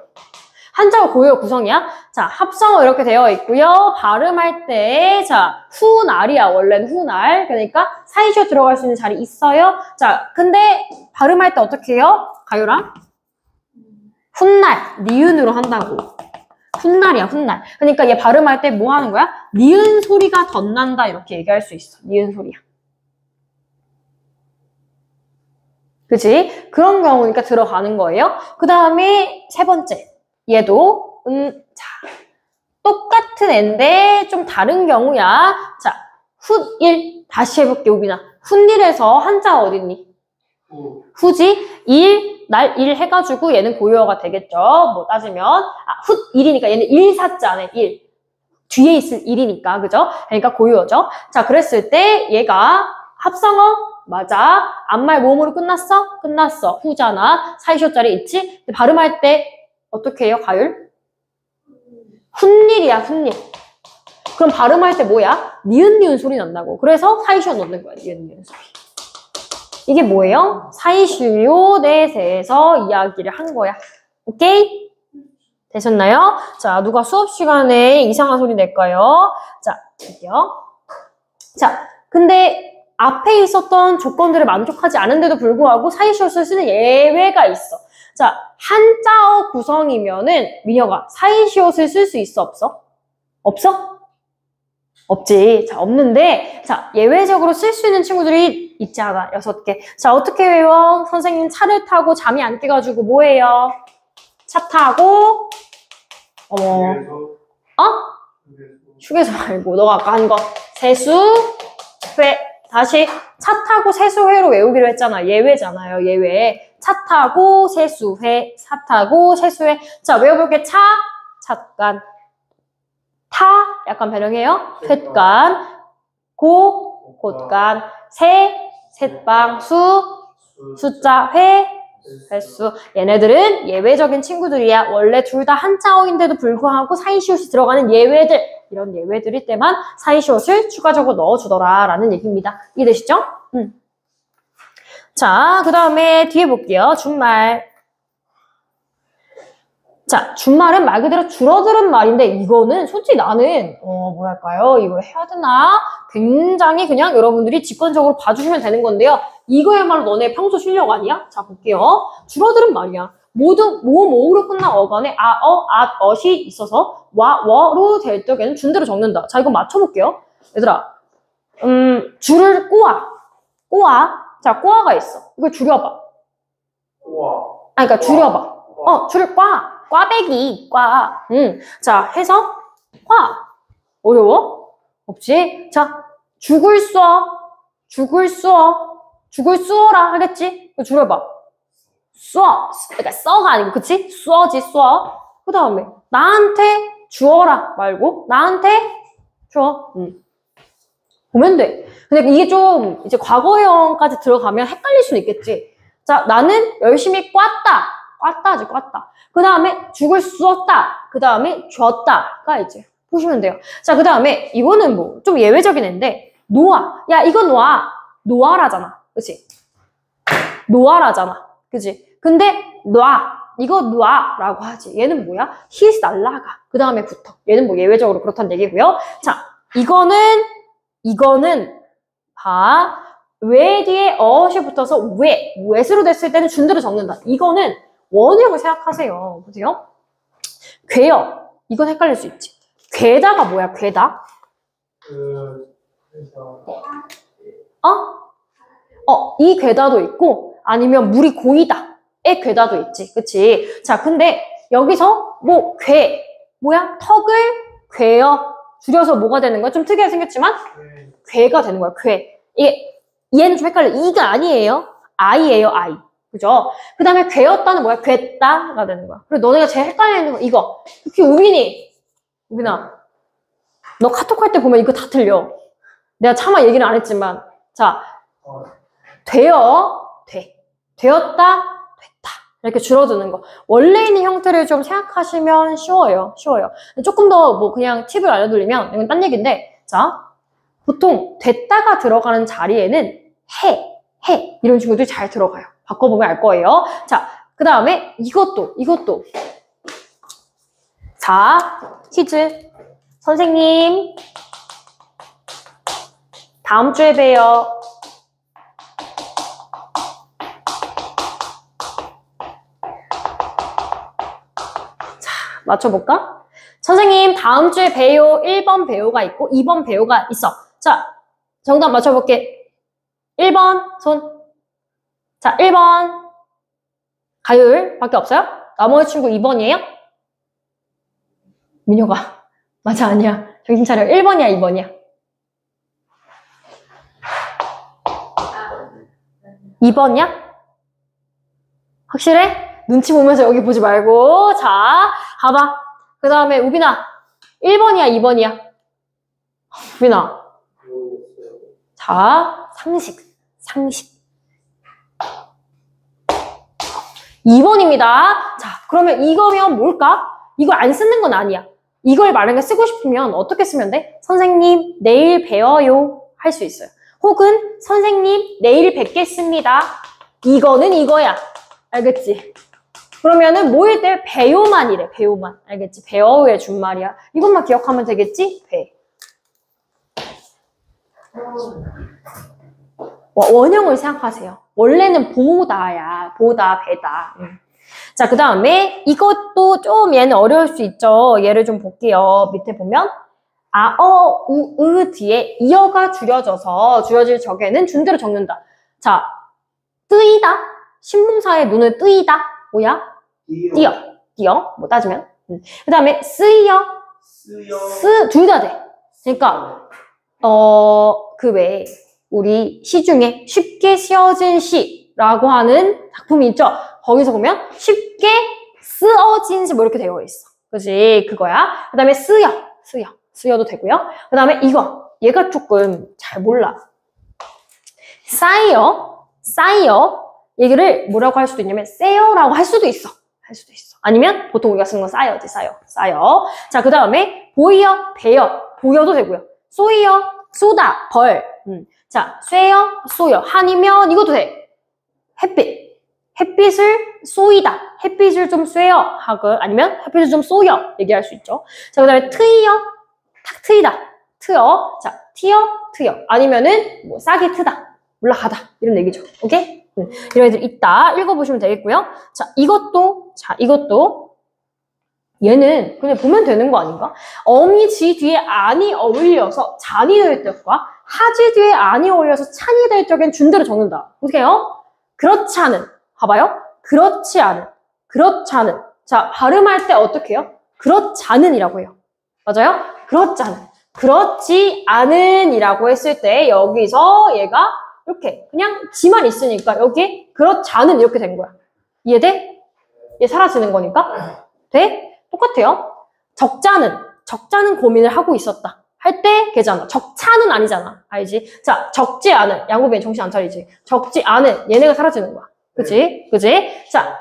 한자어 고요 구성이야. 자, 합성어 이렇게 되어 있고요. 발음할 때 자, 후날이야. 원래는 후날. 그러니까 사이시오 들어갈 수 있는 자리 있어요. 자, 근데 발음할 때 어떻게 해요? 가요랑? 훗날. 니은으로 한다고. 훗날이야, 훗날. 그러니까 얘 발음할 때 뭐 하는 거야? 니은 소리가 덧난다. 이렇게 얘기할 수 있어. 니은 소리야. 그치? 그런 경우니까 들어가는 거예요. 그 다음에 세 번째. 얘도 자, 똑같은 애인데 좀 다른 경우야. 자, 훗일. 다시 해볼게, 우빈아. 훗일에서 한자 어딨니? 후지. 날 일 해가지고 얘는 고유어가 되겠죠. 뭐 따지면 훗일이니까 얘는 일사자 안에 일. 뒤에 있을 일이니까, 그죠? 그러니까 고유어죠. 자, 그랬을 때 얘가 합성어 맞아. 앞말 모음으로 끝났어? 끝났어. 후잖아. 사이쇼짜리 있지? 근데 발음할 때 어떻게 해요, 가율? 훗일이야, 훗일. 그럼 발음할 때 뭐야? 니은 소리 난다고. 그래서 사이쇼 넣는 거야, 니은 소리. 이게 뭐예요? 사이쇼넷에서 이야기를 한 거야. 오케이? 되셨나요? 자, 누가 수업 시간에 이상한 소리 낼까요? 자, 볼게요. 자, 근데 앞에 있었던 조건들을 만족하지 않은데도 불구하고 사이시옷을 쓰는 예외가 있어. 자, 한자어 구성이면은 민혁아, 사이시옷을 쓸 수 있어, 없어? 없어? 없지. 자, 없는데 자, 예외적으로 쓸 수 있는 친구들이 있지 않아. 6개. 자, 어떻게 외워? 선생님 차를 타고 잠이 안 깨가지고 뭐해요? 차 타고 휴게소 말고 너가 아까 한 거 세수회. 다시 차 타고 세수회로 외우기로 했잖아. 예외잖아요. 예외. 차 타고 세수회, 차 타고 세수회. 자, 외워볼게. 차, 찻간. 타, 약간 변형해요. 횟간. 고, 곳간. 새, 셋방. 수, 숫자. 회, 횟수. 얘네들은 예외적인 친구들이야. 원래 둘 다 한자어인데도 불구하고 사이시옷이 들어가는 예외들. 이런 예외들일 때만 사이시옷을 추가적으로 넣어주더라 라는 얘기입니다. 이해되시죠? 자, 그 다음에 뒤에 볼게요. 준말. 자, 준말은 말 그대로 줄어드는 말인데 이거는 솔직히 나는 뭐랄까요? 이걸 해야 되나? 굉장히 그냥 여러분들이 직관적으로 봐주시면 되는 건데요. 이거야말로 너네 평소 실력 아니야? 자, 볼게요. 줄어드는 말이야. 모두 모음으로 끝난 어간에 앗이 있어서 워로 될 적에는 준대로 적는다. 자, 이거 맞춰볼게요. 얘들아, 줄을 꼬아. 자, 꼬아가 있어. 이걸 줄여봐. 그러니까 줄여봐. 줄을 꽈배기, 자, 해서 꽈. 어려워? 없지? 자, 죽을 쏘어라 하겠지? 줄여봐. 그러니까 써가 아니고, 그치? 쏘지. 그 다음에 나한테 주어라 말고 나한테 줘. 보면 돼. 근데 이게 좀 이제 과거형까지 들어가면 헷갈릴 수는 있겠지. 자, 나는 열심히 꽈다. 꽈다지, 꽈다. 그 다음에 죽을 수 없다. 그 다음에 줬다가 이제 보시면 돼요. 자, 그 다음에 이거는 뭐 좀 예외적인 애인데 놓아. 야, 이거 놓아. 놓아라잖아. 그치? 놓아라잖아. 그치? 근데 놔. 이거 놔라고 하지. 얘는 뭐야? 히읗 날라가. 그 다음에 붙어. 얘는 뭐 예외적으로 그렇다는 얘기고요. 자, 이거는 봐. 왜 뒤에 어시 붙어서 왜으로 됐을 때는 준대로 적는다. 이거는 원형을 생각하세요. 보세요. 괴요. 이건 헷갈릴 수 있지. 괴다가 뭐야? 괴다? 이 괴다도 있고 아니면 물이 고이다의 괴다도 있지. 그치? 자, 근데 여기서 뭐 뭐야? 턱을 괴요. 줄여서 뭐가 되는 거야? 좀 특이하게 생겼지만 괴가 되는 거야. 괴. 얘는 좀 헷갈려. 이가 아니에요. 아이예요. 아이. 그죠? 그 다음에 괴였다는 뭐야? 괴다가 되는 거야. 그리고 너네가 제일 헷갈리는 거 이거. 특히 우빈아, 너 카톡 할 때 보면 이거 다 틀려. 내가 차마 얘기는 안 했지만, 자, 되었다, 됐다. 이렇게 줄어드는 거. 원래 있는 형태를 좀 생각하시면 쉬워요. 조금 더 뭐 그냥 팁을 알려드리면, 이건 딴 얘기인데, 자, 보통 됐다가 들어가는 자리에는 해 이런 친구들이 잘 들어가요. 바꿔보면 알 거예요. 자, 그 다음에 이것도 자, 퀴즈. 선생님 다음 주에 봬요. 자, 맞춰볼까? 선생님 다음 주에 배요. 1번 배요가 있고 2번 배요가 있어. 자, 정답 맞춰볼게. 1번 손. 자, 1번 가율밖에 없어요? 나머지 친구 2번이에요? 민효가 맞아, 아니야. 정신 차려. 1번이야 2번이야? 2번이야? 확실해? 눈치 보면서 여기 보지 말고. 자, 봐봐. 그 다음에 우빈아 1번이야 2번이야? 우빈아, 자, 상식 2번입니다. 자, 그러면 이거면 뭘까? 이걸 안 쓰는 건 아니야. 이걸 만약에 쓰고 싶으면 어떻게 쓰면 돼? 선생님 내일 뵈어요 할 수 있어요. 혹은 선생님 내일 뵙겠습니다. 이거는 이거야. 알겠지? 그러면은 뭐일 때 배요만이래. 배요만. 알겠지? 배어의 준말이야. 이것만 기억하면 되겠지? 배. 원형을 생각하세요. 원래는 보다야. 보다, 배다. 자, 그 다음에 이것도 좀 얘는 어려울 수 있죠. 얘를 좀 볼게요. 밑에 보면 아, 으 뒤에 이어가 줄여질 적에는 준대로 적는다. 자, 뜨이다. 신문사의 눈을 뜨이다. 뭐야? 띄어. 뭐 따지면. 그 다음에 쓰여. 둘 다 돼. 그러니까 그 외에 우리 시 중에 쉽게 쓰여진 시라고 하는 작품이 있죠. 거기서 보면 쉽게 쓰어진 시 뭐 이렇게 되어 있어. 그지? 그거야. 그 다음에 쓰여도 되고요. 그 다음에 얘가 조금 잘 몰라. 쌓여 얘기를 뭐라고 할 수도 있냐면 세요라고 할 수도 있어. 아니면 보통 우리가 쓰는 건 쌓여지. 쌓여. 자, 그 다음에 보이어, 배여, 보여도 되고요. 쏘이어, 쏘다, 벌. 자, 쇠여, 쏘여. 한이면 이것도 돼. 햇빛을 쏘이다. 햇빛을 좀 쐬어 하고 아니면 햇빛을 좀 쏘여 얘기할 수 있죠. 자, 그 다음에 트이어, 탁 트이다. 트여. 자, 트여. 아니면은 뭐 싹이 트다. 올라가다. 이런 얘기죠. 오케이? 이런 애들 있다. 읽어보시면 되겠고요. 자, 이것도 얘는 그냥 보면 되는 거 아닌가? 어미 지 뒤에 안이 어울려서 잔이 될 때과 하지 뒤에 안이 어울려서 찬이 될 적엔 준대로 적는다. 어떻게 해요? 그렇지 않은. 봐봐요. 그렇지 않은. 자, 발음할 때 어떻게 해요? 그렇지 않은이라고 해요. 맞아요? 그렇지 않은이라고 했을 때 여기서 얘가 이렇게 그냥 지만 있으니까 여기 그렇지 않은 이렇게 된 거야. 이해돼? 얘 사라지는 거니까. 돼? 똑같아요. 적자는 고민을 하고 있었다. 할 때 걔잖아. 적차는 아니잖아. 알지? 자, 적지 않은. 양고빈 정신 안 차리지. 적지 않은. 얘네가 사라지는 거야. 그치? 자,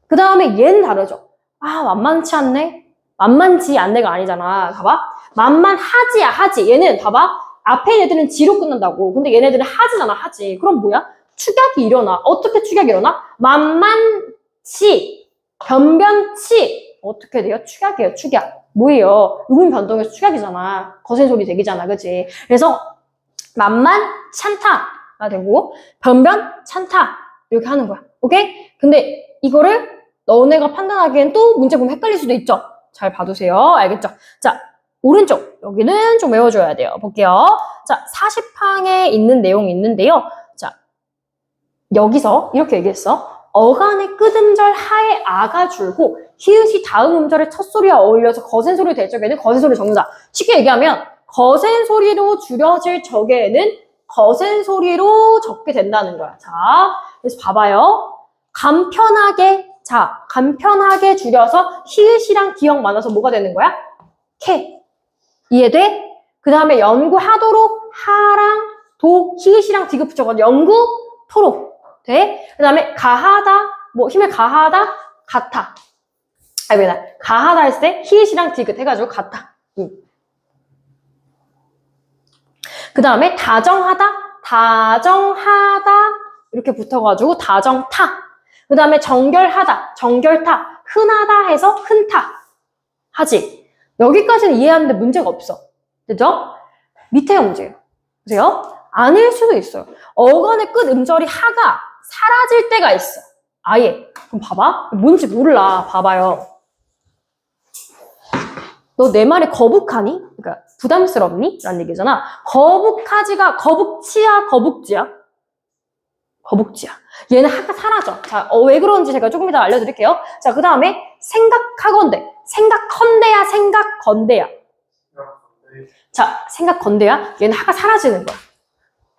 그 다음에 얘는 다르죠. 아, 만만치 않네? 만만치 않네가 아니잖아. 봐봐. 만만하지야, 하지. 얘는 봐봐. 앞에 있는 애들은 지로 끝난다고. 근데 얘네들은 하지잖아, 하지. 그럼 뭐야? 축약이 일어나. 어떻게 축약이 일어나? 만만치, 변변치. 어떻게 돼요? 축약이에요, 축약. 뭐예요? 의문 변동에서 축약이잖아. 거센 소리 대기잖아, 그치? 그래서 만만찮다가 되고 변변찮다 이렇게 하는 거야. 오케이? 근데 이거를 너네가 판단하기엔 또 문제 보면 헷갈릴 수도 있죠. 잘 봐두세요. 알겠죠? 자, 오른쪽 여기는 좀 외워줘야 돼요. 볼게요. 자, 40항에 있는 내용이 있는데요. 자, 여기서 이렇게 얘기했어. 어간의 끝음절 하에 아가 줄고 히읗이 다음 음절의 첫 소리와 어울려서 거센 소리를 될 적에는 거센 소리를 적는다. 쉽게 얘기하면 거센 소리로 줄여질 적에는 거센 소리로 적게 된다는 거야. 자, 그래서 봐봐요. 간편하게 줄여서 히읗이랑 기억 많아서 뭐가 되는 거야? 캐. 이해돼? 그 다음에 연구하도록 하랑 도 히읗이랑 디귿 붙여가지고 연구토록. 돼? 그 다음에 가하다, 뭐 힘을 가하다, 같아. 가하다 했을 때 히읗이랑 디귿 해가지고 같아. 그 다음에 다정하다 이렇게 붙어가지고 다정타. 그 다음에 정결하다, 정결타. 흔하다 해서 흔타. 하지. 여기까지는 이해하는데 문제가 없어. 그죠? 밑에가 문제예요. 보세요. 아닐 수도 있어요. 어간의 끝 음절이 하가 사라질 때가 있어. 아예. 그럼 봐봐. 뭔지 몰라. 봐봐요. 너 내 말에 거북하니? 그러니까 부담스럽니? 라는 얘기잖아. 거북하지가 거북치야, 거북지야? 거북지야. 얘는 하가 사라져. 자, 왜 그런지 제가 조금 이따 알려드릴게요. 자, 그 다음에 생각하건대. 생각컨대야, 생각건대야. 자, 생각건대야. 얘는 하가 사라지는 거야.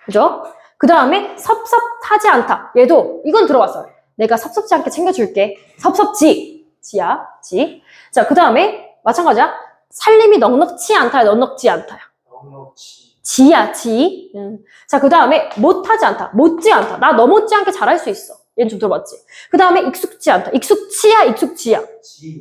그죠? 그 다음에 섭섭하지 않다. 얘도 이건 들어봤어요. 내가 섭섭지 않게 챙겨줄게. 섭섭지. 지야. 지. 자, 그 다음에 마찬가지야. 살림이 넉넉치 않다야. 넉넉지 않다야. 넉넉지. 지야. 지. 자, 그 다음에 못하지 않다. 못지 않다. 나 너 못지않게 잘할 수 있어. 얘는 좀 들어봤지? 그 다음에 익숙지 않다. 익숙치야. 익숙지야.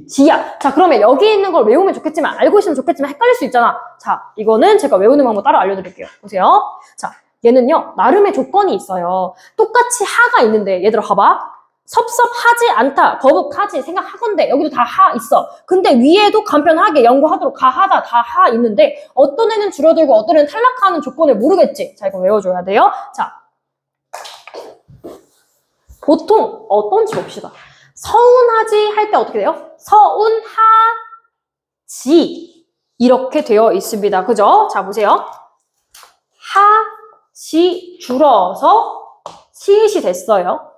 지야. 자, 그러면 여기 있는 걸 외우면 좋겠지만 알고 있으면 좋겠지만 헷갈릴 수 있잖아. 자, 이거는 제가 외우는 방법 따로 알려드릴게요. 보세요. 자, 얘는요, 나름의 조건이 있어요. 똑같이 하가 있는데, 얘들아, 봐봐. 섭섭하지 않다, 거북하지, 생각하건대. 여기도 다 하 있어. 근데 위에도 간편하게 연구하도록 가하다, 다 하 있는데, 어떤 애는 줄어들고 어떤 애는 탈락하는 조건을 모르겠지. 자, 이거 외워줘야 돼요. 자, 보통 어떤지 봅시다. 서운하지 할 때 어떻게 돼요? 서운하지. 이렇게 되어 있습니다. 그죠? 자, 보세요. 지 줄어서 시읒이 됐어요.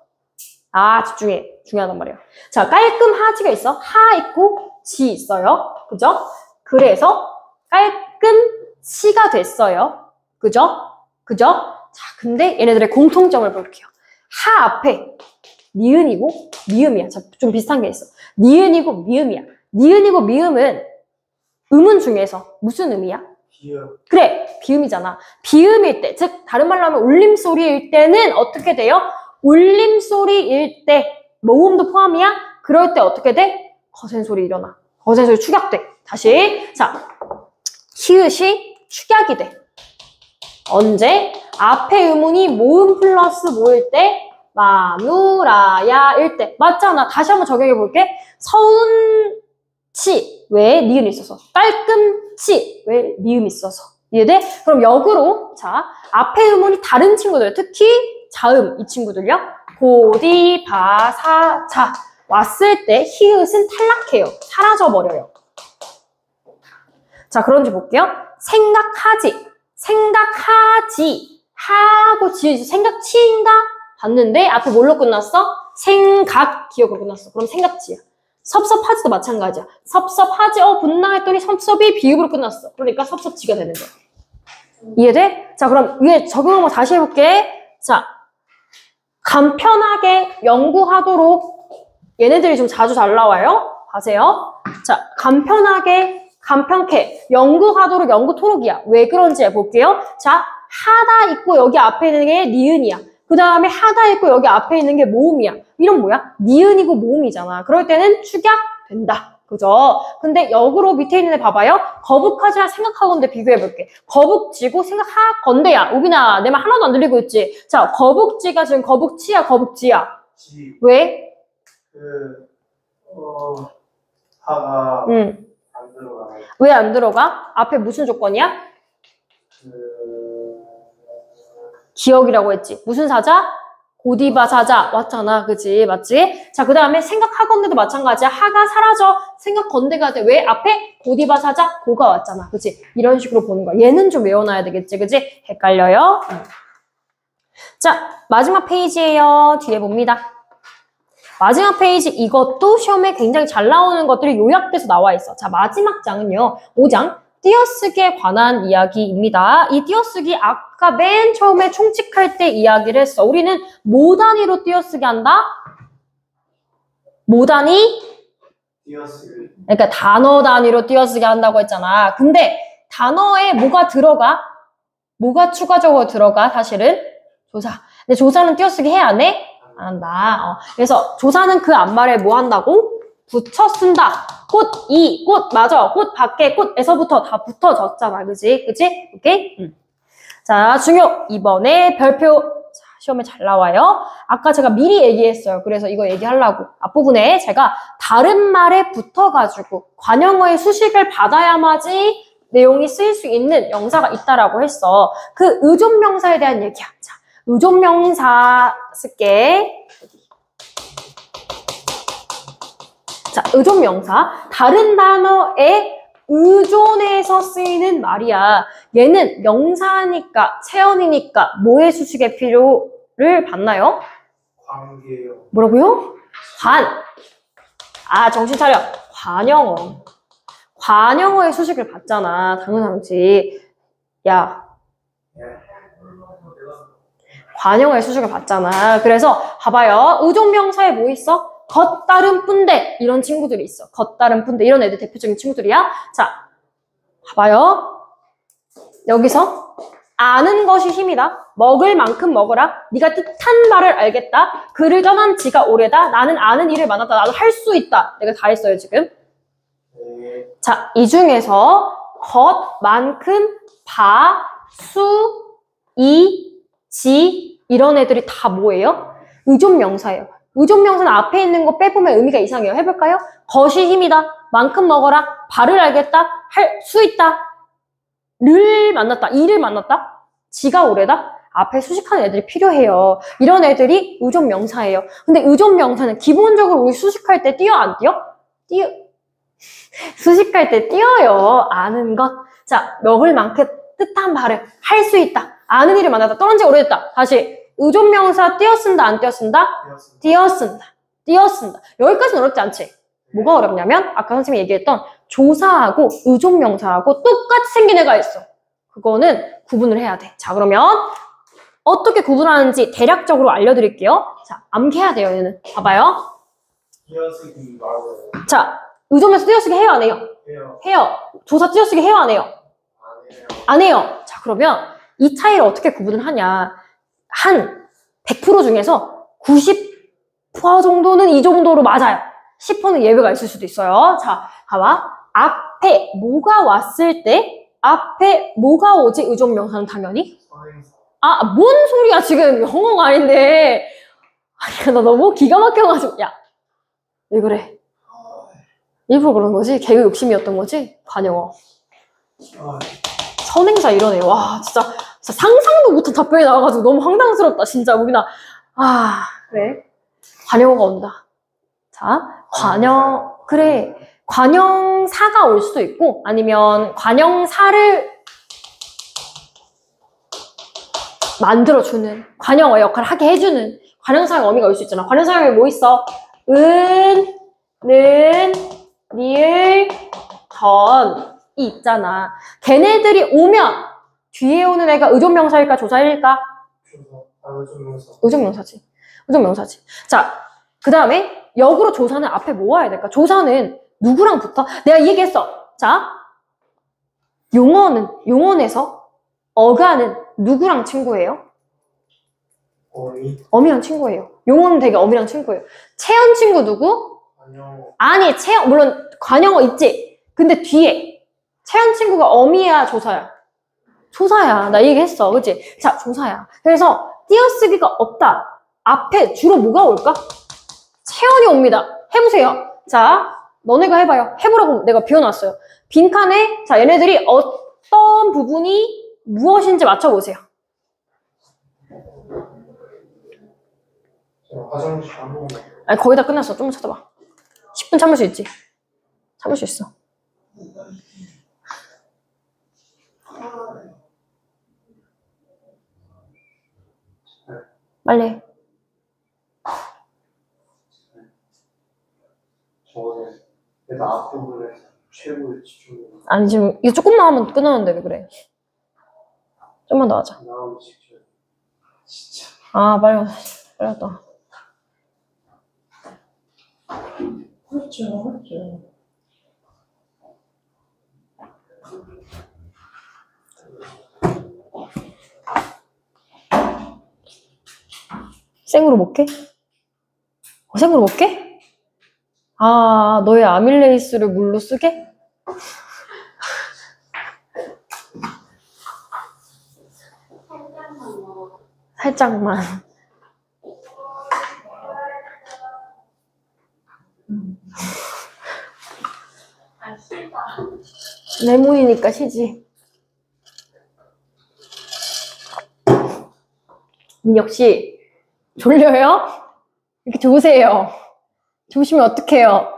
아, 집중해. 중요하단 말이에요. 자, 깔끔하지가 있어. 하 있고 지 있어요. 그죠? 그래서 깔끔치가 됐어요. 그죠? 그죠? 자, 근데 얘네들의 공통점을 볼게요. 하 앞에 니은이고 미음이야. 자, 좀 비슷한 게 있어. 니은이고 미음이야. 니은이고 미음은 음운 중에서 무슨 음이야? 비읍. 그래, 비음이잖아. 비음일 때, 즉 다른 말로 하면 울림소리일 때는 어떻게 돼요? 울림소리일 때, 모음도 포함이야? 그럴 때 어떻게 돼? 거센 소리 일어나. 거센 소리 축약돼. 다시. 자, 히읗이 축약이 돼. 언제? 앞에 의문이 모음 플러스 뭐일 때? 마누라야일 때. 맞잖아. 다시 한번 적용해 볼게. 서운치. 왜? 니은이 있어서. 깔끔치. 왜? 미음이 있어서. 이해돼? 그럼 역으로, 자, 앞에 의문이 다른 친구들, 특히 자음, 이 친구들요. 고디, 바, 사, 자. 왔을 때 히읗은 탈락해요. 사라져버려요. 자, 그런지 볼게요. 생각하지. 생각하지. 하고 지으지. 생각치인가? 봤는데 앞에 뭘로 끝났어? 생각 기억으로 끝났어. 그럼 생각지야. 섭섭하지도 마찬가지야. 섭섭하지, 분나 했더니 섭섭이 비읍으로 끝났어. 그러니까 섭섭지가 되는 거야. 이해돼? 자, 그럼 위에 적용 한번 다시 해볼게. 자, 간편하게 연구하도록. 얘네들이 좀 자주 잘 나와요. 봐세요. 자, 간편하게, 간편케, 연구하도록, 연구토록이야. 왜 그런지 해볼게요. 자, 하다 있고 여기 앞에 있는 게 니은이야. 그 다음에 하다 있고 여기 앞에 있는 게 모음이야. 이런 뭐야? 니은이고 모음이잖아. 그럴 때는 축약된다. 그죠? 근데 역으로 밑에 있는 애 봐봐요. 거북하지랑 생각하건대 비교해볼게. 거북지고 생각하건대야. 우빈아, 내 말 하나도 안 들리고 있지? 자, 거북지가 지금 거북치야, 거북지야. 지, 왜? 하가 응. 안 들어가요. 왜 안 들어가? 앞에 무슨 조건이야? 기억이라고 했지. 무슨 사자? 고디바 사자. 왔잖아. 그지? 맞지? 자, 그 다음에 생각하건대도 마찬가지야. 하가 사라져. 생각건대가 돼. 왜? 앞에 고디바 사자, 고가 왔잖아. 그지? 이런 식으로 보는 거야. 얘는 좀 외워놔야 되겠지. 그지? 헷갈려요? 자, 마지막 페이지예요. 뒤에 봅니다. 마지막 페이지 이것도 시험에 굉장히 잘 나오는 것들이 요약돼서 나와 있어. 자, 마지막 장은요. 5장. 띄어쓰기에 관한 이야기입니다. 이 띄어쓰기 아까 맨 처음에 총칙할 때 이야기를 했어. 우리는 뭐 단위로 띄어쓰기 한다? 뭐 단위? 띄어쓰기. 그러니까 단어 단위로 띄어쓰기 한다고 했잖아. 근데 단어에 뭐가 들어가? 뭐가 추가적으로 들어가? 사실은 조사. 근데 조사는 띄어쓰기 해 안 해? 안 한다. 그래서 조사는 그 앞말에 뭐 한다고? 붙여 쓴다. 꽃, 꽃, 맞아. 꽃 밖에 꽃에서부터 다 붙어졌잖아. 그지? 그지? 오케이? 자, 중요. 이번에 별표. 자, 시험에 잘 나와요. 아까 제가 미리 얘기했어요. 그래서 이거 얘기하려고. 앞부분에 제가 다른 말에 붙어가지고 관형어의 수식을 받아야만이 내용이 쓰일 수 있는 명사가 있다라고 했어. 그 의존명사에 대한 얘기야. 자, 의존명사 쓸게. 자, 의존명사. 다른 단어에 의존해서 쓰이는 말이야. 얘는 명사니까, 체언이니까 뭐의 수식의 필요를 받나요? 관계요. 뭐라고요? 정신 차려. 관형어. 관형어의 수식을 받잖아. 당연하지. 야. 관형어의 수식을 받잖아. 그래서 봐봐요. 의존명사에 뭐 있어? 겉다른 뿐대 이런 친구들이 있어. 겉다른 뿐대 이런 애들 대표적인 친구들이야. 자, 봐봐요. 여기서 아는 것이 힘이다. 먹을 만큼 먹어라. 네가 뜻한 바를 알겠다. 그를 떠난 지가 오래다. 나는 아는 일을 많았다. 나도 할 수 있다. 내가 다 했어요 지금. 네. 자, 이 중에서 겉, 만큼, 바, 수, 이, 지 이런 애들이 다 뭐예요? 의존명사예요. 의존명사는 앞에 있는 거 빼보면 의미가 이상해요. 해볼까요? 겉이 힘이다. 만큼 먹어라. 발을 알겠다. 할 수 있다. 를 만났다. 이를 만났다. 지가 오래다. 앞에 수식하는 애들이 필요해요. 이런 애들이 의존명사예요. 근데 의존명사는 기본적으로 우리 수식할 때 띄어 안 띄어? 띄어. 수식할 때 띄어요. 아는 것. 자, 먹을 만큼 뜻한 바를 할 수 있다. 아는 일을 만났다. 떠난 지 오래됐다. 다시. 의존명사 띄어쓴다 안 띄어쓴다? 띄어쓴다. 띄어쓴다. 여기까지는 어렵지 않지? 뭐가 어렵냐면 아까 선생님이 얘기했던 조사하고 의존명사하고 똑같이 생긴 애가 있어. 그거는 구분을 해야 돼. 자, 그러면 어떻게 구분하는지 대략적으로 알려드릴게요. 자, 암기해야 돼요. 얘는. 봐봐요. 띄어쓰기 말고요. 자, 의존명사 띄어쓰기 해요 안 해요? 해요. 해요. 조사 띄어쓰기 해요 안 해요? 안 해요. 안 해요. 자, 그러면 이 차이를 어떻게 구분을 하냐. 한 100% 중에서 90% 정도는 이 정도로 맞아요. 10%는 예외가 있을 수도 있어요. 자, 봐봐. 앞에 뭐가 왔을 때 앞에 뭐가 오지? 의존명사는 당연히? 선행사. 뭔 소리야 지금. 영어가 아닌데. 아니, 나 너무 기가 막혀가지고. 야, 왜 그래? 일부러 그런 거지? 개그 욕심이었던 거지? 관영어. 선행사 이러네. 와, 진짜 상상도 못한 답변이 나와가지고 너무 황당스럽다. 진짜 우리나. 그래. 관영어가 온다. 자, 그래. 관형사가 올 수도 있고 아니면 관형사를 만들어주는 관형어 역할을 하게 해주는 관형사의 어미가 올 수 있잖아. 관형사에 뭐 있어? 은, 는, 니을, 던 이 있잖아. 걔네들이 오면 뒤에 오는 애가 의존명사일까 조사일까? 의존명사지. 의존명사지. 자, 그 다음에 역으로 조사는 앞에 뭐 와야 될까? 조사는 누구랑 붙어? 내가 이 얘기했어. 자, 용어에서 어가는 누구랑 친구예요? 어이. 어미랑 친구예요. 용어는 되게 어미랑 친구예요. 채연 친구 누구? 안녕. 아니, 채연, 물론 관영어 있지. 근데 뒤에 채연 친구가 어미야, 조사야? 조사야. 나 얘기했어. 그치? 자, 조사야. 그래서 띄어쓰기가 없다. 앞에 주로 뭐가 올까? 채연이 옵니다. 해보세요. 자, 너네가 해봐요. 해보라고 내가 비워놨어요. 빈칸에, 자, 얘네들이 어떤 부분이 무엇인지 맞춰보세요. 제가 화장실 한 번만. 아니, 거의 다 끝났어. 좀만 찾아봐. 10분 참을 수 있지? 참을 수 있어. 빨리 해. 저번에 내가 앞부분에 최고의 집중력 아니, 지금 이거 조금만 하면 끝나는데 왜 그래? 좀만 더 하자. 나오기 직전. 진짜. 아, 빨리 왔다. 그렇죠. 생으로 먹게? 생으로 먹게? 아, 너의 아밀레이스를 물로 쓰게? 살짝만. 레몬이니까 시지. 민혁 씨, 졸려요? 이렇게 좋으세요? 좋으시면 어떡해요?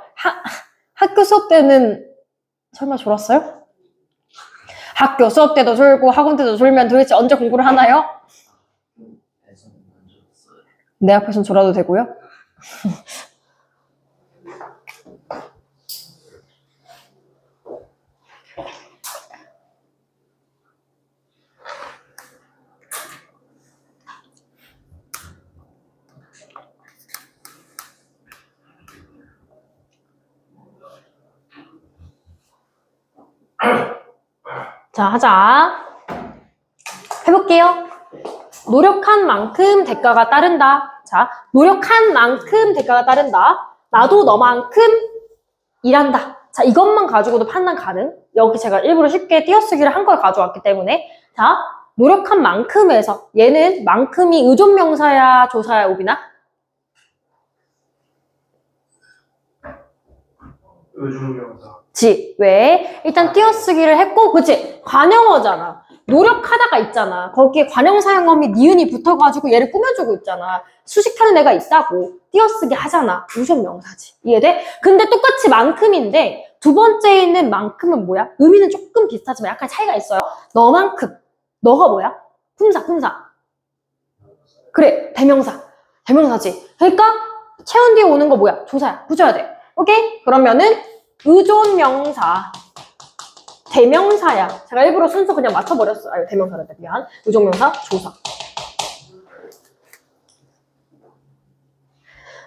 학교 수업 때는 설마 졸았어요? 학교 수업 때도 졸고 학원 때도 졸면 도대체 언제 공부를 하나요? 내 앞에선 졸아도 되고요? 자, 하자. 해볼게요. 노력한 만큼 대가가 따른다. 자, 노력한 만큼 대가가 따른다. 나도 너만큼 일한다. 자, 이것만 가지고도 판단 가능. 여기 제가 일부러 쉽게 띄어쓰기를 한 걸 가져왔기 때문에. 자, 노력한 만큼에서 얘는 만큼이 의존명사야, 조사야, 오비나? 의존명사. 지. 왜? 일단 띄어쓰기를 했고, 그치? 관영어잖아. 노력하다가 있잖아. 거기에 관형사용어미 니은이 붙어가지고 얘를 꾸며주고 있잖아. 수식하는 애가 있다고. 띄어쓰기 하잖아. 의존명사지. 이해돼? 근데 똑같이 만큼인데 두 번째에 있는 만큼은 뭐야? 의미는 조금 비슷하지만 약간 차이가 있어요. 너만큼. 너가 뭐야? 품사. 그래. 대명사. 대명사지. 그러니까 채운 뒤에 오는 거 뭐야? 조사야. 붙여야 돼. 오케이? 그러면은 의존명사. 대명사야. 제가 일부러 순서 그냥 맞춰버렸어. 아유, 대명사란다. 미안. 의존명사, 조사.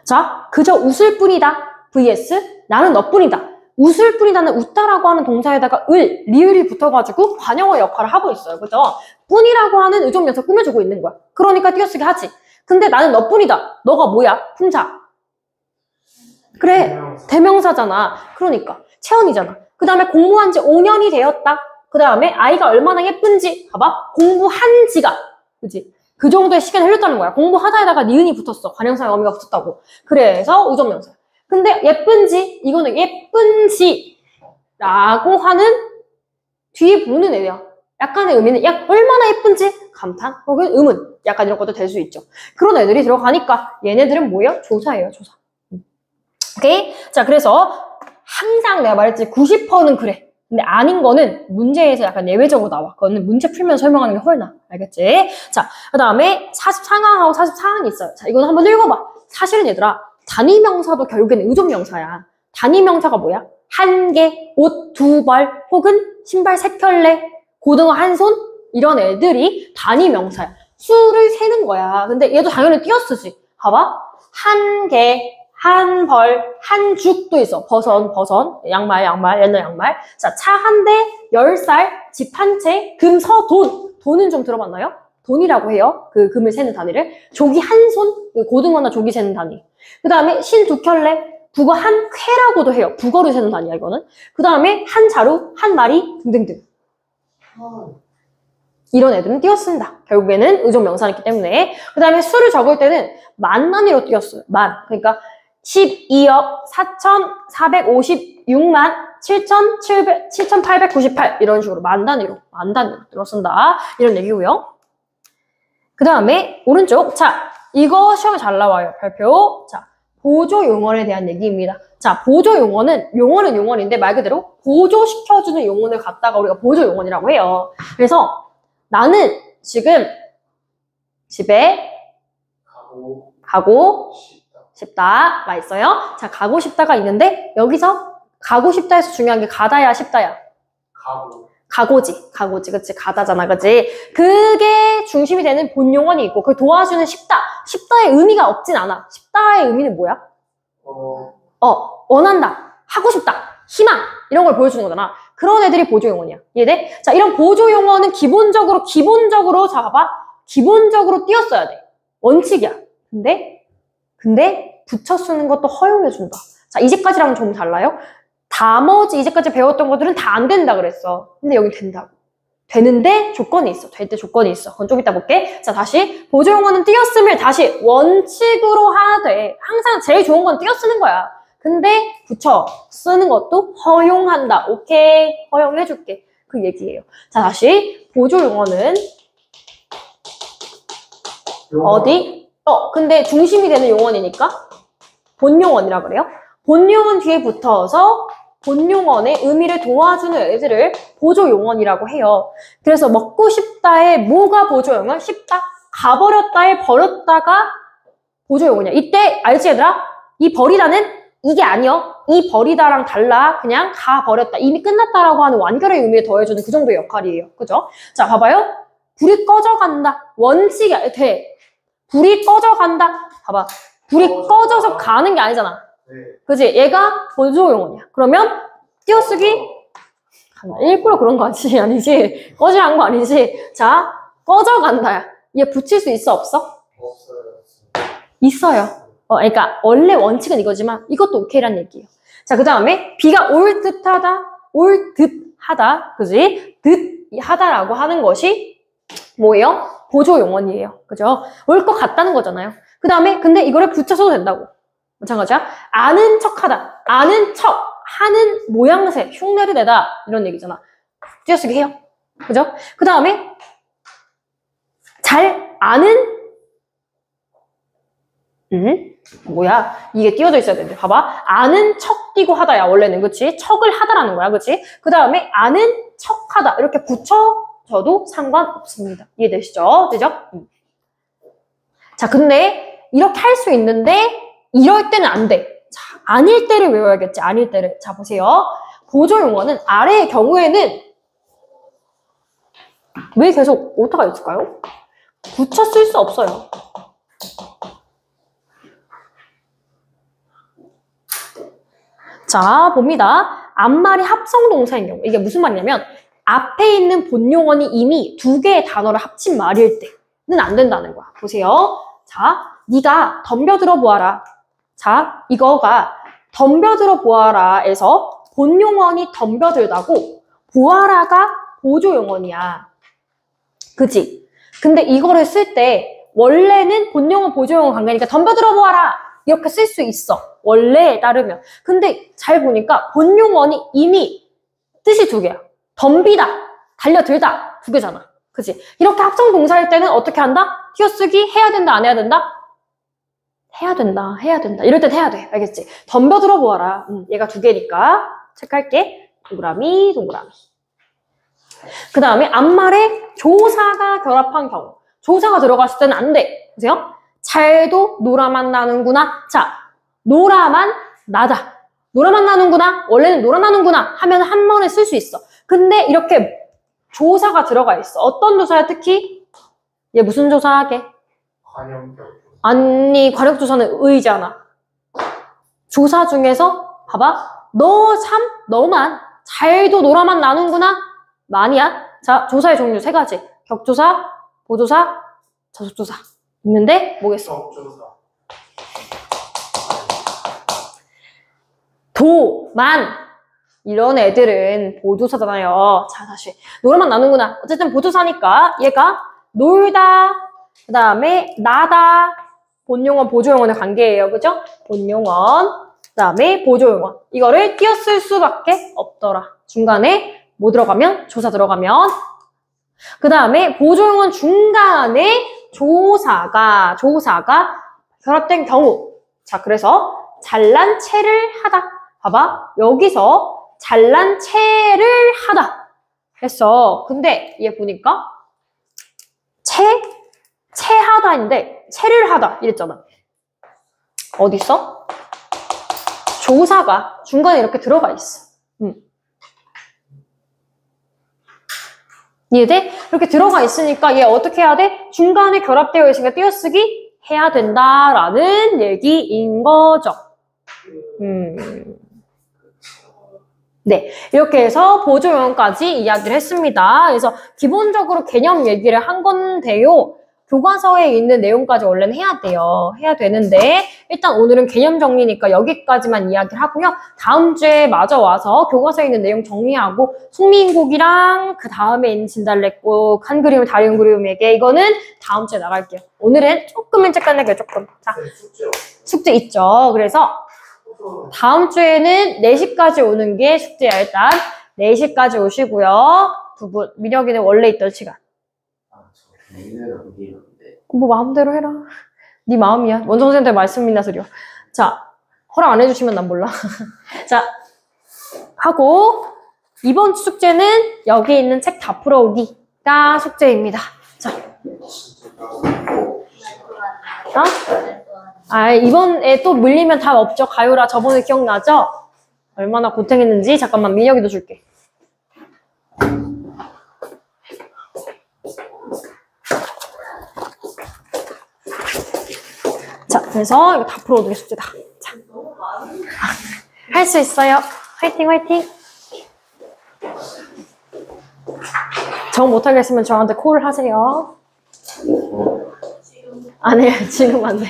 자, 그저 웃을 뿐이다. vs 나는 너뿐이다. 웃을 뿐이다는 웃다라고 하는 동사에다가 리을이 붙어가지고 관형어 역할을 하고 있어요. 그죠? 뿐이라고 하는 의존명사 꾸며주고 있는 거야. 그러니까 띄어쓰기 하지. 근데 나는 너뿐이다. 너가 뭐야? 품사. 그래. 대명사잖아. 그러니까. 채원이잖아. 그 다음에 공부한 지 5년이 되었다. 그 다음에 아이가 얼마나 예쁜지 봐봐. 공부한 지가 그치? 그 정도의 시간이 흘렸다는 거야. 공부하다에다가 니은이 붙었어. 관형사의 어미가 붙었다고. 그래서 의존명사. 근데 예쁜지 이거는 예쁜지 라고 하는 뒤에 보는 애야. 약간의 의미는 얼마나 예쁜지 감탄 혹은 의문 약간 이런 것도 될 수 있죠. 그런 애들이 들어가니까 얘네들은 뭐예요? 조사예요. 조사. 오케이? 자, 그래서 항상 내가 말했지 90%는 그래. 근데 아닌 거는 문제에서 약간 예외적으로 나와. 그거는 문제 풀면 설명하는 게 훨나. 알겠지? 자, 그 다음에 44강하고 44항이 있어요. 자, 이거는 한번 읽어봐. 사실은 얘들아, 단위명사도 결국에는 의존명사야. 단위명사가 뭐야? 한 개, 옷 두 벌, 혹은 신발 세 켤레, 고등어 한 손? 이런 애들이 단위명사야. 수를 세는 거야. 근데 얘도 당연히 띄어쓰지. 봐봐. 한 개, 한 벌, 한 죽도 있어. 버선, 양말, 옛날 양말. 자, 차 한 대, 10살, 집 한 채, 금, 서, 돈. 돈은 좀 들어봤나요? 돈이라고 해요. 그 금을 세는 단위를. 조기 한 손, 고등어나 조기 세는 단위. 그 다음에 신 두 켤레, 북어 한 쾌라고도 해요. 북어를 세는 단위야, 이거는. 그 다음에 한 자루, 한 마리 등등등. 이런 애들은 띄어쓴다. 결국에는 의존 명사이기 때문에. 그 다음에 수를 적을 때는 만 단위로 띄었어요. 만. 그러니까 12억 4,456만 7,898 이런 식으로 만 단위로 쓴다. 이런 얘기고요. 그 다음에 오른쪽. 자, 이거 시험에 잘 나와요. 발표. 자, 보조 용언에 대한 얘기입니다. 자, 보조 용언은 용언인데 말 그대로 보조시켜주는 용언을 갖다가 우리가 보조 용언이라고 해요. 그래서 나는 지금 집에 가고 싶다가 있어요. 자, 가고 싶다가 있는데 여기서 가고 싶다에서 중요한 게 가다야 싶다야. 가고지, 그치? 가다잖아, 그치? 그게 중심이 되는 본용언이 있고 그걸 도와주는 싶다의 의미가 없진 않아. 싶다의 의미는 뭐야? 원한다, 하고 싶다, 희망 이런 걸 보여주는 거잖아. 그런 애들이 보조용언이야. 이해돼? 자, 이런 보조용언은 기본적으로 자, 봐봐. 기본적으로 띄었어야 돼. 원칙이야. 근데 붙여 쓰는 것도 허용해준다. 자, 이제까지랑은 좀 달라요. 나머지 이제까지 배웠던 것들은 다 안 된다 그랬어. 근데 여기 된다고. 되는데 조건이 있어. 될 때 조건이 있어. 그건 좀 이따 볼게. 자, 다시 보조용어는 띄었음을 다시 원칙으로 하되 항상 제일 좋은 건 띄어쓰는 거야. 근데 붙여 쓰는 것도 허용한다. 오케이, 허용해줄게. 그 얘기예요. 자, 다시 보조용어는 어디? 근데 중심이 되는 용언이니까 본용언이라 그래요. 본용언 뒤에 붙어서 본용언의 의미를 도와주는 애들을 보조용언이라고 해요. 그래서 먹고 싶다에 뭐가 보조용언? 싶다. 가버렸다에 버렸다가 보조용언이야. 이때 알지 얘들아? 이 버리다는 이게 아니요. 이 버리다랑 달라. 그냥 가버렸다. 이미 끝났다라고 하는 완결의 의미를 더해주는 그 정도의 역할이에요. 그죠? 자, 봐봐요. 불이 꺼져간다. 원칙이야. 돼. 불이 꺼져간다. 봐봐. 불이 꺼져서 가는 게 아니잖아. 그치? 얘가 보조용언이야. 그러면 띄어쓰기 일부러 그런 거 아니지? 꺼지란 거 아니지? 자, 꺼져간다야. 얘 붙일 수 있어? 없어? 있어요. 그러니까 원래 원칙은 이거지만 이것도 오케이란 얘기예요. 자, 그 다음에 비가 올 듯하다. 그지? 듯하다라고 하는 것이 뭐예요? 보조용언이에요. 그죠? 올 것 같다는 거잖아요. 그 다음에 근데 이거를 붙여서도 된다고. 마찬가지야. 아는 척하다. 아는 척 하는 모양새, 흉내를 내다 이런 얘기잖아. 띄어쓰기 해요. 그죠? 그 다음에 잘 아는 뭐야? 이게 띄어져 있어야 되는데 봐봐. 아는 척 띄고 하다야 원래는. 그치? 척을 하다라는 거야. 그치? 그 다음에 아는 척하다 이렇게 붙여줘도 상관없습니다. 이해되시죠? 되죠? 자, 근데 이렇게 할 수 있는데 이럴 때는 안 돼. 자, 아닐 때를 외워야겠지. 아닐 때를. 자, 보세요. 보조용어는 아래의 경우에는 왜 계속 오타가 있을까요? 붙여 쓸 수 없어요. 자, 봅니다. 앞말이 합성동사인 경우. 이게 무슨 말이냐면 앞에 있는 본용어는 이미 두 개의 단어를 합친 말일 때는 안 된다는 거야. 보세요. 자, 네가 덤벼들어 보아라. 자, 이거가 덤벼들어 보아라에서 본용어니 덤벼들다고 보아라가 보조용어이야. 그치? 근데 이거를 쓸 때 원래는 본용어 보조용어 관계니까 덤벼들어 보아라 이렇게 쓸 수 있어. 원래에 따르면. 근데 잘 보니까 본용어니 이미 뜻이 두 개야. 덤비다, 달려들다 두 개잖아. 그치? 이렇게 합성동사일 때는 어떻게 한다? 띄어쓰기 해야 된다, 안 해야 된다? 해야 된다. 이럴 땐 해야 돼. 알겠지? 덤벼들어 보아라. 얘가 두 개니까. 체크할게. 동그라미. 그 다음에 앞말에 조사가 결합한 경우. 조사가 들어갔을 때는 안 돼. 보세요. 잘도 노라만 나는구나. 자, 노라만 나다. 노라만 나는구나. 원래는 노라 나는구나 하면 한 번에 쓸 수 있어. 근데 이렇게 조사가 들어가 있어. 어떤 조사야 특히? 얘 무슨 조사하게? 아니, 과력조사는 의잖아. 조사 중에서 봐봐. 너만 잘도 노라만 나는구나. 만이야. 자, 조사의 종류 세 가지. 격조사, 보조사, 접속조사. 있는데 뭐겠어? 적조사. 도만 이런 애들은 보조사잖아요. 자, 다시 노래만 나누구나. 어쨌든 보조사니까 얘가 놀다, 그 다음에 나다, 본용어, 보조용어의 관계예요. 그죠? 본용어, 그 다음에 보조용어. 이거를 띄어쓸 수밖에 없더라. 중간에 뭐 들어가면? 조사 들어가면. 그 다음에 보조용어 중간에 조사가 결합된 경우. 자, 그래서 잘난 체를 하다. 봐봐. 여기서 잘난 체를 하다 했어. 근데 얘 보니까 체하다인데 체를 하다 이랬잖아. 어디 있어? 조사가 중간에 이렇게 들어가 있어. 이해돼? 이렇게 들어가 있으니까 얘 어떻게 해야 돼? 중간에 결합되어 있으니까 띄어쓰기 해야 된다라는 얘기인 거죠. 네, 이렇게 해서 보조용어까지 이야기를 했습니다. 그래서 기본적으로 개념 얘기를 한 건데요. 교과서에 있는 내용까지 원래는 해야 돼요. 해야 되는데 일단 오늘은 개념 정리니까 여기까지만 이야기를 하고요. 다음 주에 마저 와서 교과서에 있는 내용 정리하고 송미인곡이랑 그 다음에 있는 진달래꽃, 한 그림, 다른 그림에게 이거는 다음 주에 나갈게요. 오늘은 조금 일찍 끝낼게요. 조금. 자, 숙제 있죠. 그래서 다음 주에는 4시까지 오는 게 숙제야. 일단 4시까지 오시고요. 두 분, 민혁이는 원래 있던 시간. 뭐 마음대로 해라. 네 마음이야. 원정 선생님들 말씀이나 소리요. 자, 허락 안 해주시면 난 몰라. 자, 하고 이번 주 숙제는 여기 있는 책 다 풀어오기가 숙제입니다. 자, 이번에 또 물리면 답 없죠. 가요라 저번에 기억나죠? 얼마나 고생했는지. 잠깐만 민혁이도 줄게. 자, 그래서 이거 다 풀어오는 숙제다. 자, 할 수 있어요. 화이팅 화이팅. 정 못하겠으면 저한테 콜을 하세요. 안 해요. 지금 안 돼.